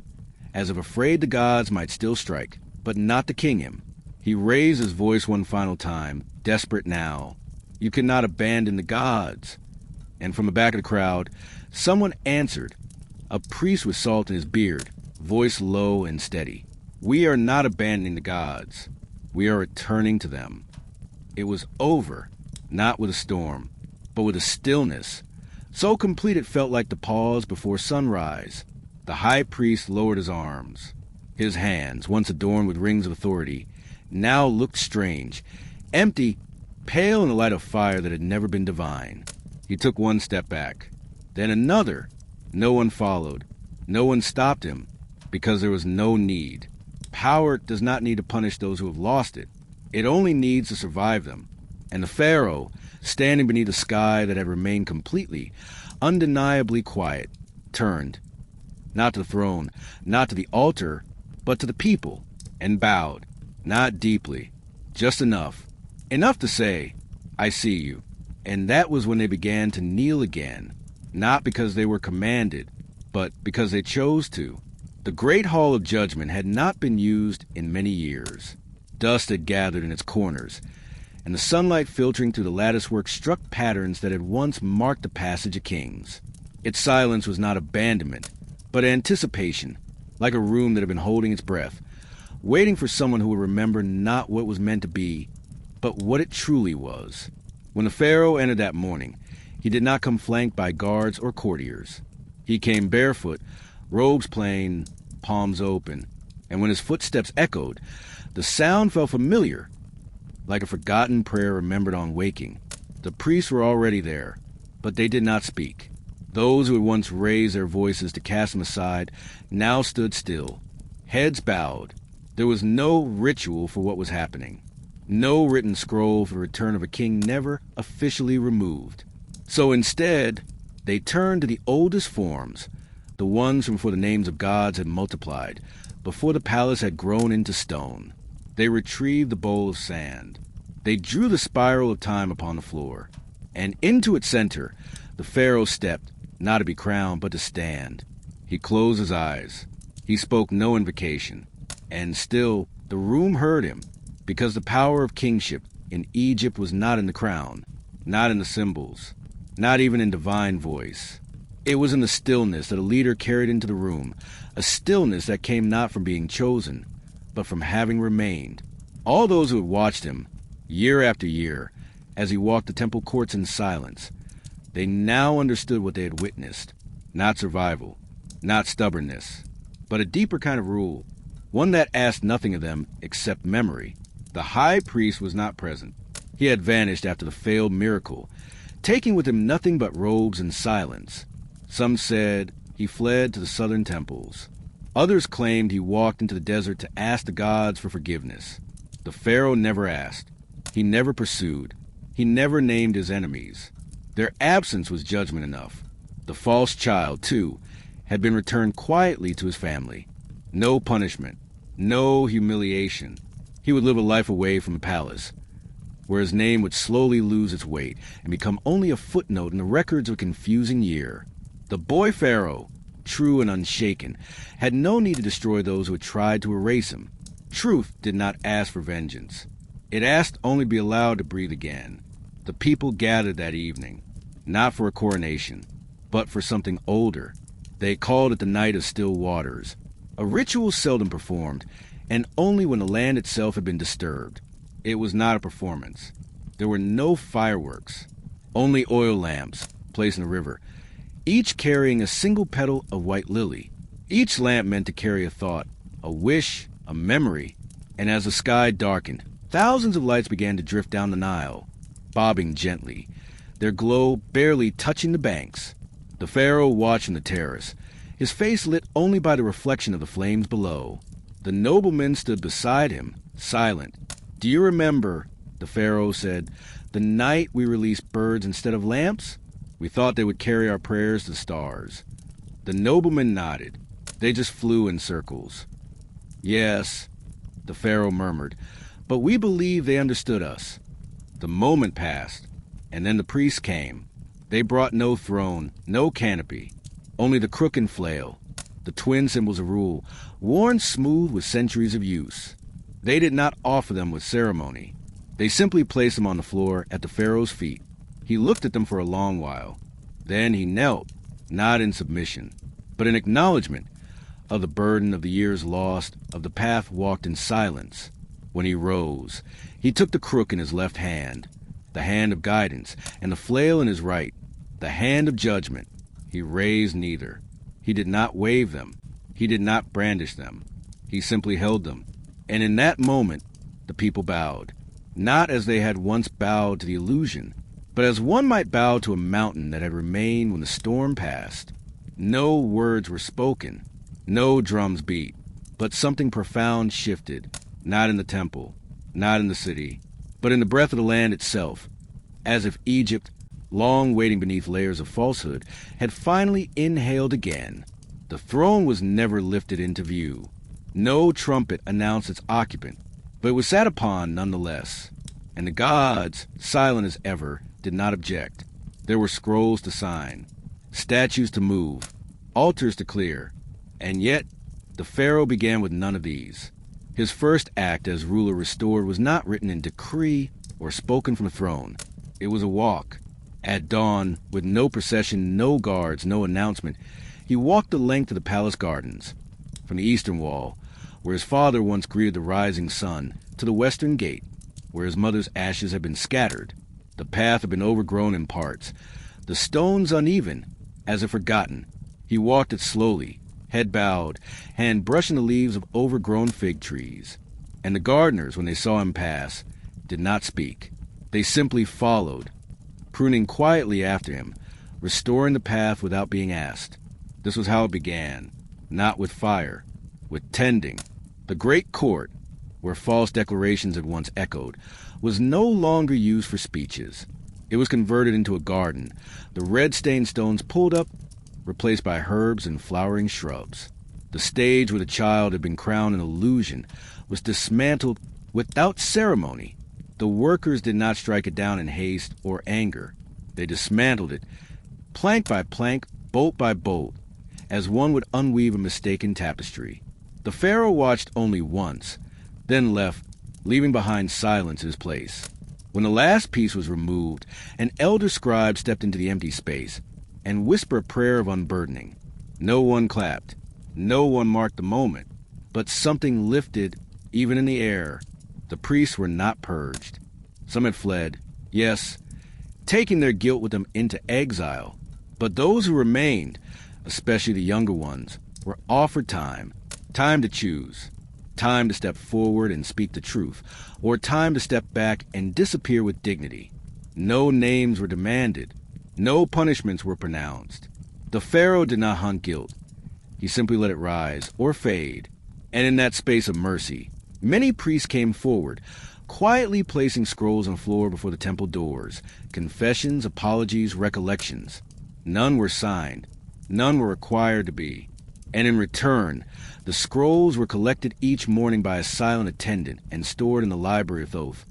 as if afraid the gods might still strike, but not to king him. He raised his voice one final time, desperate now. "You cannot abandon the gods." And from the back of the crowd, someone answered, a priest with salt in his beard, voice low and steady. "We are not abandoning the gods. We are returning to them." It was over, not with a storm, but with a stillness, so complete it felt like the pause before sunrise. The high priest lowered his arms. His hands, once adorned with rings of authority, now looked strange, empty, pale in the light of fire that had never been divine. He took one step back, then another. No one followed. No one stopped him, because there was no need. Power does not need to punish those who have lost it. It only needs to survive them. And the Pharaoh, standing beneath a sky that had remained completely, undeniably quiet, turned, not to the throne, not to the altar, but to the people, and bowed, not deeply, just enough to say, "I see you." And that was when they began to kneel again, not because they were commanded, but because they chose to. The great hall of judgment had not been used in many years. Dust had gathered in its corners, and the sunlight filtering through the latticework struck patterns that had once marked the passage of kings. Its silence was not abandonment, but anticipation, like a room that had been holding its breath, waiting for someone who would remember not what was meant to be, but what it truly was. When the Pharaoh entered that morning, he did not come flanked by guards or courtiers. He came barefoot, robes plain, palms open, and when his footsteps echoed, the sound felt familiar, like a forgotten prayer remembered on waking. The priests were already there, but they did not speak. Those who had once raised their voices to cast him aside now stood still, heads bowed. There was no ritual for what was happening, no written scroll for the return of a king never officially removed. So instead, they turned to the oldest forms, the ones from before the names of gods had multiplied, before the palace had grown into stone. They retrieved the bowl of sand. They drew the spiral of time upon the floor, and into its center, the Pharaoh stepped, not to be crowned, but to stand. He closed his eyes. He spoke no invocation, and still the room heard him, because the power of kingship in Egypt was not in the crown, not in the symbols, not even in divine voice. It was in the stillness that a leader carried into the room, a stillness that came not from being chosen, but from having remained. All those who had watched him, year after year, as he walked the temple courts in silence, they now understood what they had witnessed. Not survival, not stubbornness, but a deeper kind of rule, one that asked nothing of them except memory. The high priest was not present. He had vanished after the failed miracle, taking with him nothing but robes and silence. Some said he fled to the southern temples. Others claimed he walked into the desert to ask the gods for forgiveness. The Pharaoh never asked. He never pursued. He never named his enemies. Their absence was judgment enough. The false child, too, had been returned quietly to his family. No punishment, no humiliation, He would live a life away from the palace, where his name would slowly lose its weight and become only a footnote in the records of a confusing year. The boy Pharaoh, true and unshaken, had no need to destroy those who had tried to erase him. Truth did not ask for vengeance. It asked only to be allowed to breathe again. The people gathered that evening, not for a coronation, but for something older. They called it the Night of Still Waters, a ritual seldom performed, and only when the land itself had been disturbed. It was not a performance. There were no fireworks, only oil lamps placed in the river, each carrying a single petal of white lily. Each lamp meant to carry a thought, a wish, a memory, and as the sky darkened, thousands of lights began to drift down the Nile, bobbing gently, their glow barely touching the banks. The Pharaoh watched from the terrace, his face lit only by the reflection of the flames below. The noblemen stood beside him, silent. "Do you remember," the Pharaoh said, "the night we released birds instead of lamps? We thought they would carry our prayers to the stars." The noblemen nodded. They just flew in circles. "Yes," the Pharaoh murmured, "but we believe they understood us." The moment passed, and then the priests came. They brought no throne, no canopy, only the crook and flail, the twin symbols of rule, worn smooth with centuries of use. They did not offer them with ceremony. They simply placed them on the floor at the Pharaoh's feet. He looked at them for a long while. Then he knelt, not in submission, but in acknowledgement of the burden of the years lost, of the path walked in silence. When he rose, he took the crook in his left hand, the hand of guidance, and the flail in his right, the hand of judgment. He raised neither. He did not wave them. He did not brandish them. He simply held them. And in that moment, the people bowed, not as they had once bowed to the illusion, but as one might bow to a mountain that had remained when the storm passed. No words were spoken, no drums beat, but something profound shifted, not in the temple, not in the city, but in the breath of the land itself, as if Egypt, long waiting beneath layers of falsehood, had finally inhaled again. The throne was never lifted into view. No trumpet announced its occupant, but it was sat upon nonetheless. And the gods, silent as ever, did not object. There were scrolls to sign, statues to move, altars to clear, and yet the Pharaoh began with none of these. His first act as ruler restored was not written in decree or spoken from a throne. It was a walk. At dawn, with no procession, no guards, no announcement, he walked the length of the palace gardens, from the eastern wall, where his father once greeted the rising sun, to the western gate, where his mother's ashes had been scattered. The path had been overgrown in parts, the stones uneven, as if forgotten. He walked it slowly, head bowed, hand brushing the leaves of overgrown fig trees. And the gardeners, when they saw him pass, did not speak. They simply followed, pruning quietly after him, restoring the path without being asked. This was how it began, not with fire, with tending. The great court, where false declarations had once echoed, was no longer used for speeches. It was converted into a garden, the red-stained stones pulled up, replaced by herbs and flowering shrubs. The stage where the child had been crowned an illusion was dismantled without ceremony. The workers did not strike it down in haste or anger. They dismantled it, plank by plank, bolt by bolt, as one would unweave a mistaken tapestry. The Pharaoh watched only once, then left, leaving behind silence in his place. When the last piece was removed, an elder scribe stepped into the empty space and whispered a prayer of unburdening. No one clapped. No one marked the moment, but something lifted even in the air. The priests were not purged. Some had fled, yes, taking their guilt with them into exile. But those who remained, especially the younger ones, were offered time to choose, time to step forward and speak the truth, or time to step back and disappear with dignity. No names were demanded. No punishments were pronounced. The Pharaoh did not hunt guilt. He simply let it rise or fade. And in that space of mercy, many priests came forward, quietly placing scrolls on the floor before the temple doors, confessions, apologies, recollections. None were signed. None were required to be. And in return, the scrolls were collected each morning by a silent attendant and stored in the library of Thoth,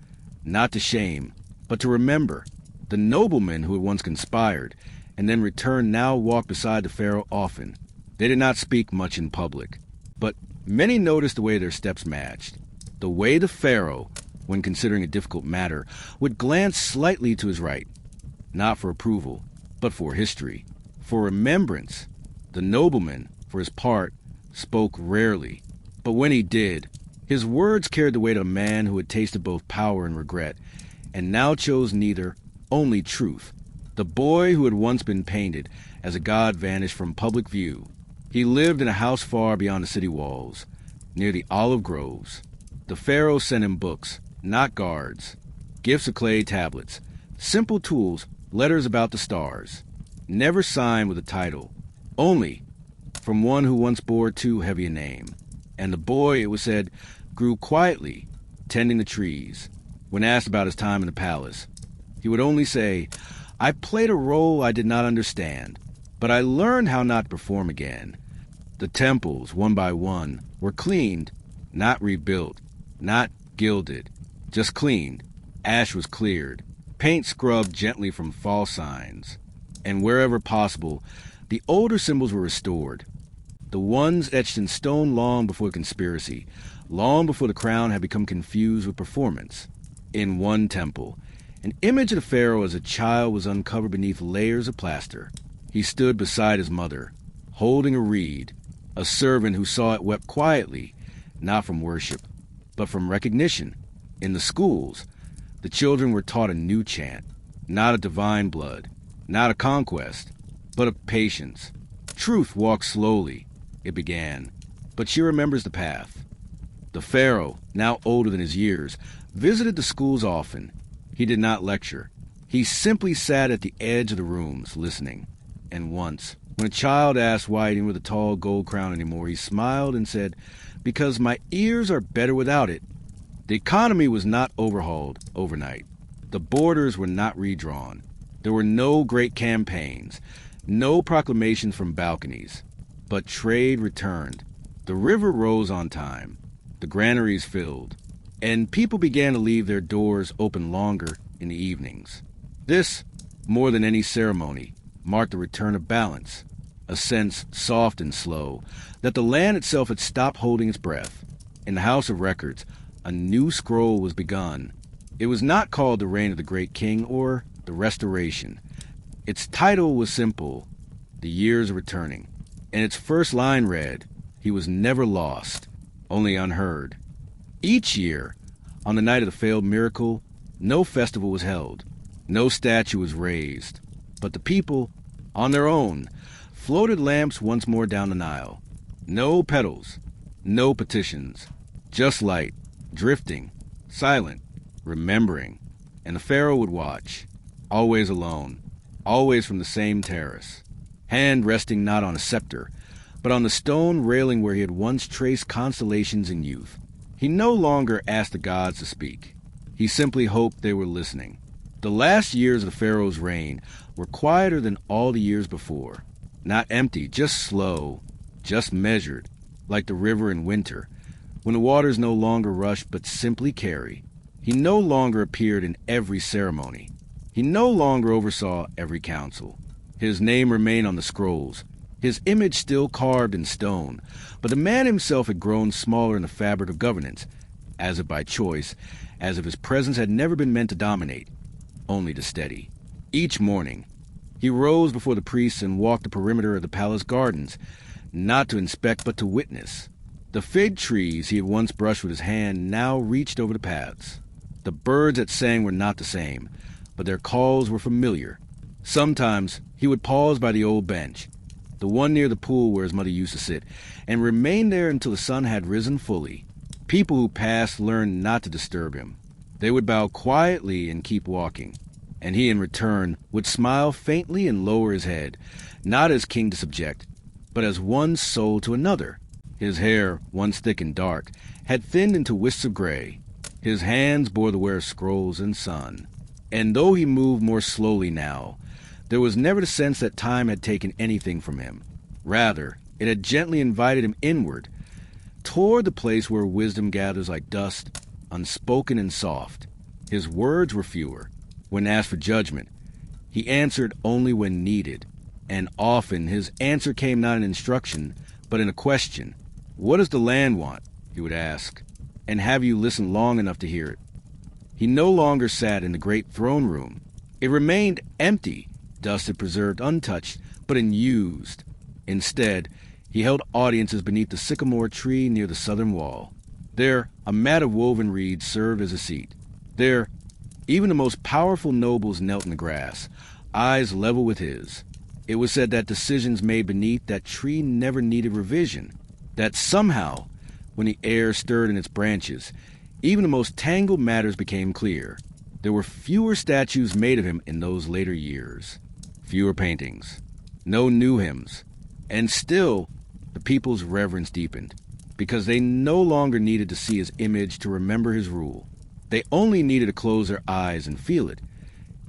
not to shame, but to remember. The noblemen who had once conspired and then returned now walked beside the Pharaoh often. They did not speak much in public, but many noticed the way their steps matched. The way the Pharaoh, when considering a difficult matter, would glance slightly to his right, not for approval, but for history, for remembrance. The nobleman, for his part, spoke rarely, but when he did, his words carried the weight of a man who had tasted both power and regret, and now chose neither, only truth. The boy who had once been painted as a god vanished from public view. He lived in a house far beyond the city walls, near the olive groves. The Pharaoh sent him books, not guards, gifts of clay tablets, simple tools, letters about the stars, never signed with a title, only from one who once bore too heavy a name. And the boy, it was said, grew quietly, tending the trees. When asked about his time in the palace, he would only say, "I played a role I did not understand, but I learned how not to perform again." The temples, one by one, were cleaned, not rebuilt, not gilded, just cleaned. Ash was cleared, paint scrubbed gently from false signs, and wherever possible, the older symbols were restored. The ones etched in stone long before the conspiracy, long before the crown had become confused with performance. In one temple, an image of the Pharaoh as a child was uncovered beneath layers of plaster. He stood beside his mother, holding a reed. A servant who saw it wept quietly, not from worship, but from recognition. In the schools, the children were taught a new chant, not of divine blood, not of conquest, but of patience. Truth walked slowly, it began, but she remembers the path. The Pharaoh, now older than his years, visited the schools often. He did not lecture. He simply sat at the edge of the rooms, listening. And once, when a child asked why he didn't wear the tall gold crown anymore, he smiled and said, "Because my ears are better without it." The economy was not overhauled overnight. The borders were not redrawn. There were no great campaigns, no proclamations from balconies. But trade returned. The river rose on time. The granaries filled. And people began to leave their doors open longer in the evenings. This, more than any ceremony, marked the return of balance, a sense soft and slow, that the land itself had stopped holding its breath. In the House of Records, a new scroll was begun. It was not called the Reign of the Great King or the Restoration. Its title was simple, The Years of Returning, and its first line read, "He was never lost, only unheard." Each year, on the night of the failed miracle, no festival was held, no statue was raised, but the people, on their own, floated lamps once more down the Nile. No petals, no petitions, just light, drifting, silent, remembering. And the Pharaoh would watch, always alone, always from the same terrace, hand resting not on a scepter, but on the stone railing where he had once traced constellations in youth. He no longer asked the gods to speak. He simply hoped they were listening. The last years of the Pharaoh's reign were quieter than all the years before. Not empty, just slow, just measured, like the river in winter, when the waters no longer rush but simply carry. He no longer appeared in every ceremony. He no longer oversaw every council. His name remained on the scrolls, his image still carved in stone, but the man himself had grown smaller in the fabric of governance, as if by choice, as if his presence had never been meant to dominate, only to steady. Each morning, he rose before the priests and walked the perimeter of the palace gardens, not to inspect but to witness. The fig trees he had once brushed with his hand now reached over the paths. The birds that sang were not the same, but their calls were familiar. Sometimes he would pause by the old bench, the one near the pool where his mother used to sit, and remain there until the sun had risen fully. People who passed learned not to disturb him. They would bow quietly and keep walking, and he in return would smile faintly and lower his head, not as king to subject, but as one soul to another. His hair, once thick and dark, had thinned into wisps of gray. His hands bore the wear of scrolls and sun. And though he moved more slowly now, there was never the sense that time had taken anything from him. Rather, It had gently invited him inward, toward the place where wisdom gathers like dust, unspoken and soft. His words were fewer. When asked for judgment, he answered only when needed, and often his answer came not in instruction, but in a question. "What does the land want?" he would ask, "and have you listened long enough to hear it?" He no longer sat in the great throne room. It remained empty, dusted, preserved, untouched, but unused. Instead, he held audiences beneath the sycamore tree near the southern wall. There, a mat of woven reeds served as a seat. There, even the most powerful nobles knelt in the grass, eyes level with his. It was said that decisions made beneath that tree never needed revision, that somehow, when the air stirred in its branches, even the most tangled matters became clear. There were fewer statues made of him in those later years, fewer paintings, no new hymns, and still the people's reverence deepened, because they no longer needed to see his image to remember his rule. They only needed to close their eyes and feel it,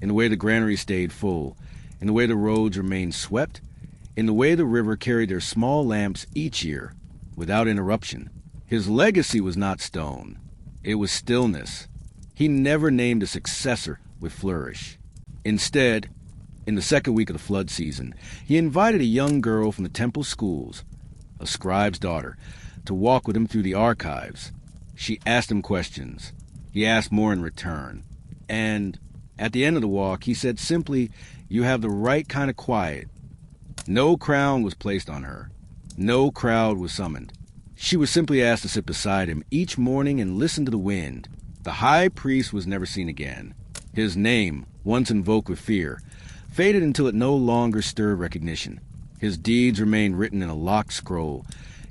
in the way the granary stayed full, in the way the roads remained swept, in the way the river carried their small lamps each year, without interruption. His legacy was not stone. It was stillness. He never named a successor with flourish. Instead, in the second week of the flood season, he invited a young girl from the temple schools, a scribe's daughter, to walk with him through the archives. She asked him questions. He asked more in return. And at the end of the walk, he said simply, "You have the right kind of quiet." No crown was placed on her. No crowd was summoned. She was simply asked to sit beside him each morning and listen to the wind. The high priest was never seen again. His name, once invoked with fear, faded until it no longer stirred recognition. His deeds remained written in a locked scroll,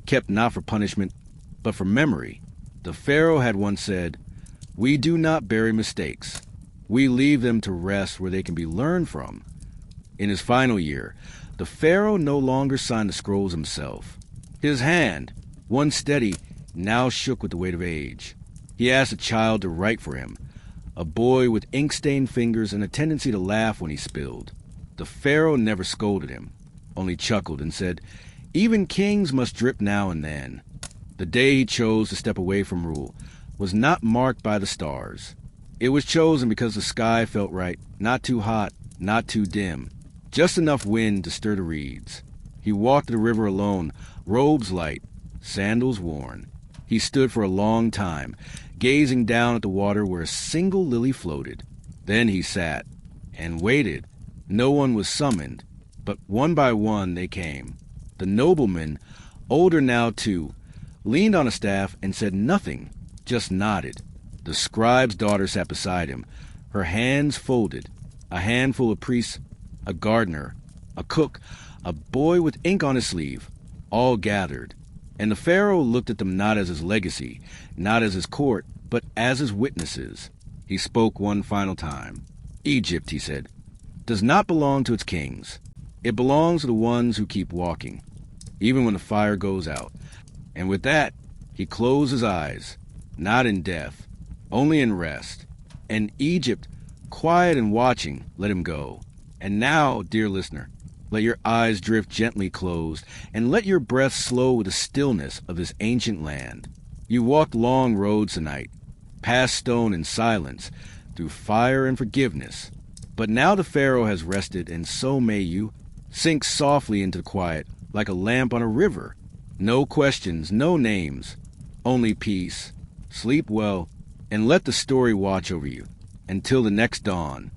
kept not for punishment, but for memory. The Pharaoh had once said, "We do not bury mistakes. We leave them to rest where they can be learned from." In his final year, the Pharaoh no longer signed the scrolls himself. His hand, once steady, now shook with the weight of age. He asked a child to write for him, a boy with ink-stained fingers and a tendency to laugh when he spilled. The Pharaoh never scolded him, only chuckled and said, "Even kings must drip now and then." The day he chose to step away from rule was not marked by the stars. It was chosen because the sky felt right, not too hot, not too dim, just enough wind to stir the reeds. He walked the river alone, robes light, sandals worn. He stood for a long time, gazing down at the water where a single lily floated. Then he sat and waited. No one was summoned, but one by one they came. The nobleman, older now too, leaned on a staff and said nothing, just nodded. The scribe's daughter sat beside him, her hands folded. A handful of priests, a gardener, a cook, a boy with ink on his sleeve, all gathered. And the Pharaoh looked at them not as his legacy, not as his court, but as his witnesses. He spoke one final time. "Egypt," he said, "does not belong to its kings. It belongs to the ones who keep walking, even when the fire goes out." And with that, he closed his eyes, not in death, only in rest. And Egypt, quiet and watching, let him go. And now, dear listener, let your eyes drift gently closed, and let your breath slow with the stillness of this ancient land. You walked long roads tonight, past stone and silence, through fire and forgiveness. But now the Pharaoh has rested, and so may you. Sink softly into the quiet, like a lamp on a river. No questions, no names, only peace. Sleep well, and let the story watch over you until the next dawn.